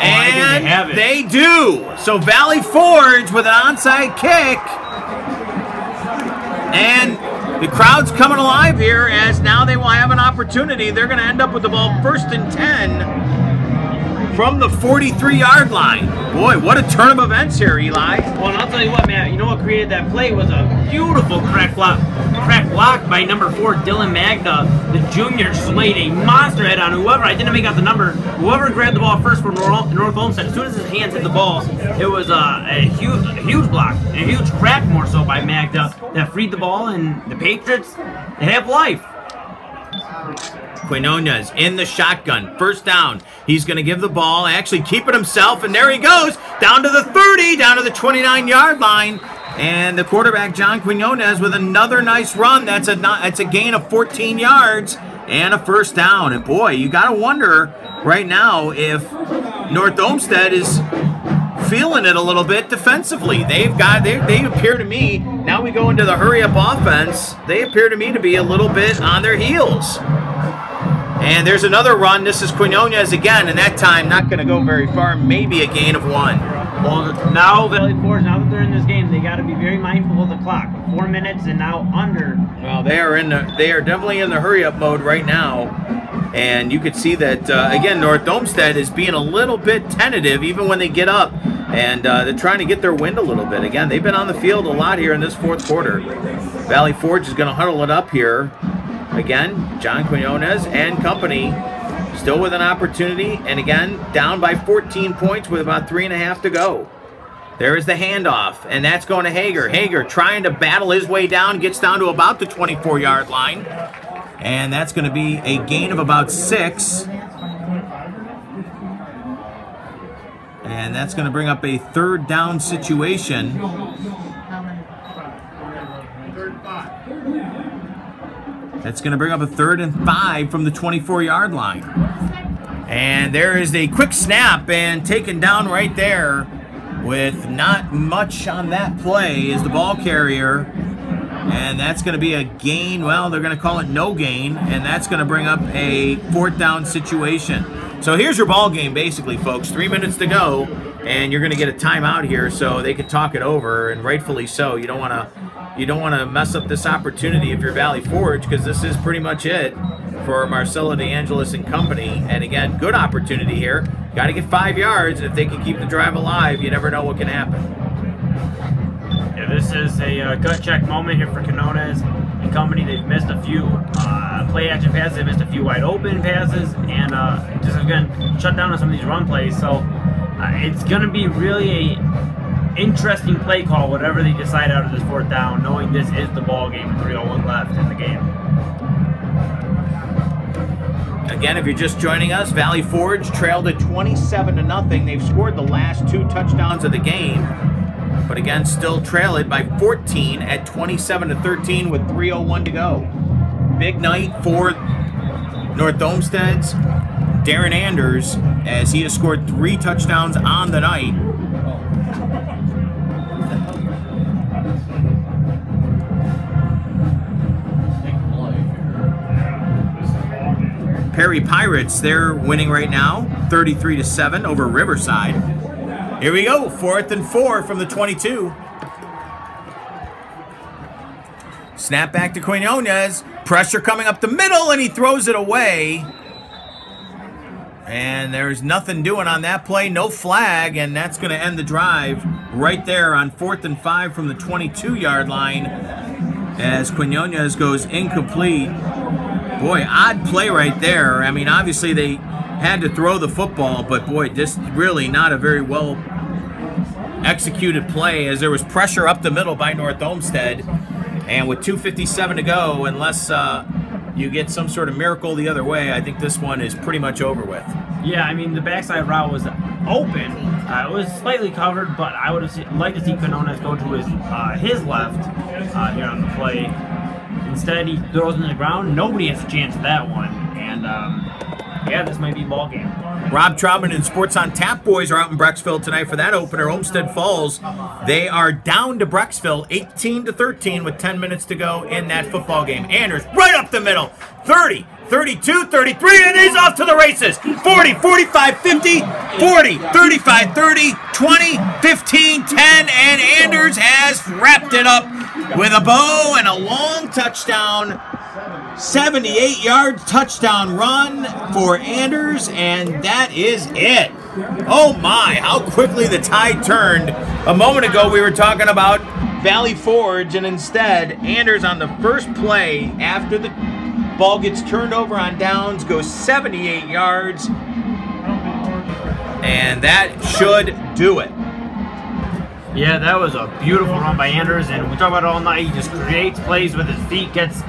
Speaker 2: and they do. So Valley Forge with an onside kick, and the crowd's coming alive here as now they will have an opportunity. They're going to end up with the ball 1st and 10 from the 43-yard line. Boy, what a turn of events here, Eli.
Speaker 1: Well, and I'll tell you what, man, you know what created that play was a beautiful crack block by number 4, Dylan Magda. The junior slayed a monster head on whoever, I didn't make out the number, whoever grabbed the ball first from North Olmsted. As soon as his hands hit the ball, it was a huge block, a huge crack more so by Magda that freed the ball, and the Patriots, they have life.
Speaker 2: Quinones in the shotgun, 1st down. He's going to give the ball, actually keep it himself, and there he goes, down to the 30, down to the 29-yard line. And the quarterback, John Quinones, with another nice run. That's a gain of 14 yards and a 1st down. And boy, you got to wonder right now if North Olmsted is feeling it a little bit defensively. They appear to me, now we go into the hurry-up offense, they appear to me to be a little bit on their heels. And there's another run. This is Quinones again, and that time not going to go very far, maybe a gain of 1.
Speaker 1: Well, now Valley Forge, now that they're in this game, they got to be very mindful of the clock. 4 minutes and now under.
Speaker 2: Well, they are definitely in the hurry-up mode right now, and you could see that again. North Olmsted is being a little bit tentative, even when they get up, and they're trying to get their wind a little bit. Again, they've been on the field a lot here in this 4th quarter. Valley Forge is going to huddle it up here. Again, John Quinones and company still with an opportunity, and again, down by 14 points with about 3.5 to go. There is the handoff, and that's going to Hager. Hager trying to battle his way down, gets down to about the 24-yard line, and that's going to be a gain of about 6. And that's going to bring up a 3rd down situation. That's going to bring up a 3rd and 5 from the 24-yard line. And there is a quick snap, and taken down right there with not much on that play is the ball carrier. And that's going to be a gain. Well, they're going to call it no gain, and that's going to bring up a 4th down situation. So here's your ball game, basically, folks. 3 minutes to go, and you're going to get a timeout here so they can talk it over, and rightfully so. You don't want to mess up this opportunity if you're Valley Forge, because this is pretty much it for Marcelo DeAngelis and company. And again, good opportunity here. Got to get 5 yards, and if they can keep the drive alive, you never know what can happen.
Speaker 1: Yeah, this is a gut check moment here for Quinones and company. They've missed a few play action passes, they missed a few wide open passes, and just again shut down on some of these run plays. So it's going to be really a interesting play call, whatever they decide out of this 4th down, knowing this is the ball game with 3:01 left in the game.
Speaker 2: Again, if you're just joining us, Valley Forge trailed at 27-0. They've scored the last 2 touchdowns of the game, but again, still trail it by 14 at 27-13 with 3:01 to go. Big night for North Olmsted's Darren Anders, as he has scored 3 touchdowns on the night. Perry Pirates, they're winning right now, 33-7 over Riverside. Here we go, 4th and 4 from the 22. Snap back to Quinones. Pressure coming up the middle, and he throws it away. And there's nothing doing on that play, no flag, and that's going to end the drive right there on 4th and 5 from the 22-yard line as Quinones goes incomplete. Boy, odd play right there. I mean, obviously they had to throw the football, but boy, this really not a very well executed play as there was pressure up the middle by North Olmsted. And with 2:57 to go, unless you get some sort of miracle the other way, I think this one is pretty much over with.
Speaker 1: Yeah, I mean, the backside route was open. It was slightly covered, but I would have liked to see Quinones go to his left here on the play. Instead, he throws it in the ground. Nobody has a chance at that one. And, yeah, this might be a ball game.
Speaker 2: Rob Troutman and Sports on Tap boys are out in Brecksville tonight for that opener. Olmsted Falls, they are down to Brecksville 18-13 with 10 minutes to go in that football game. Anders right up the middle, 30, 32, 33, and he's off to the races. 40, 45, 50, 40, 35, 30, 20, 15, 10, and Anders has wrapped it up with a bow and a long touchdown. 78-yard touchdown run for Anders, and that is it. Oh my, how quickly the tide turned. A moment ago we were talking about Valley Forge, and instead Anders on the first play after the ball gets turned over on downs goes 78 yards, and that should do it.
Speaker 1: Yeah, that was a beautiful run by Anders, and we talk about it all night. He just creates plays with his feet, gets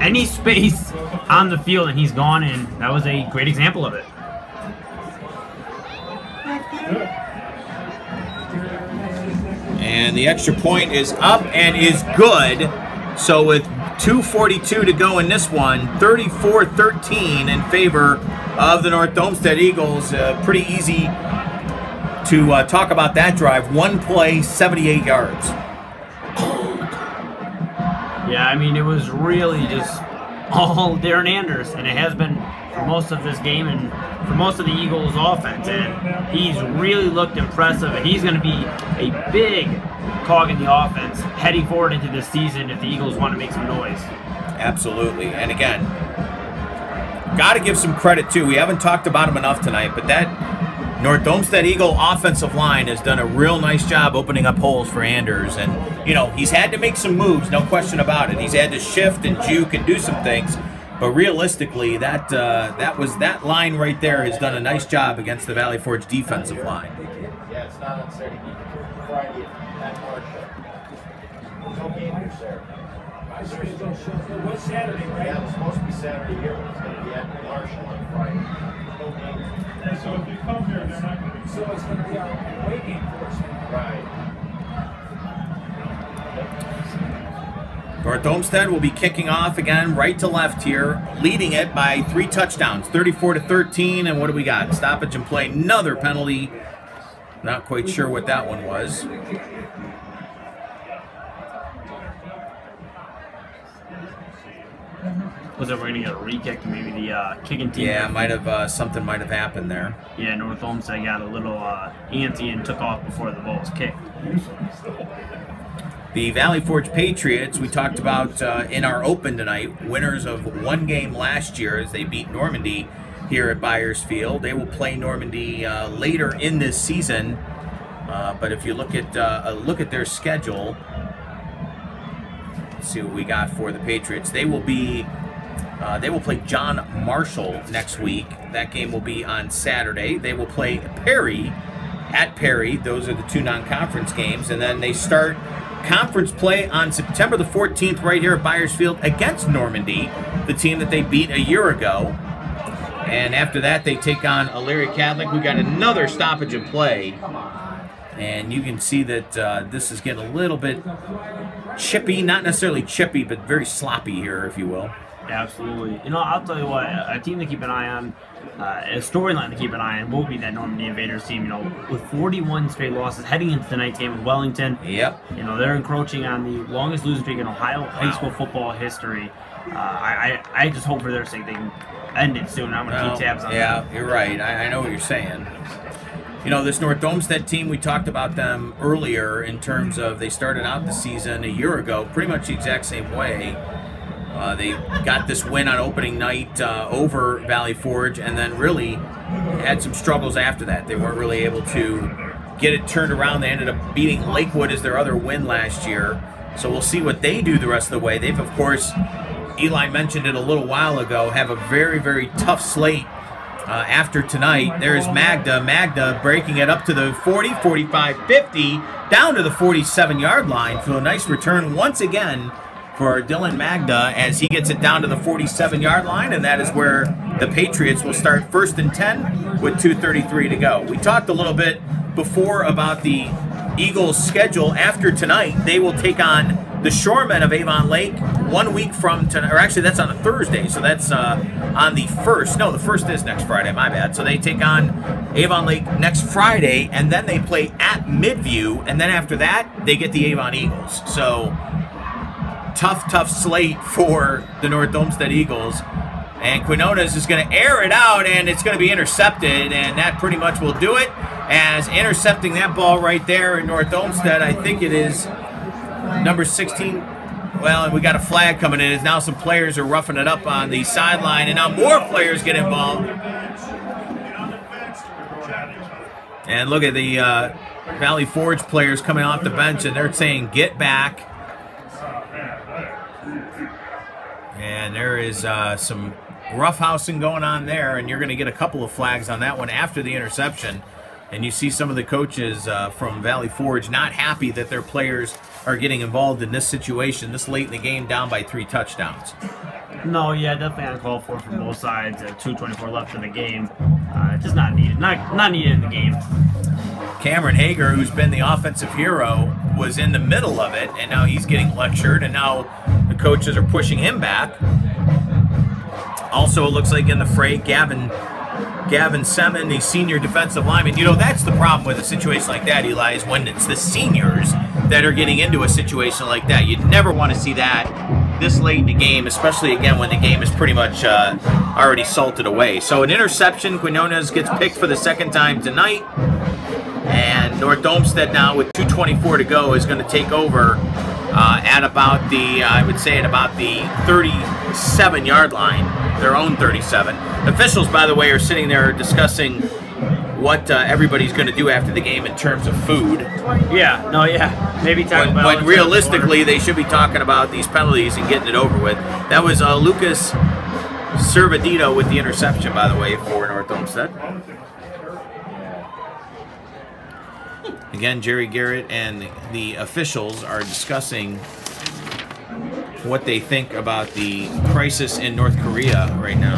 Speaker 1: any space on the field, and he's gone, and that was a great example of it.
Speaker 2: And the extra point is up and is good. So with 2:42 to go in this one, 34-13 in favor of the North Olmsted Eagles. Pretty easy to talk about that drive. One play, 78 yards.
Speaker 1: Yeah, I mean, it was really just all Darren Anders, and it has been for most of this game and for most of the Eagles' offense, and he's really looked impressive, and he's going to be a big cog in the offense heading forward into this season if the Eagles want to make some noise.
Speaker 2: Absolutely, and again, got to give some credit, too. We haven't talked about him enough tonight, but that North Olmsted Eagle offensive line has done a real nice job opening up holes for Anders, and you know, he's had to make some moves, no question about it. He's had to shift and juke and do some things, but realistically, that line right there has done a nice job against the Valley Forge defensive line.
Speaker 3: Yeah, it's not on Saturday. Friday at Marshall. No game this Saturday.
Speaker 4: What's Saturday, right?
Speaker 3: Yeah, it was supposed to be Saturday here, but it's going to be at Marshall on Friday. No game.
Speaker 5: So if you come here, they're not going to be.
Speaker 4: So it's going to be our away game for us.
Speaker 3: Right.
Speaker 2: North Olmsted will be kicking off again right to left here, leading it by 3 touchdowns, 34-13, and what do we got? Stoppage and play, another penalty. Not quite sure what that one was.
Speaker 1: Was it we're going to get a re-kick to maybe the kicking team?
Speaker 2: Yeah, might have something might have happened there.
Speaker 1: Yeah, North Olmsted got a little antsy and took off before the ball was kicked.
Speaker 2: The Valley Forge Patriots, we talked about in our open tonight, winners of one game last year as they beat Normandy here at Byers Field. They will play Normandy later in this season, but if you look at their schedule, let's see what we got for the Patriots. They will play John Marshall next week. That game will be on Saturday. They will play Perry at Perry. Those are the 2 non-conference games, and then they start conference play on September the 14th right here at Byers Field against Normandy, the team that they beat a year ago. And after that, they take on Elyria Catholic, who got another stoppage in play. And you can see that this is getting a little bit chippy, not necessarily chippy, but very sloppy here, if you will.
Speaker 1: Absolutely. You know, I'll tell you what, a team to keep an eye on, a storyline to keep an eye on will be that Normandy Invaders team. You know, with 41 straight losses heading into tonight's game with Wellington.
Speaker 2: Yep.
Speaker 1: You know, they're encroaching on the longest losing streak in Ohio high school football history. I just hope for their sake they can end it soon. I'm going to keep tabs on them.
Speaker 2: Yeah, you're right. I know what you're saying. You know, this North Olmsted team, we talked about them earlier in terms of they started out the season a year ago pretty much the exact same way. They got this win on opening night over Valley Forge, and then really had some struggles after that. They weren't really able to get it turned around. They ended up beating Lakewood as their other win last year. So we'll see what they do the rest of the way. They've, of course, Eli mentioned it a little while ago, have a very, very tough slate after tonight. There's Magda. Magda breaking it up to the 40, 45, 50, down to the 47-yard line for a nice return once again for Dylan Magda as he gets it down to the 47-yard line, and that is where the Patriots will start 1st and 10 with 2:33 to go. We talked a little bit before about the Eagles' schedule. After tonight, they will take on the Shoremen of Avon Lake 1 week from tonight, or actually that's on a Thursday, so that's on the 1st. No, the 1st is next Friday, my bad. So they take on Avon Lake next Friday, and then they play at Midview, and then after that, they get the Avon Eagles. So tough slate for the North Olmsted Eagles. And Quinones is going to air it out, and it's going to be intercepted, and that pretty much will do it. As intercepting that ball right there in North Olmsted, I think it is number 16. Well, and we got a flag coming in. As now some players are roughing it up on the sideline, and now more players get involved. And look at the Valley Forge players coming off the bench, and they're saying, get back. And there is some roughhousing going on there, and you're going to get a couple of flags on that one after the interception. And you see some of the coaches from Valley Forge not happy that their players are getting involved in this situation this late in the game, down by 3 touchdowns.
Speaker 1: No, yeah, definitely uncalled for from both sides. 2:24 left in the game. Just not needed. Not needed in the game.
Speaker 2: Cameron Hager, who's been the offensive hero, was in the middle of it, and now he's getting lectured, and now the coaches are pushing him back. Also, it looks like in the fray, Gavin Semin, the senior defensive lineman. You know, that's the problem with a situation like that, Eli, is when it's the seniors that are getting into a situation like that. You'd never want to see that this late in the game, especially, again, when the game is pretty much already salted away. So an interception. Quinones gets picked for the second time tonight. And North Olmsted now, with 2:24 to go, is going to take over at about the, I would say, at about the 37-yard line, their own 37. Officials, by the way, are sitting there discussing what everybody's going to do after the game in terms of food.
Speaker 1: Yeah, no, yeah. Maybe talking about.
Speaker 2: But realistically, they should be talking about these penalties and getting it over with. That was Lucas Servidito with the interception, by the way, for North Olmsted. Again, Jerry Garrett and the officials are discussing what they think about the crisis in North Korea right now.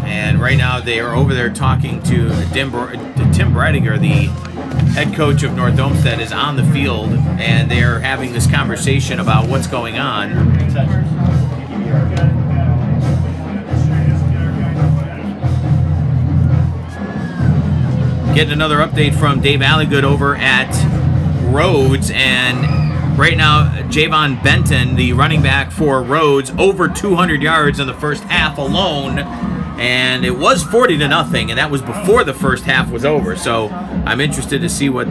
Speaker 2: And right now they are over there talking to Tim Breidiger, the head coach of North Olmsted, is on the field, and they are having this conversation about what's going on. Getting another update from Dave Alligood over at Rhodes, and right now Javon Benton, the running back for Rhodes, over 200 yards in the first half alone, and it was 40-0, and that was before the first half was over. So I'm interested to see what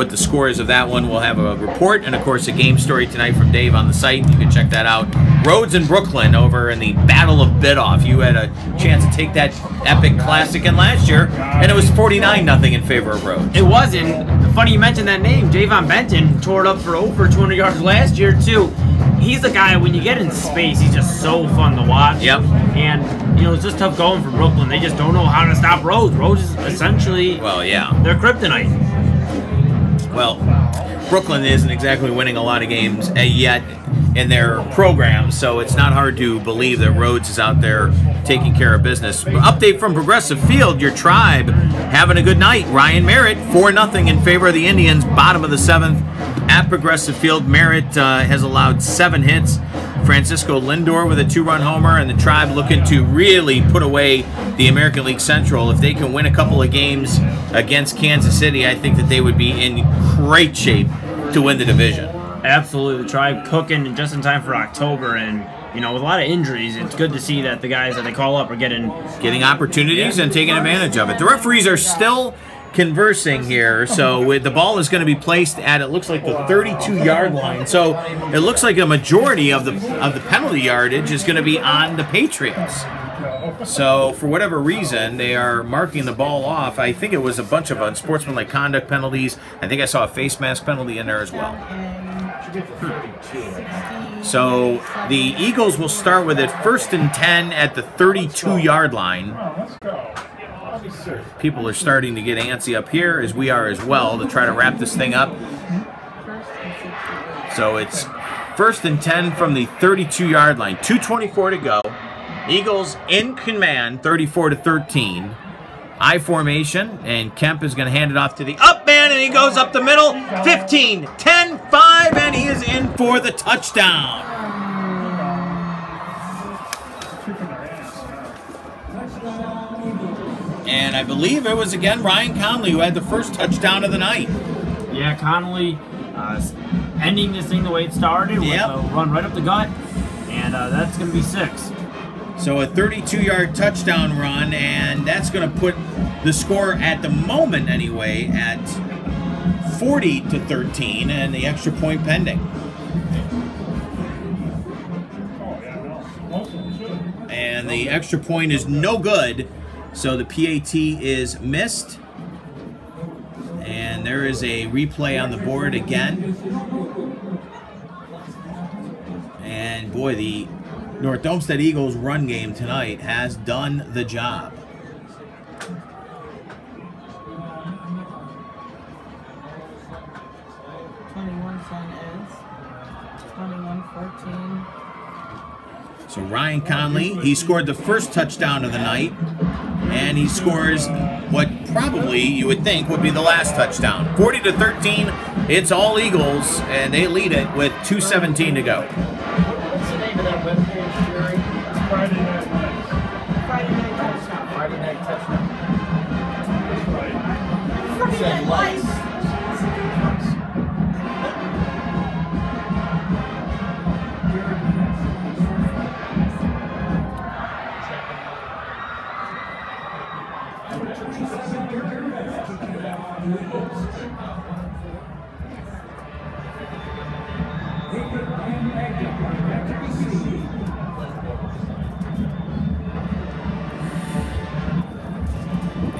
Speaker 2: the score is of that one. We'll have a report and, of course, a game story tonight from Dave on the site. You can check that out. Rhodes and Brooklyn over in the Battle of Bidoff. You had a chance to take that epic classic in last year, and it was 49-0 in favor of Rhodes.
Speaker 1: It was, and funny you mentioned that name. Javon Benton tore it up for over 200 yards last year, too. He's the guy, when you get in space, he's just so fun to watch.
Speaker 2: Yep.
Speaker 1: And, you know, it's just tough going for Brooklyn. They just don't know how to stop Rhodes. Rhodes is essentially,
Speaker 2: well, yeah,
Speaker 1: their kryptonite.
Speaker 2: Well, Brooklyn isn't exactly winning a lot of games yet in their program, so it's not hard to believe that Rhodes is out there taking care of business. Update from Progressive Field, your Tribe having a good night. Ryan Merritt, 4-0 in favor of the Indians, bottom of the 7th at Progressive Field. Merritt has allowed 7 hits, Francisco Lindor with a 2-run homer, and the Tribe looking to really put away the American League Central. If they can win a couple of games against Kansas City, I think that they would be in great shape to win the division.
Speaker 1: Absolutely. The Tribe cooking just in time for October, and you know, with a lot of injuries, it's good to see that the guys that they call up are getting
Speaker 2: opportunities and taking advantage of it. The referees are still conversing here, so the ball is going to be placed at, it looks like, the 32-yard line. So it looks like a majority of the penalty yardage is going to be on the Patriots. So for whatever reason, they are marking the ball off. I think it was a bunch of unsportsmanlike conduct penalties. I think I saw a face mask penalty in there as well. So the Eagles will start with it 1st and 10 at the 32-yard line. People are starting to get antsy up here, as we are as well, to try to wrap this thing up. So it's 1st and 10 from the 32-yard line. 2:24 to go. Eagles in command, 34-13. I formation, and Kemp is going to hand it off to the up man, and he goes up the middle. 15, 10, 5, and he is in for the touchdown. And I believe it was, again, Ryan Conley who had the first touchdown of the night.
Speaker 1: Yeah, Connolly ending this thing the way it started with a run right up the gut, and that's going to be 6.
Speaker 2: So a 32-yard touchdown run, and that's going to put the score at the moment, anyway, at 40-13, and the extra point pending. And the extra point is no good, so the PAT is missed. And there is a replay on the board again. And boy, the North Olmsted Eagles run game tonight has done the job. So Ryan Conley, he scored the first touchdown of the night, and he scores what probably you would think would be the last touchdown. 40-13, it's all Eagles, and they lead it with 2:17 to go.
Speaker 6: What's the name of that webpage, Jerry? Friday Night Touchdown. Friday Night Touchdown. Friday Night Lights.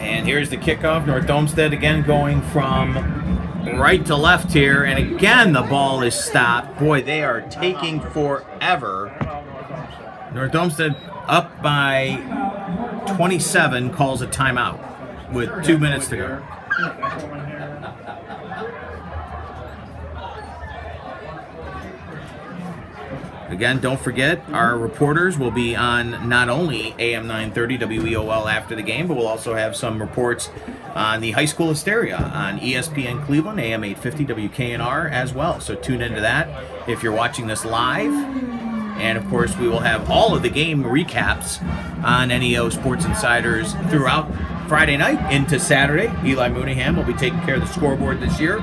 Speaker 2: And here's the kickoff. North Olmsted again going from right to left here. And again, the ball is stopped. Boy, they are taking forever. North Olmsted up by 27 calls a timeout with 2 minutes to go. Again, don't forget, our reporters will be on not only AM 930 WEOL after the game, but we'll also have some reports on the high school hysteria on ESPN Cleveland, AM 850 WKNR as well. So tune into that if you're watching this live. And, of course, we will have all of the game recaps on NEO Sports Insiders throughout Friday night into Saturday. Eli Mooneyham will be taking care of the scoreboard this year,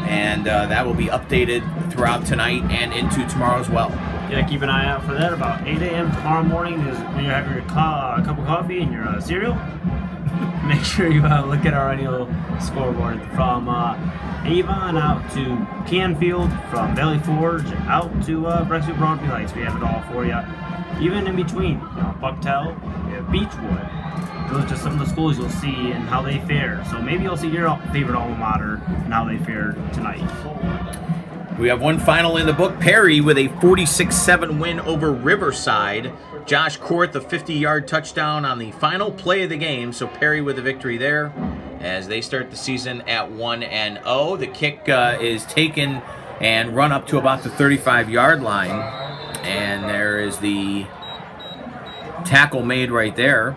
Speaker 2: and that will be updated throughout tonight and into tomorrow as well.
Speaker 1: Yeah, keep an eye out for that. About 8 a.m. tomorrow morning is when you have your cup of coffee and your cereal. Make sure you look at our annual scoreboard from Avon out to Canfield, from Valley Forge out to Brecksville Broadview Heights. We have it all for you. Even in between, Bucktail, Beechwood. Those are just some of the schools you'll see and how they fare. So maybe you'll see your favorite alma mater and how they fared tonight.
Speaker 2: We have one final in the book. Perry with a 46-7 win over Riverside. Josh Court, the 50-yard touchdown on the final play of the game. So Perry with a victory there as they start the season at 1-0. The kick is taken and run up to about the 35-yard line. And there is the tackle made right there.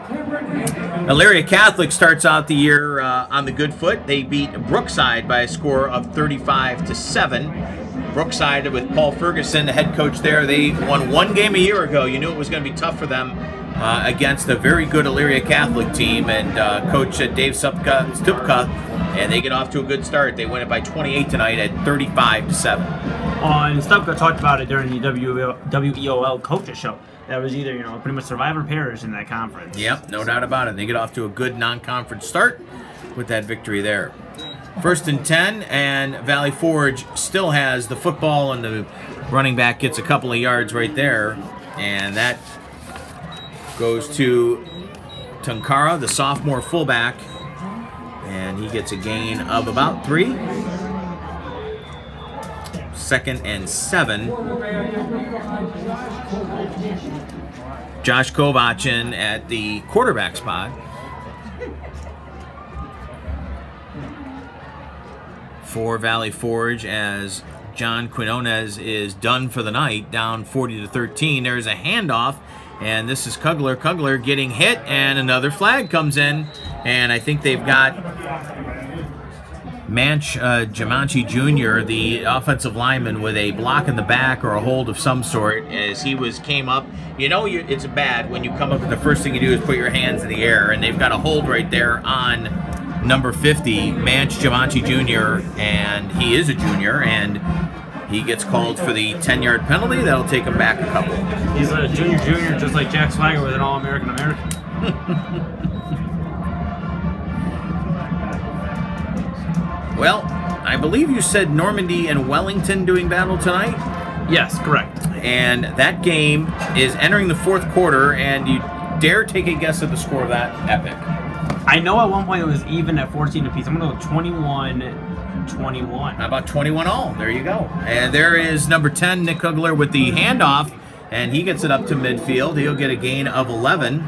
Speaker 2: Elyria Catholic starts out the year on the good foot. They beat Brookside by a score of 35-7. Brookside with Paul Ferguson, the head coach there. They won 1 game a year ago. You knew it was going to be tough for them against a very good Elyria Catholic team, and Coach Dave Stupka, and they get off to a good start. They win it by 28 tonight at 35-7.
Speaker 1: And Stupka talked about it during the WEOL coaches show. That was either, pretty much survivor perish in that conference.
Speaker 2: Yep, no doubt about it. They get off to a good non-conference start with that victory there. 1st and 10, and Valley Forge still has the football, and the running back gets a couple of yards right there. And that goes to Tunkara, the sophomore fullback, and he gets a gain of about 3. 2nd and 7. Josh Kovachin at the quarterback spot. For Valley Forge, as John Quinones is done for the night, down 40-13. There's a handoff, and this is Kugler. Kugler getting hit, and another flag comes in, and I think they've got Manch Jamanchi Jr., the offensive lineman, with a block in the back or a hold of some sort as he came up. It's bad when you come up and the first thing you do is put your hands in the air, and they've got a hold right there on number 50, Manch Jamanchi Jr., and he is a junior, and he gets called for the 10-yard penalty. That'll take him back a couple.
Speaker 1: He's a junior, just like Jack Swagger with an All-American American.
Speaker 2: Well, I believe you said Normandy and Wellington doing battle tonight?
Speaker 1: Yes, correct.
Speaker 2: And that game is entering the 4th quarter, and you dare take a guess at the score of that epic?
Speaker 1: I know at one point it was even at 14 apiece. I'm going to go 21-21.
Speaker 2: How about 21-all? There you go. And there is number 10, Nick Kugler, with the handoff, and he gets it up to midfield. He'll get a gain of 11.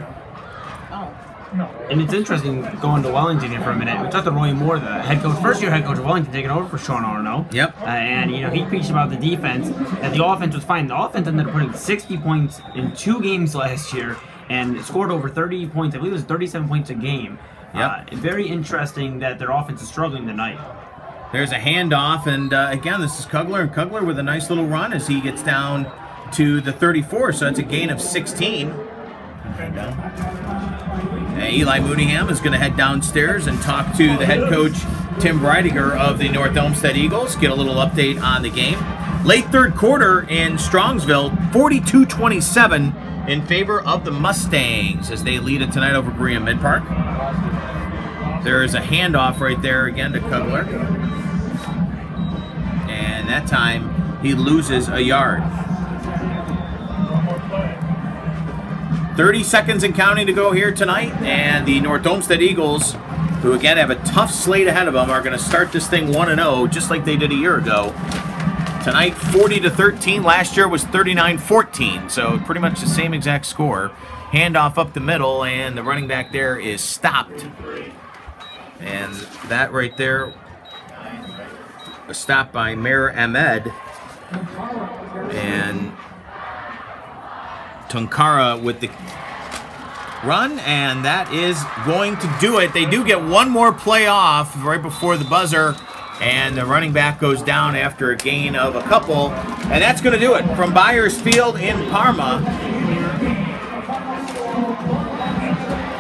Speaker 1: And it's interesting going to Wellington here for a minute. We talked to Roy Moore, the first-year head coach of Wellington, taking over for Sean Arno.
Speaker 2: Yep.
Speaker 1: And he preached about the defense, that the offense was fine. The offense ended up putting 60 points in 2 games last year, and scored over 30 points. I believe it was 37 points a game.
Speaker 2: Yep.
Speaker 1: Very interesting that their offense is struggling tonight.
Speaker 2: There's a handoff, and again, this is Kugler, and Kugler with a nice little run as he gets down to the 34, so that's a gain of 16. Eli Mooneyham is going to head downstairs and talk to the head coach, Tim Breidiger, of the North Olmsted Eagles, get a little update on the game. Late 3rd quarter in Strongsville, 42-27 in favor of the Mustangs as they lead it tonight over Berea Mid-Park. There is a handoff right there again to Kugler. And that time he loses a yard. 30 seconds and counting to go here tonight, and the North Olmsted Eagles, who again have a tough slate ahead of them, are going to start this thing 1-0 just like they did a year ago. Tonight 40-13, last year was 39-14, so pretty much the same exact score. Handoff up the middle, and the running back there is stopped. And that right there, a stop by Mayor Ahmed. And Tunkara with the run, and that is going to do it. They do get one more play off right before the buzzer, and the running back goes down after a gain of a couple, and that's going to do it from Byers Field in Parma.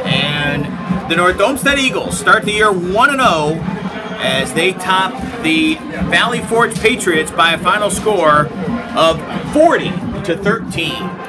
Speaker 2: And the North Olmsted Eagles start the year 1-0 as they top the Valley Forge Patriots by a final score of 40-13.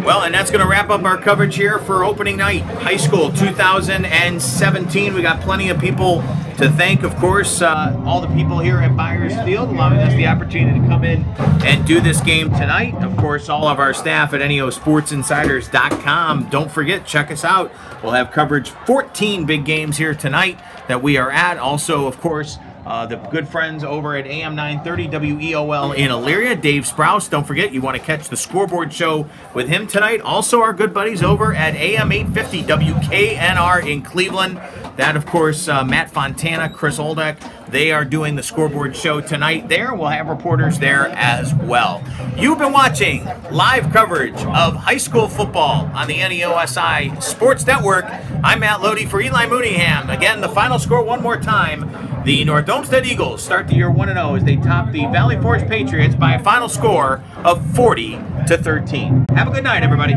Speaker 2: Well, and that's going to wrap up our coverage here for opening night, high school 2017. We got plenty of people to thank, of course, all the people here at Byers Field, allowing us the opportunity to come in and do this game tonight. Of course, all of our staff at NEOSportsinsiders.com. Don't forget, check us out. We'll have coverage 14 big games here tonight that we are at. Also, of course, the good friends over at AM 930 WEOL in Elyria, Dave Sprouse. Don't forget, you want to catch the scoreboard show with him tonight. Also, our good buddies over at AM 850 WKNR in Cleveland. That, of course, Matt Fontana, Chris Oldak. They are doing the scoreboard show tonight there. We'll have reporters there as well. You've been watching live coverage of high school football on the NEOSI Sports Network. I'm Matt Lodi for Eli Mooneyham. Again, the final score one more time. The North Olmsted Eagles start the year 1-0 as they top the Valley Forge Patriots by a final score of 40-13. Have a good night, everybody.